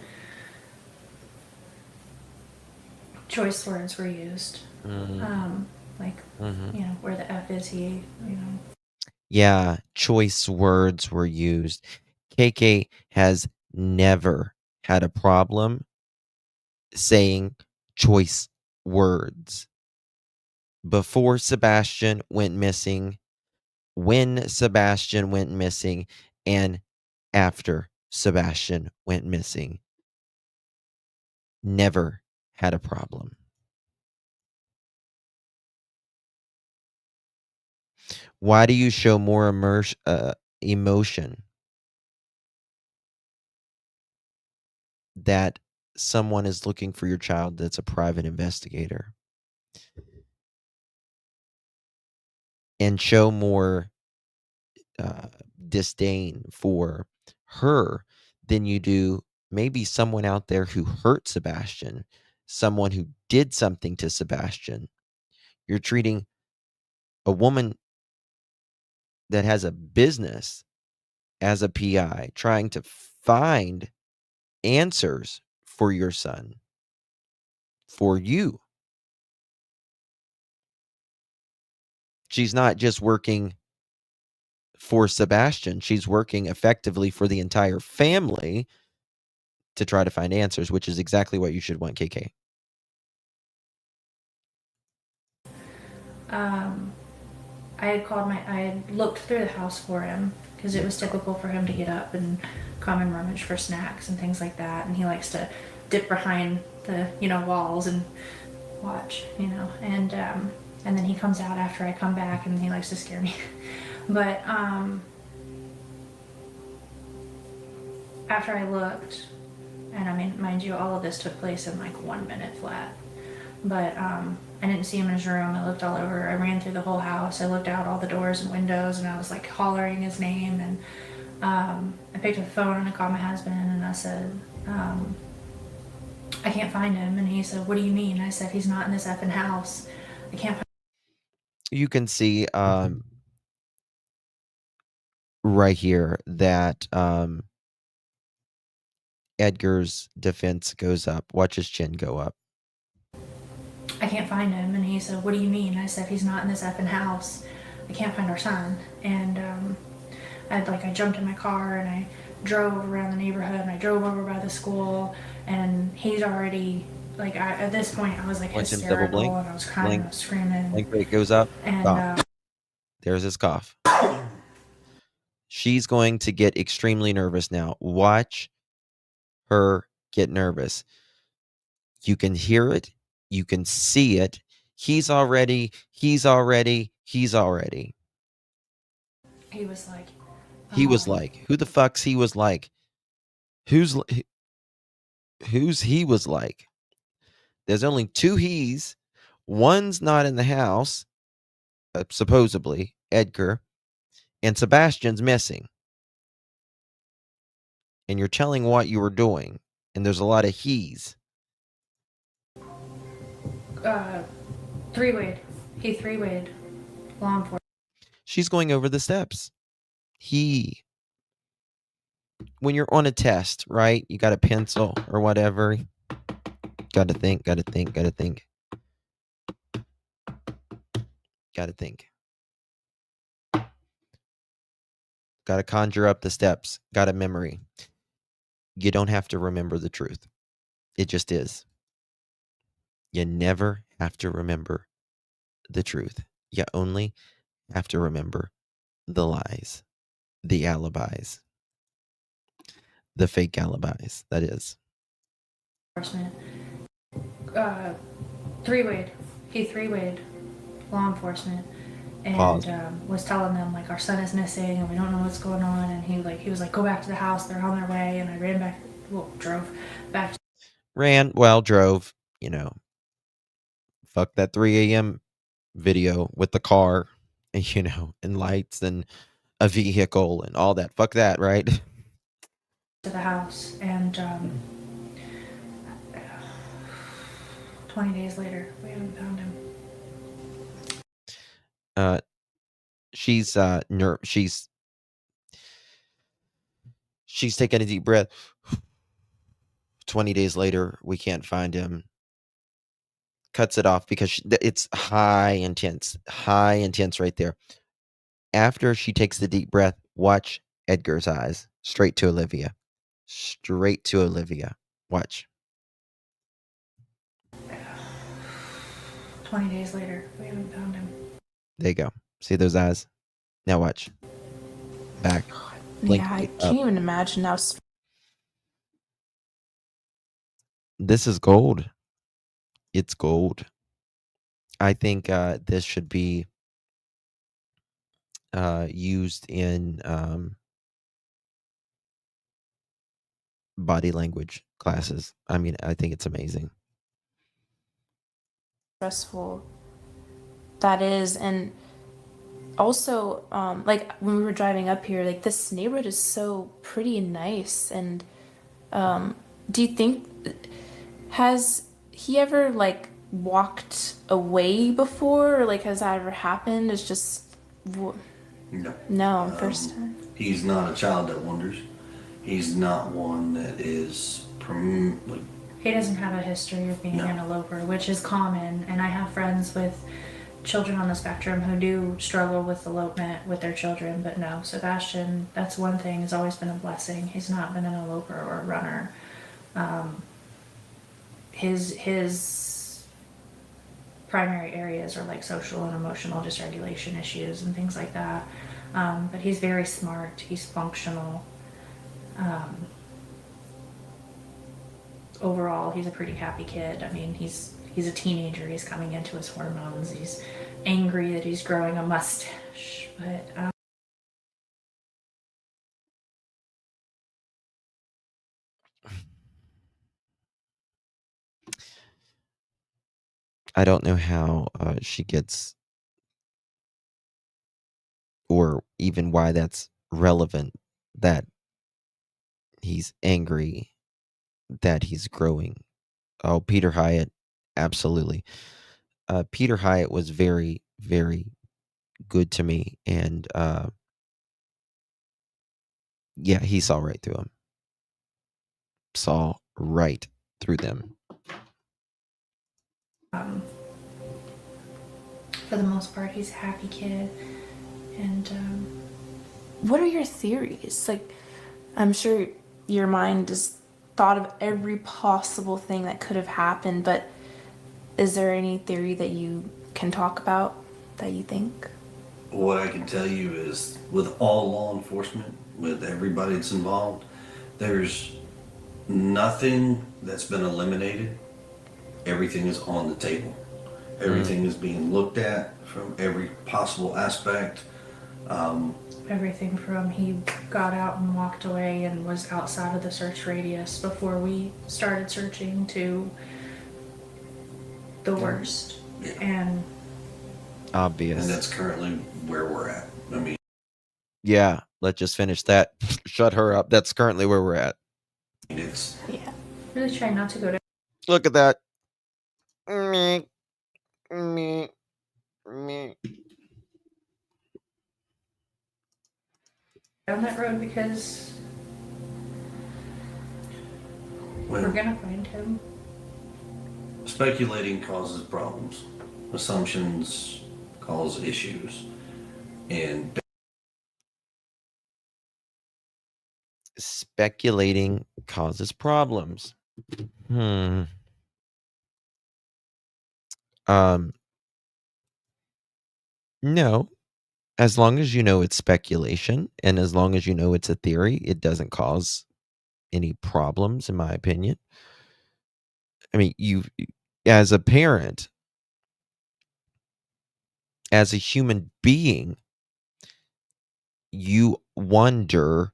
Choice words were used. Like, you know, where the F is he, you know. Yeah, choice words were used. KK has never had a problem saying choice words. Before Sebastian went missing, when Sebastian went missing, and after Sebastian went missing. Never had a problem. Why do you show more emotion that someone is looking for your child that's a private investigator? And show more disdain for her than you do maybe someone out there who hurt Sebastian, someone who did something to Sebastian. You're treating a woman that has a business as a PI, trying to find answers for your son, for you. She's not just working for Sebastian, she's working effectively for the entire family to try to find answers, which is exactly what you should want, KK. I had looked through the house for him because it was typical for him to get up and come and rummage for snacks and things like that. And he likes to dip behind the, you know, walls and watch, you know, and then he comes out after I come back and he likes to scare me. But, after I looked, and I mean, mind you, all of this took place in like 1 minute flat, but, I didn't see him in his room. I looked all over. I ran through the whole house. I looked out all the doors and windows, and I was like hollering his name. And I picked up the phone and I called my husband and I said, I can't find him. And he said, what do you mean? I said, he's not in this effing house. I can't find You can see right here that Edgar's defense goes up. Watch his chin go up. I can't find him. And he said, what do you mean? I said, he's not in this effing house. I can't find our son. And I jumped in my car and I drove around the neighborhood and I drove over by the school, and he's already, like, at this point I was like hysterical and I was crying, I was screaming. Blink rate goes up. And there's his cough. She's going to get extremely nervous now. Watch her get nervous. You can hear it. You can see it. He's already. He was like. He was like, who the fuck's he was like? whose he was like. There's only 2 he's. One's not in the house, supposedly, Edgar, and Sebastian's missing. And you're telling what you were doing, and there's a lot of he's. 3-wayed. He 3-wayed. Law enforcement. She's going over the steps. He. When you're on a test, right? You got a pencil or whatever. Got to think. Got to think. Got to conjure up the steps. Got a memory. You don't have to remember the truth. It just is. You never have to remember the truth. You only have to remember the lies, the alibis, the fake alibis, that is. 3-wayed. He 3-wayed. Law enforcement. And was telling them, like, our son is missing and we don't know what's going on. And he was like, go back to the house. They're on their way. And I drove back. Drove, fuck that 3 a.m. video with the car, and lights and a vehicle and all that. Fuck that, right? To the house. And 20 days later, we haven't found him. She's taking a deep breath. 20 days later, we can't find him. Cuts it off because it's high intense right there. After she takes the deep breath, watch Edgar's eyes straight to Olivia. Watch. 20 days later, we haven't found him. There you go. See those eyes? Now watch. Back. Yeah, I can't even imagine how. This is gold. It's gold. I think this should be used in body language classes. I mean, I think it's amazing. Stressful that is. And also, like, when we were driving up here, like, this neighborhood is so pretty and nice. And do you think, has he ever, like, walked away before, or, like, has that ever happened? It's just no, first time. He's not a child that wanders. He's not one that is he doesn't have a history of being an eloper, which is common. And I have friends with children on the spectrum who do struggle with elopement with their children. But no, Sebastian, that's one thing, has always been a blessing. He's not been an eloper or a runner. His primary areas are like social and emotional dysregulation issues and things like that. But he's very smart. He's functional. Overall, he's a pretty happy kid. I mean, he's a teenager. He's coming into his hormones. He's angry that he's growing a mustache, but I don't know how she gets, or even why that's relevant, that he's angry, that he's growing. Oh, Peter Hyatt, absolutely. Peter Hyatt was very, very good to me, and yeah, he saw right through him. Saw right through them. For the most part, he's a happy kid. And what are your theories? Like, I'm sure your mind has thought of every possible thing that could have happened, but is there any theory that you can talk about that you think? What I can tell you is, with all law enforcement, with everybody that's involved, there's nothing that's been eliminated. Everything is on the table. Everything is being looked at from every possible aspect. Everything from he got out and walked away and was outside of the search radius before we started searching to the worst. Yeah. And Obvious. And that's currently where we're at. I mean, yeah, let's just finish that. Shut her up. That's currently where we're at. it's really try not to go to. Look at that. Me. Me. Me. Down that road because we're gonna find him. Speculating causes problems. Assumptions cause issues. And Speculating causes problems. No. As long as you know it's speculation and as long as you know it's a theory, it doesn't cause any problems, in my opinion. I mean, you, as a parent, as a human being, you wonder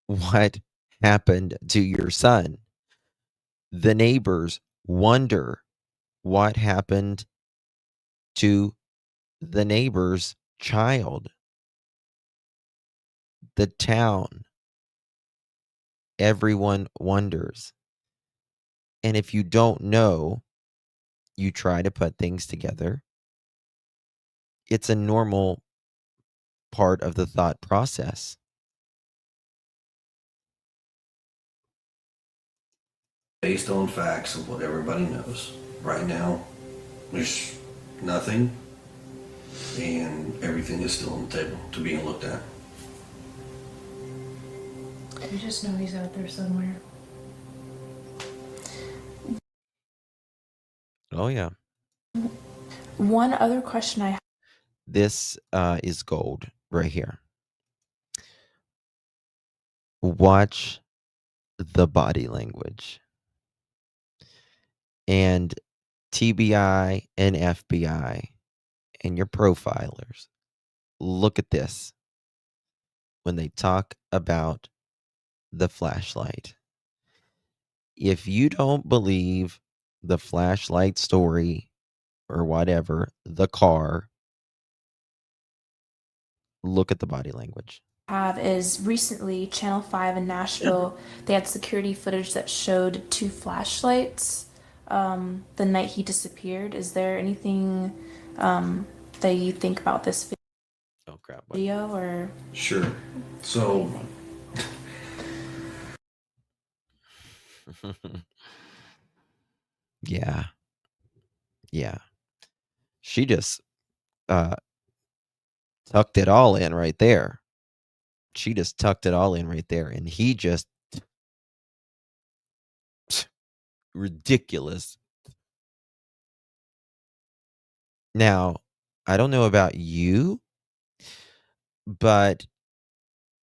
what happened to your son. The neighbors wonder what happened to the neighbor's child. The town, everyone wonders. And if you don't know, you try to put things together. It's a normal part of the thought process. based on facts of what everybody knows, right now, there's nothing, and everything is still on the table to being looked at. You just know he's out there somewhere. Oh, yeah. One other question I have. This is gold right here. Watch the body language. And TBI and FBI and your profilers, look at this when they talk about the flashlight. If you don't believe the flashlight story or whatever, the car, look at the body language. Have is recently Channel 5 in Nashville, they had security footage that showed 2 flashlights the night he disappeared. Is there anything that you think about this video or? Sure. So Yeah. She just tucked it all in right there. She just tucked it all in right there. And he just ridiculous. Now, I don't know about you, but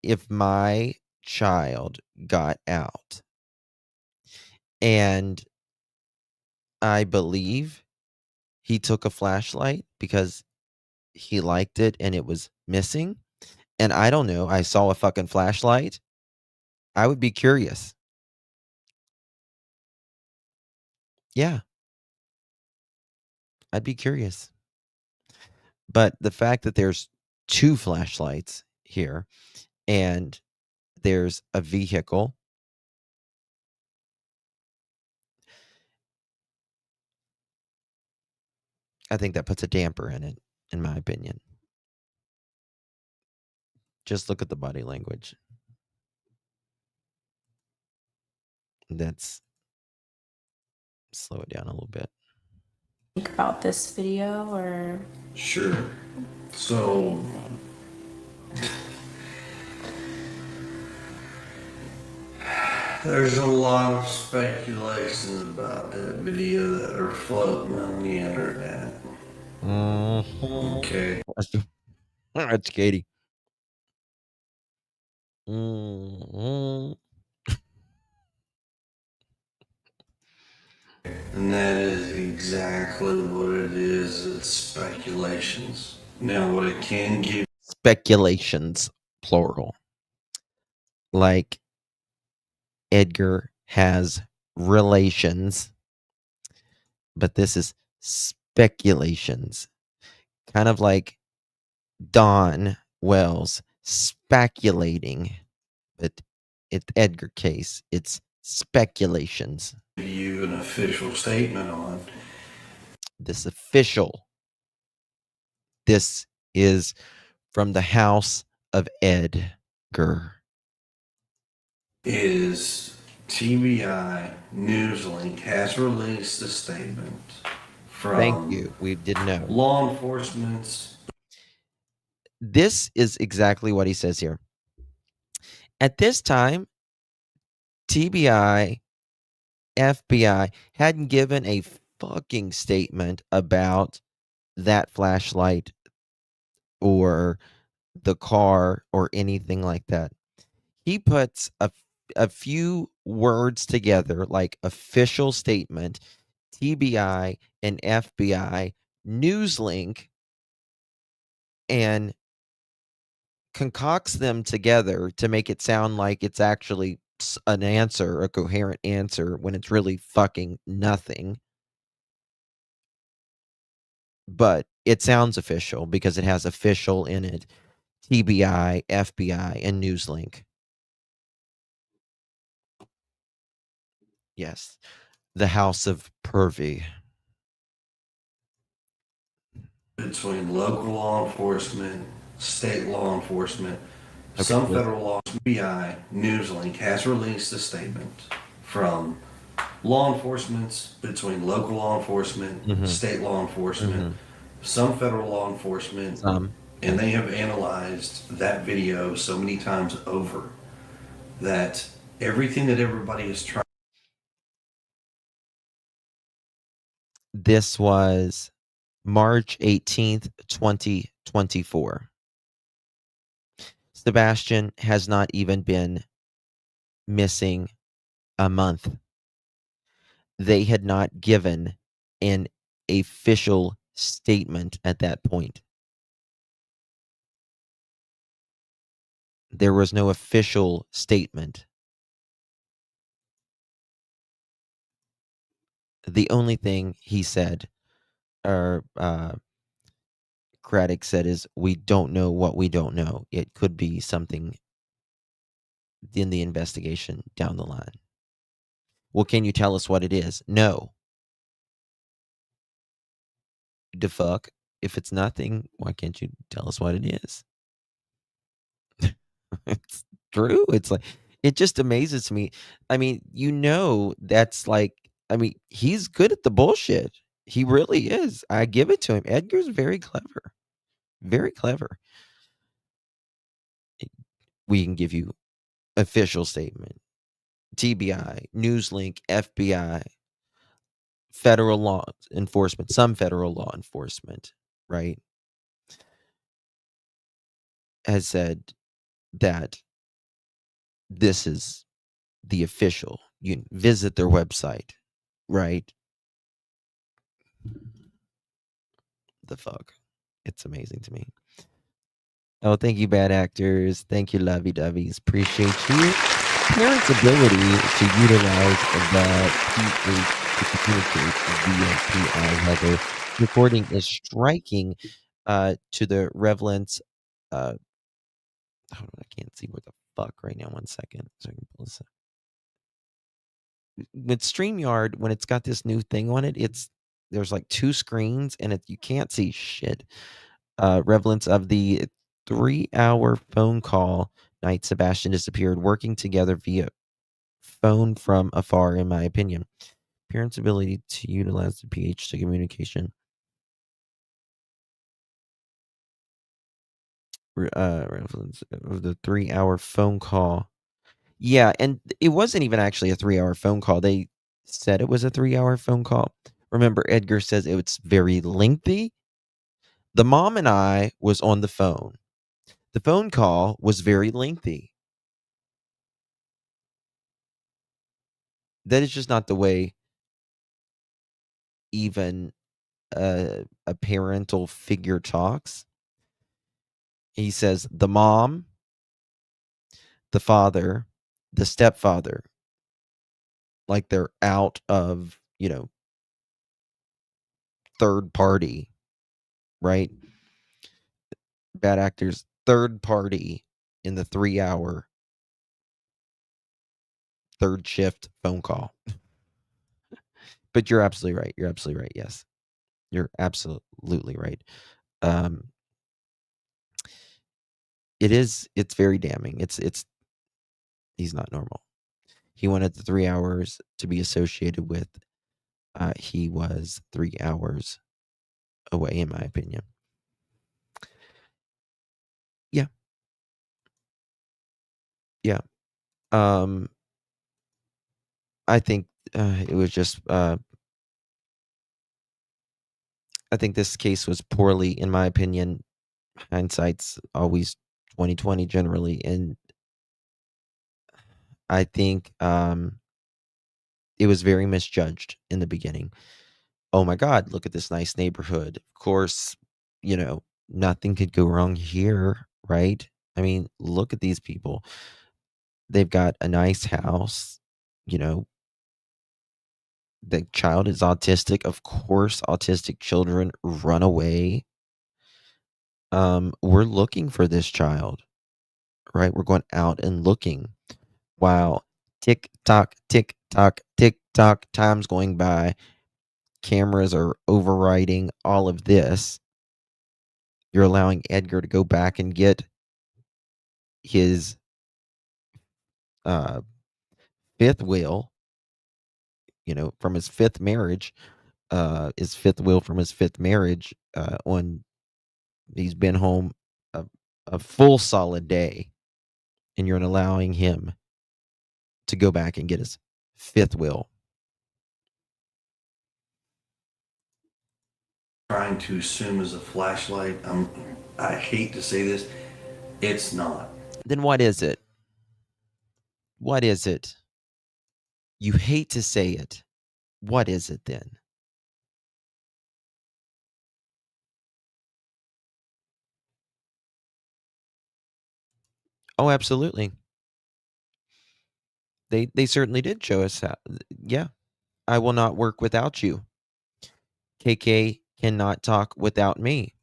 if my child got out and I believe he took a flashlight because he liked it and it was missing, and I don't know, I saw a fucking flashlight, I would be curious. Yeah. I'd be curious. But the fact that there's 2 flashlights here and there's a vehicle, I think that puts a damper in it, in my opinion. Just look at the body language. Let's slow it down a little bit. Think about this video or? Sure. So there's a lot of speculations about that video that are floating on the internet. Okay. That's Katie. And that is exactly what it is. It's speculations. Now, what it can give speculations, plural. Like Edgar has relations, but this is speculations. Kind of like Don Wells speculating, but it's Edgar case. It's speculations. You an official statement on This official. This is from the house of Edgar. Is TBI Newslink has released a statement from Thank you. We didn't know. law enforcement's. This is exactly what he says here. At this time, TBI, FBI hadn't given a fucking statement about that flashlight or the car or anything like that. He puts a few words together like official statement, TBI and FBI, Newslink, and concocts them together to make it sound like it's actually an answer, a coherent answer, when it's really fucking nothing. But it sounds official because it has official in it. TBI, FBI, and Newslink. Yes. The House of Pervy. Between local law enforcement, state law enforcement, Okay, some well- federal law, FBI, Newslink has released a statement from law enforcement, between local law enforcement, state law enforcement, some federal law enforcement, and they have analyzed that video so many times over that everything that everybody is trying. This was March 18th, 2024. Sebastian has not even been missing a month. They had not given an official statement at that point. There was no official statement. The only thing he said, or Craddock said, is we don't know what we don't know. It could be something in the investigation down the line. Well, can you tell us what it is? No. The fuck? If it's nothing, why can't you tell us what it is? It's true. It's like, it just amazes me. I mean, that's like, I mean, he's good at the bullshit. He really is. I give it to him. Edgar's very clever. Very clever. We can give you official statement. TBI, Newslink, FBI, federal law enforcement, some federal law enforcement, right, has said that this is the official. You visit their website, right? The fuck? It's amazing to me. Oh, thank you, bad actors. Thank you, lovey doveys. Appreciate you. Parents' ability to utilize the PH to communicate via PI level recording is striking to the relevance. Hold on, I can't see what the fuck right now. 1 second. So I can pull this up. With StreamYard, when it's got this new thing on it, there's like 2 screens and you can't see shit. Relevance of the 3-hour phone call night Sebastian disappeared, working together via phone from afar, in my opinion. Parents' ability to utilize the PH to communication. Relevance of the 3-hour phone call. Yeah, and it wasn't even actually a 3-hour phone call. They said it was a 3-hour phone call. Remember, Edgar says it was very lengthy. The mom and I was on the phone. The phone call was very lengthy. That is just not the way even a parental figure talks. He says the mom, the father, the stepfather, like they're out of, third party, right? Bad actors, third party in the 3-hour third shift phone call. But you're absolutely right. You're absolutely right. Yes. You're absolutely right. It's very damning. He's not normal. He wanted the 3 hours to be associated with, he was 3 hours away, in my opinion. Yeah. Yeah. I think it was just, I think this case was poorly, in my opinion. Hindsight's always 2020 generally, and I think it was very misjudged in the beginning. Oh my God, look at this nice neighborhood. Of course, nothing could go wrong here, right? I mean, look at these people. They've got a nice house. The child is autistic. Of course, autistic children run away. We're looking for this child, right? We're going out and looking. While tick tock, time's going by. Cameras are overriding all of this. You're allowing Edgar to go back and get his fifth will, from his fifth marriage, from his fifth marriage, he's been home a full solid day, and you're allowing him to go back and get his fifth will. Trying to assume as a flashlight. I hate to say this, it's not. Then what is it? What is it? You hate to say it. What is it then? Oh, absolutely. They certainly did show us how. Yeah. I will not work without you. KK cannot talk without me.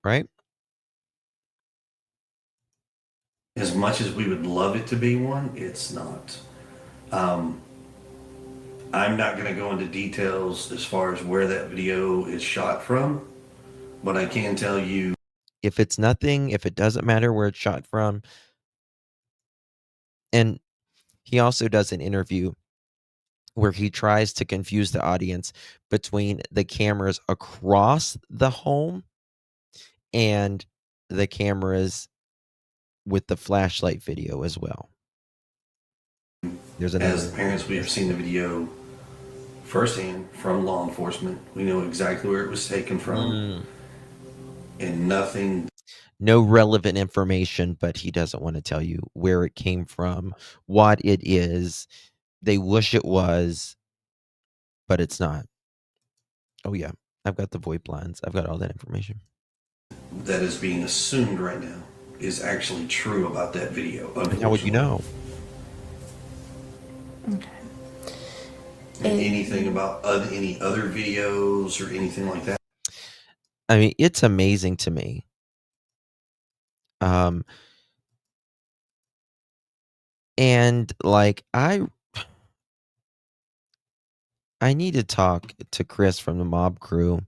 Right? As much as we would love it to be one, it's not. I'm not going to go into details as far as where that video is shot from, but I can tell you. If it's nothing, if it doesn't matter where it's shot from. And he also does an interview where he tries to confuse the audience between the cameras across the home and the cameras with the flashlight video as well. As parents, we have seen the video firsthand from law enforcement. We know exactly where it was taken from. And nothing. No relevant information, but he doesn't want to tell you where it came from, what it is. They wish it was, but it's not. Oh, yeah. I've got the VoIP lines. I've got all that information. That is being assumed right now is actually true about that video. How would you know? Okay. And anything about any other videos or anything like that? I mean, it's amazing to me. And like I need to talk to Chris from the mob crew.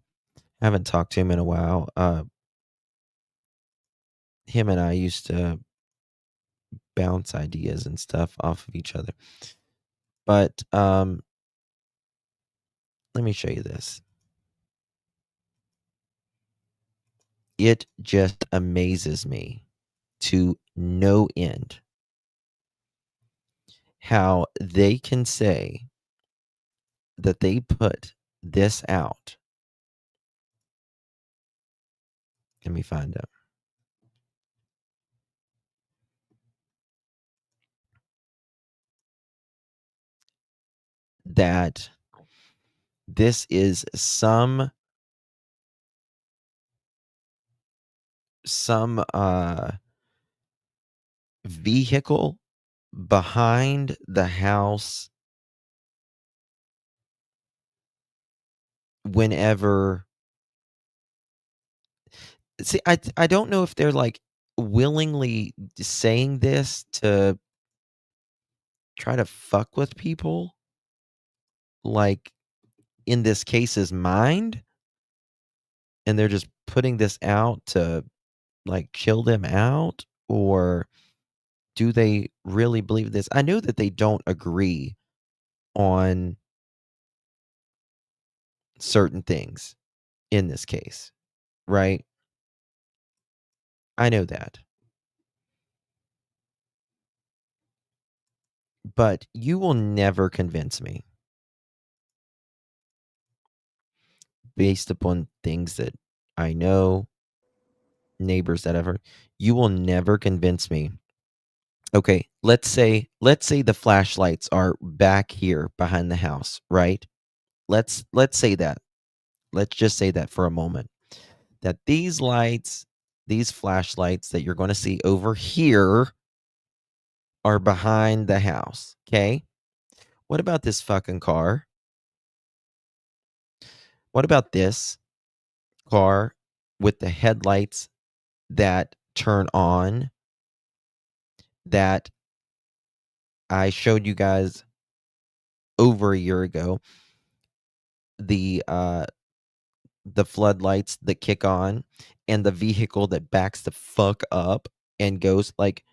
I haven't talked to him in a while. Him and I used to bounce ideas and stuff off of each other. But let me show you this. It just amazes me to no end how they can say that they put this out. Let me find out. That this is some some vehicle behind the house whenever. See, I don't know if they're like willingly saying this to try to fuck with people, like in this case's mind, and they're just putting this out to like kill them out, or do they really believe this? I know that they don't agree on certain things in this case, right? I know that. But you will never convince me based upon things that I know, neighbors that I've heard. You will never convince me. Okay, let's say the flashlights are back here behind the house, right? Let's say that. Let's just say that for a moment. That these lights, these flashlights that you're going to see over here are behind the house, okay? What about this fucking car? What about this car with the headlights that turn on that I showed you guys over a year ago? The floodlights that kick on and the vehicle that backs the fuck up and goes like,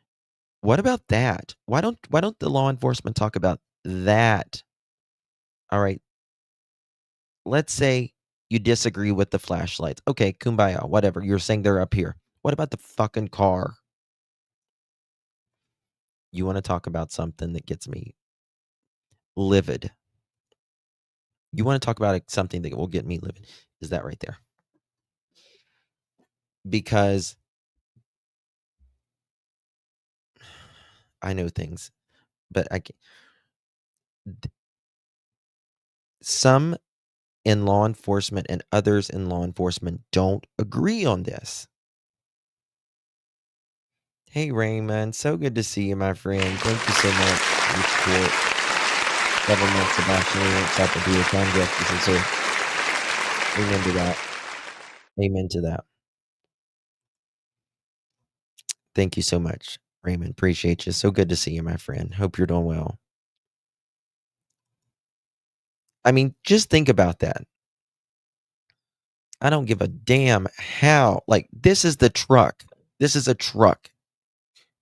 what about that? Why don't the law enforcement talk about that? All right. Let's say you disagree with the flashlights. Okay, kumbaya, whatever. You're saying they're up here. What about the fucking car? You want to talk about something that gets me livid. You want to talk about something that will get me livid. Is that right there? Because I know things, but some in law enforcement and others in law enforcement don't agree on this. Hey, Raymond, so good to see you, my friend. Thank you so much for your support. Government Sebastian Wayne Drake Rogers. Amen to that. Amen to that. Thank you so much, Raymond. Appreciate you. So good to see you, my friend. Hope you're doing well. I mean, just think about that. I don't give a damn how. Like, this is the truck. This is a truck,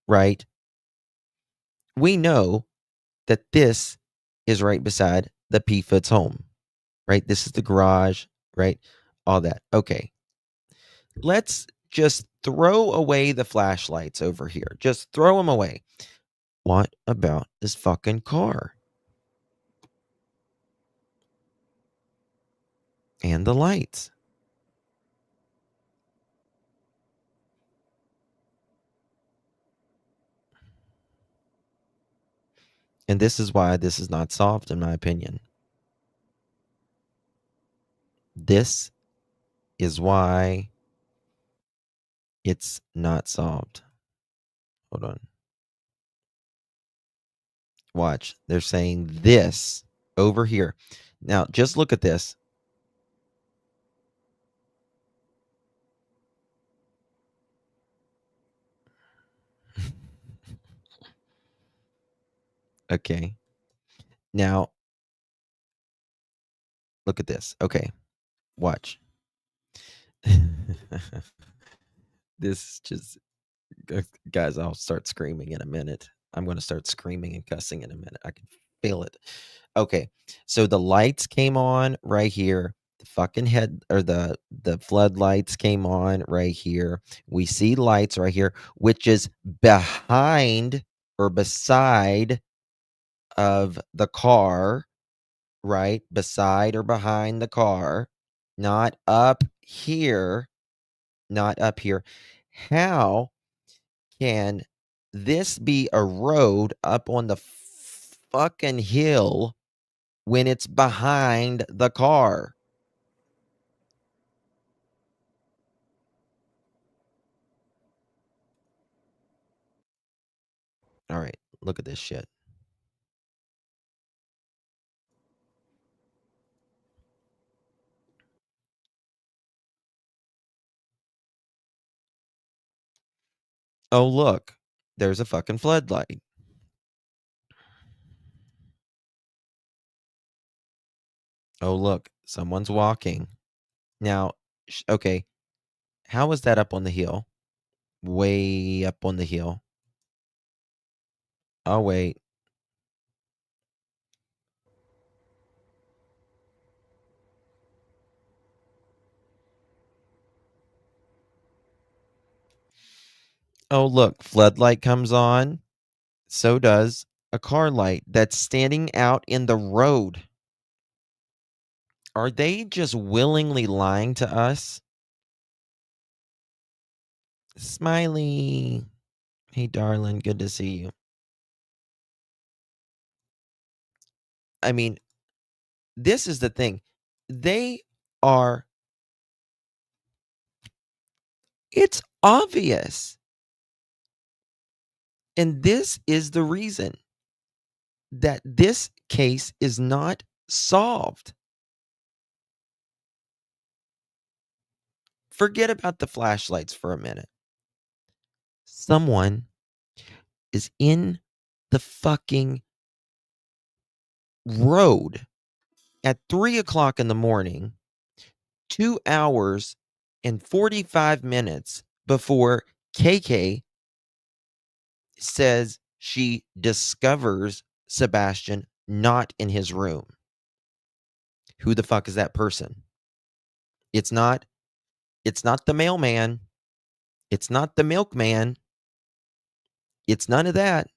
right? We know that this is right beside the P-Foot's home, right? This is the garage, right? All that. Okay. Let's just throw away the flashlights over here. Just throw them away. What about this fucking car? And the lights. And this is why this is not solved, in my opinion. This is why it's not solved. Hold on. Watch. They're saying this over here. Now, just look at this. Okay. Now, look at this. Okay. Watch. This just, guys, I'll start screaming in a minute. I'm going to start screaming and cussing in a minute. I can feel it. Okay. So the lights came on right here. The fucking head or the floodlights came on right here. We see lights right here, which is behind or beside of the car, right? Beside or behind the car, not up here, not up here. How can this be a road up on the fucking hill when it's behind the car? All right, look at this shit. Oh, look, there's a fucking floodlight. Oh, look, someone's walking. Now, okay, how is that up on the hill? Way up on the hill. Oh, wait. Oh, look, floodlight comes on. So does a car light that's standing out in the road. Are they just willingly lying to us? Smiley. Hey, darling, good to see you. I mean, this is the thing. They are. It's obvious. And this is the reason that this case is not solved. Forget about the flashlights for a minute. Someone is in the fucking road at 3:00 in the morning, 2 hours and 45 minutes before KK says she discovers Sebastian not in his room. Who the fuck is that person? It's not the mailman. It's not the milkman. It's none of that.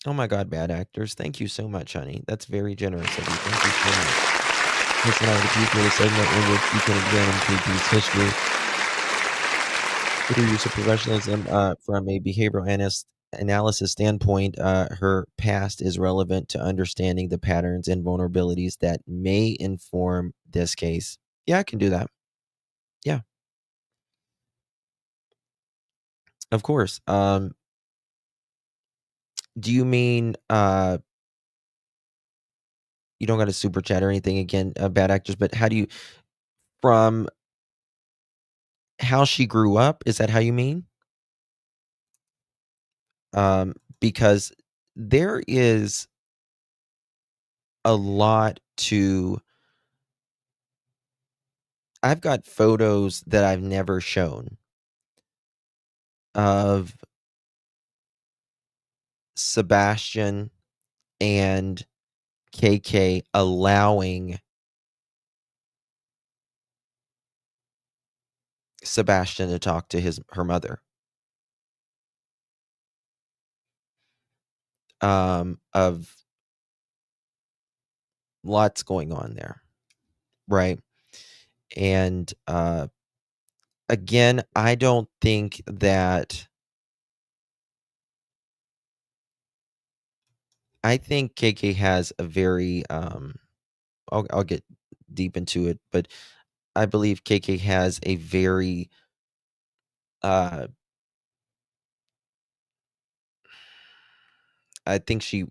Oh my God, bad actors. Thank you so much, honey. That's very generous of you. Thank you so much. Listen, I would appreciate a segment in which you can examine KP's history through use of professionalism from a behavioral analysis standpoint. Her past is relevant to understanding the patterns and vulnerabilities that may inform this case. Yeah, I can do that. Yeah. Of course. Do you mean you don't got a super chat or anything again, bad actors, but how do you, from how she grew up, is that how you mean? Because there is a lot to, I've got photos that I've never shown of Sebastian and KK allowing Sebastian to talk to her mother. Of lots going on there, right? And again, I don't think that. I think KK has a very I'll get deep into it, but I believe KK has a very I think she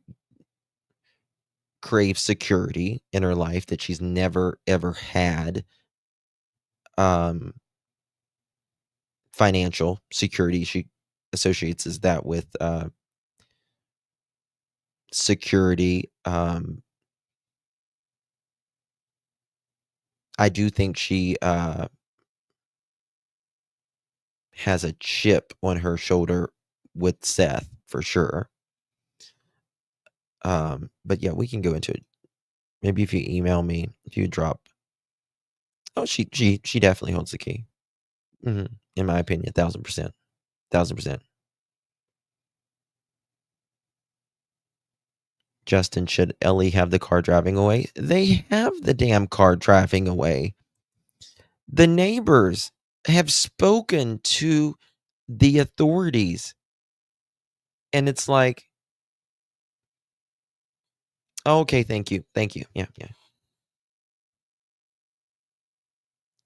craves security in her life that she's never ever had. Financial security, she associates that with security. I do think she has a chip on her shoulder with Seth for sure. But yeah, we can go into it. Maybe if you email me, if you drop. Oh, she definitely holds the key. In my opinion, 1,000%. 1,000%. Justin, should Ellie have the car driving away? They have the damn car driving away. The neighbors have spoken to the authorities. And it's like, oh, okay, thank you. Thank you. Yeah.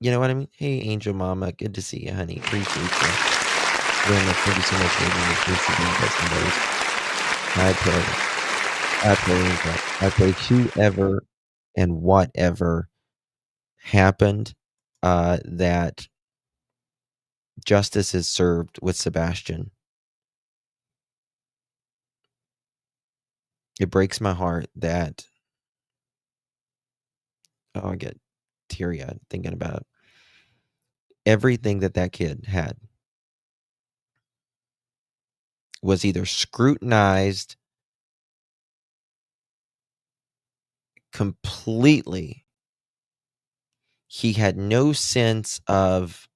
You know what I mean? Hey, Angel Mama, good to see you, honey. Appreciate you. very much. Thank you so much for being with I pray whoever and whatever happened, that justice is served with Sebastian. It breaks my heart that, I get teary-eyed thinking about everything that kid had was either scrutinized completely. He had no sense of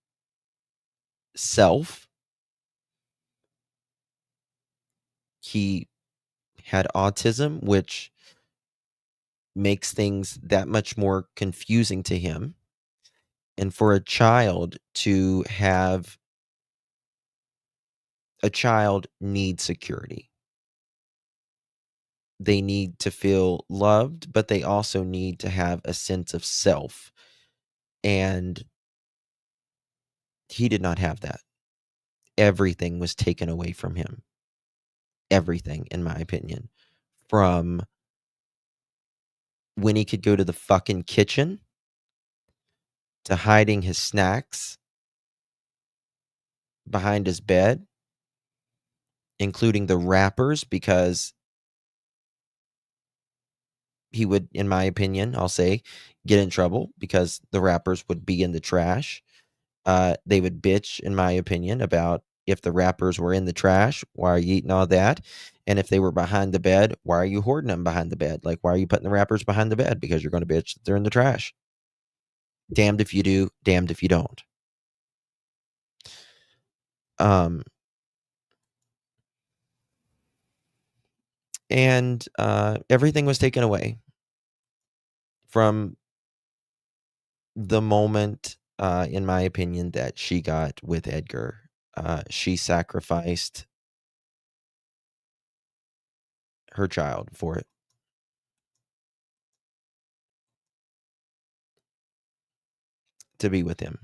self. He had autism, which makes things that much more confusing to him. And for a child needs security. They need to feel loved, but they also need to have a sense of self. And he did not have that. Everything was taken away from him. Everything, in my opinion. From when he could go to the fucking kitchen, to hiding his snacks behind his bed, including the wrappers, because he would, in my opinion, I'll say, get in trouble because the wrappers would be in the trash. They would bitch, in my opinion, about if the wrappers were in the trash, why are you eating all that? And if they were behind the bed, why are you hoarding them behind the bed? Like, why are you putting the wrappers behind the bed? Because you're going to bitch that they're in the trash. Damned if you do, damned if you don't. And everything was taken away from the moment, in my opinion, that she got with Edgar. She sacrificed her child for it. To be with him.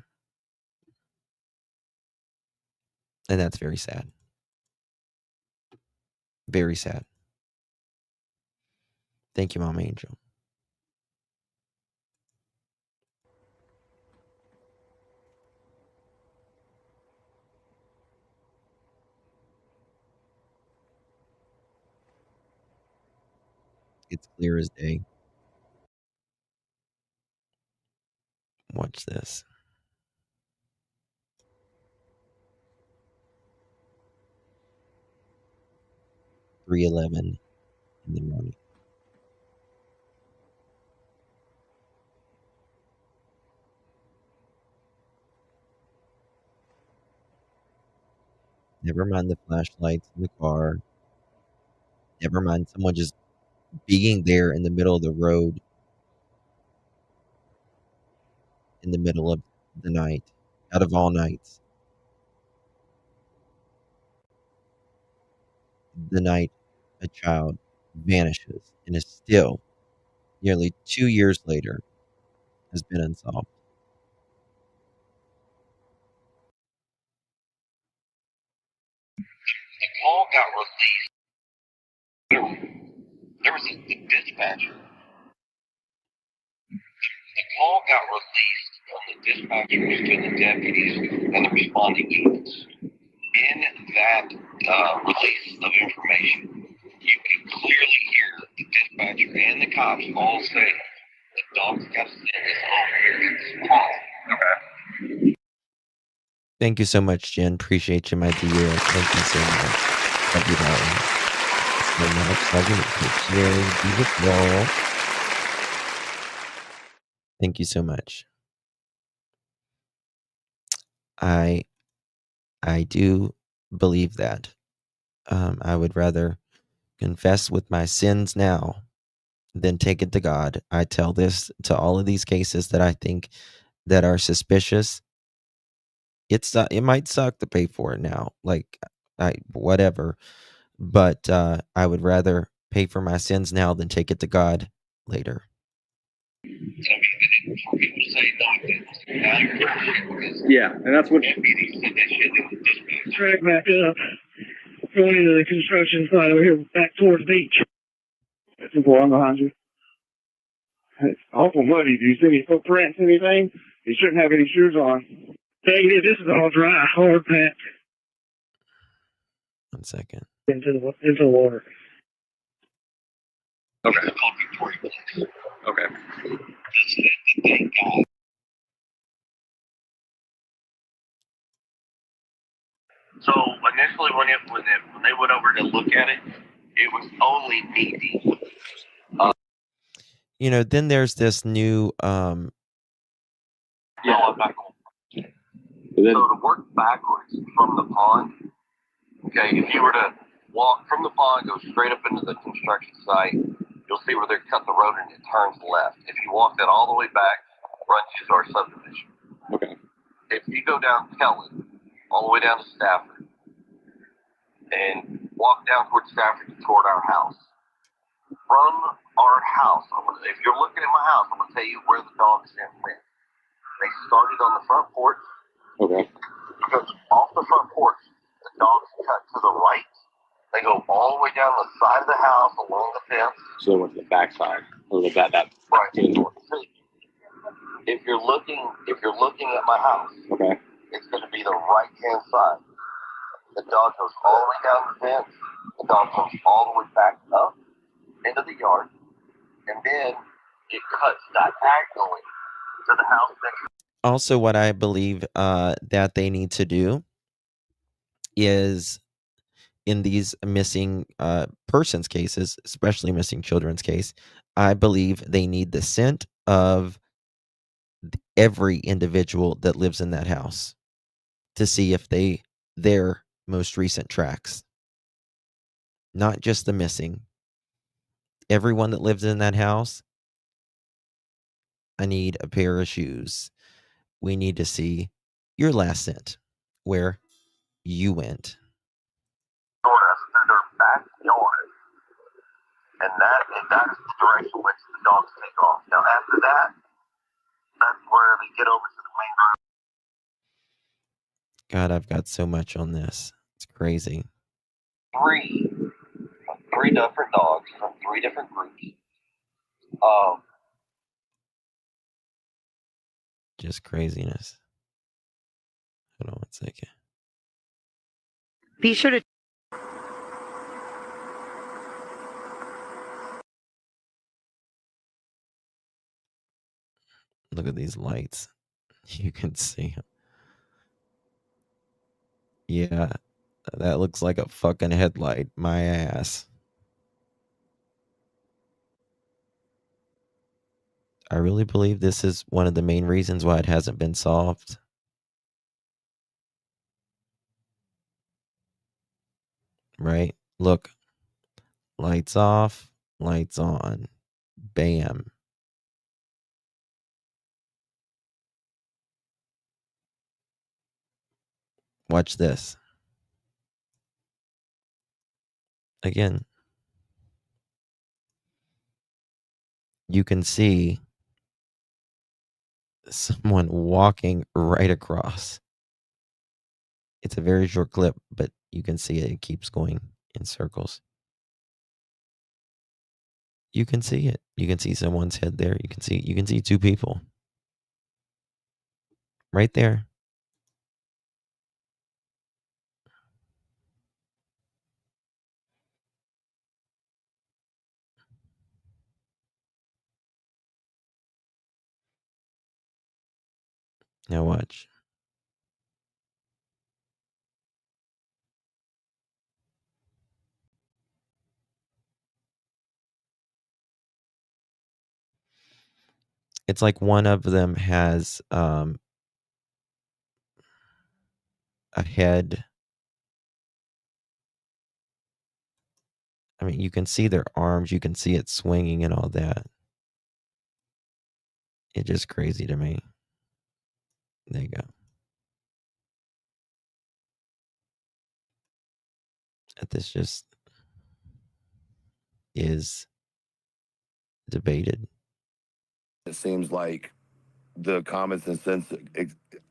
And that's very sad. Very sad. Thank you, Mama Angel. It's clear as day. Watch this. 3:11 in the morning. Never mind the flashlights in the car. Never mind someone just being there in the middle of the road. In the middle of the night. Out of all nights. The night a child vanishes and is still, nearly 2 years later, has been unsolved. The call got released. There was a dispatcher. The call got released from the dispatchers to the deputies and the responding units. In that release of information, you can clearly hear the dispatcher and the cops all say, the dog's got to send this home. Okay. Thank you so much, Jen. Appreciate you, my dear. Thank you so much. Love you, darling. So much. Love you. Appreciate you. Thank you so much. I do believe that. I would rather confess with my sins now than take it to God. I tell this to all of these cases that I think that are suspicious. It might suck to pay for it now, like whatever. But I would rather pay for my sins now than take it to God later. For people to say, no, Yeah, and that's what. deputies said they should do with dispatch. the track back up, going into the construction site over here back towards the beach. That's boy, I'm behind you. It's awful muddy. Do you see any footprints, anything? You shouldn't have any shoes on. Negative, this is all dry, hard packed. 1 second. Into the water. Okay. Okay. Thank God. So initially, when they went over to look at it, it was only knee deep. You know, then there's this new Yeah. So to work backwards from the pond, okay, if you were to walk from the pond, go straight up into the construction site, you'll see where they cut the road and it turns left. If you walk that all the way back, runs you to our subdivision. Okay. If you go down Kelly, all the way down to Stafford, and walk down towards Stafford toward our house. From our house, if you're looking at my house, I'm going to tell you where the dogs went. They started on the front porch. Okay. Because off the front porch, the dogs cut to the right. They go all the way down the side of the house along the fence. So they went to the back side, or the back right to the north. If you're looking at my house, okay, it's going to be the right hand side. The dog goes all the way down the fence. The dog goes all the way back up into the yard, and then it cuts diagonally to the house next. also what I believe that they need to do is in these missing persons cases, especially missing children's case, I believe they need the scent of every individual that lives in that house to see if their most recent tracks, not just the missing. Everyone that lives in that house, I need a pair of shoes. We need to see your last scent, where you went. Through their backyard, and that is the direction which the dogs take off. Now after that, that's where they get over to the main road. God, I've got so much on this. It's crazy. Three different dogs from 3 different groups. Just craziness. Hold on 1 second. Be sure to Look at these lights. You can see them. Yeah, that looks like a fucking headlight. My ass. I really believe this is one of the main reasons why it hasn't been solved. Right? Look. Lights off, lights on. Bam. Watch this. Again. You can see someone walking right across. It's a very short clip, but you can see it keeps going in circles. You can see it. You can see someone's head there. You can see 2 people. Right there. Now watch. It's like one of them has a head. I mean, you can see their arms, you can see it swinging and all that. It's just crazy to me. There you go. This just is debated. It seems like the common sense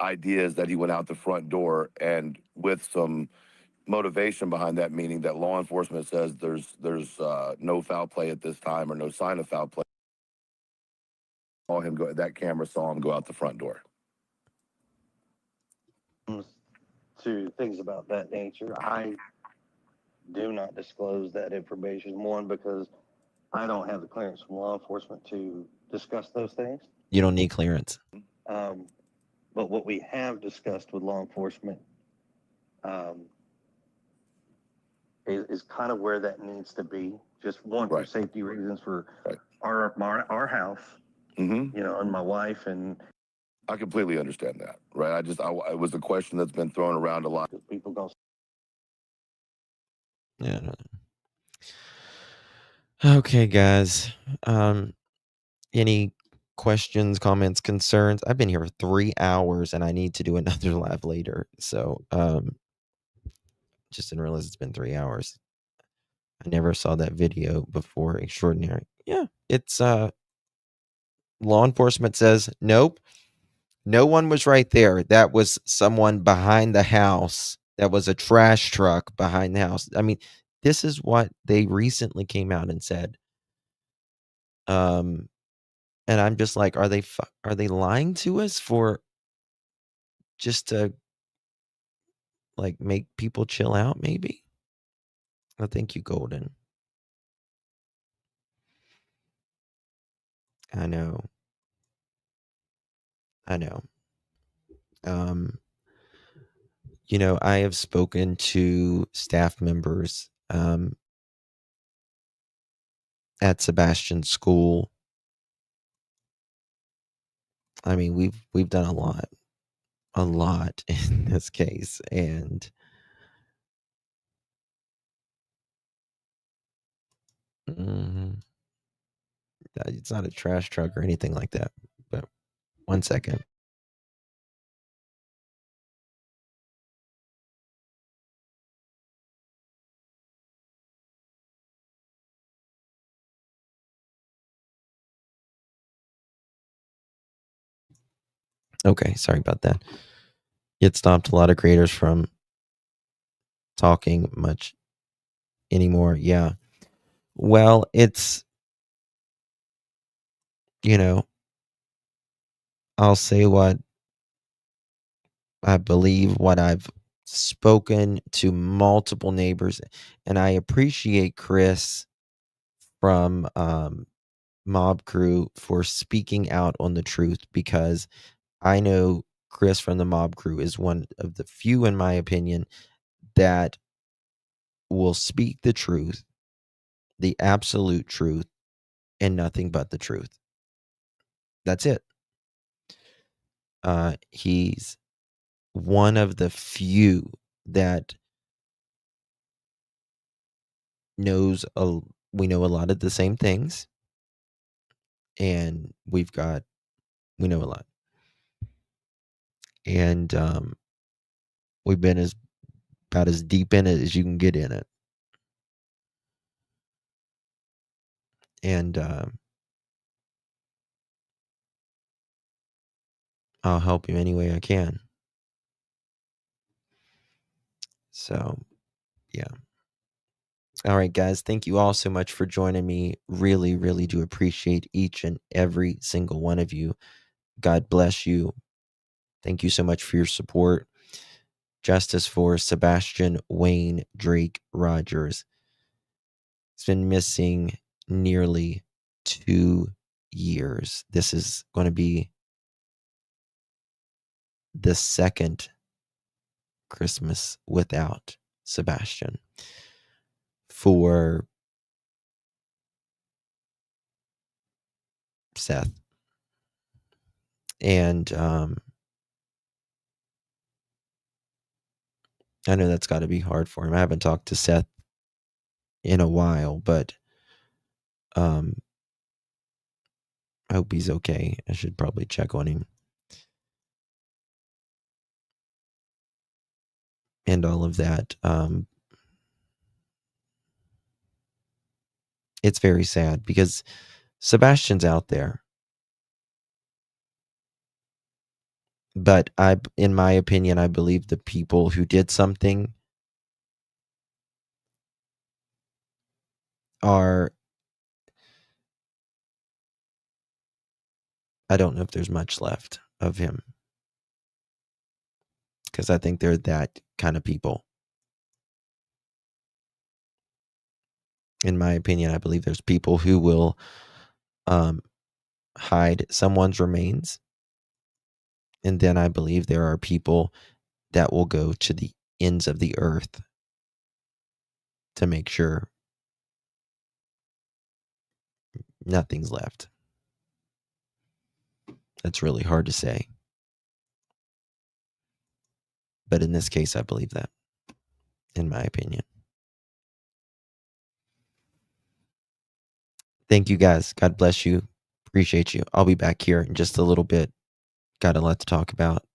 idea is that he went out the front door, and with some motivation behind that, meaning that law enforcement says there's no foul play at this time or no sign of foul play. Saw him go. That camera saw him go out the front door. To things about that nature, I do not disclose that information. One, because I don't have the clearance from law enforcement to discuss those things. You don't need clearance. But what we have discussed with law enforcement is kind of where that needs to be. Just one, for safety reasons for our house, you know, and my wife. And I completely understand that, right? It was a question that's been thrown around a lot. People go. Yeah. Okay, guys. Any questions, comments, concerns? I've been here for 3 hours and I need to do another live later. So, just didn't realize it's been 3 hours. I never saw that video before. Extraordinary. Yeah. It's, law enforcement says, nope, no one was right there. That was someone behind the house. That was a trash truck behind the house. I mean, this is what they recently came out and said. And I'm just like, are they lying to us for just to like make people chill out? Maybe. I thank you, Golden. I know. You know, I have spoken to staff members at Sebastian's school. I mean, we've done a lot in this case, and it's not a trash truck or anything like that. But 1 second. Okay, sorry about that. It stopped a lot of creators from talking much anymore. Yeah. Well, it's, you know, I'll say what I believe, what I've spoken to multiple neighbors, and I appreciate Chris from Mob Crew for speaking out on the truth, because I know Chris from the Mob Crew is one of the few, in my opinion, that will speak the truth, the absolute truth, and nothing but the truth. That's it. He's one of the few that knows we know a lot of the same things, and we know a lot, and we've been about as deep in it as you can get in it, and I'll help you any way I can. So, yeah. All right, guys. Thank you all so much for joining me. Really, really do appreciate each and every single one of you. God bless you. Thank you so much for your support. Justice for Sebastian Wayne Drake Rogers. He's been missing nearly 2 years. This is going to be the second Christmas without Sebastian. For Seth. And I know that's got to be hard for him. I haven't talked to Seth in a while, but I hope he's okay. I should probably check on him. And all of that. It's very sad because Sebastian's out there. But in my opinion, I believe the people who did something are, I don't know if there's much left of him, because I think they're that kind of people. In my opinion, I believe there's people who will hide someone's remains. And then I believe there are people that will go to the ends of the earth to make sure nothing's left. That's really hard to say. But in this case, I believe that, in my opinion. Thank you guys. God bless you. Appreciate you. I'll be back here in just a little bit. Got a lot to talk about.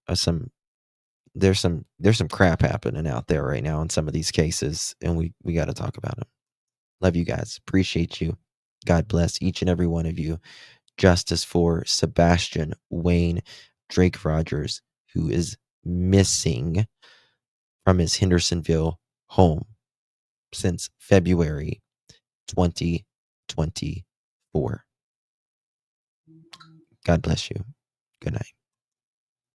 There's some crap happening out there right now in some of these cases, and we got to talk about them. Love you guys. Appreciate you. God bless each and every one of you. Justice for Sebastian Wayne Drake Rogers, who is missing from his Hendersonville home since February 2024. God bless you. Good night.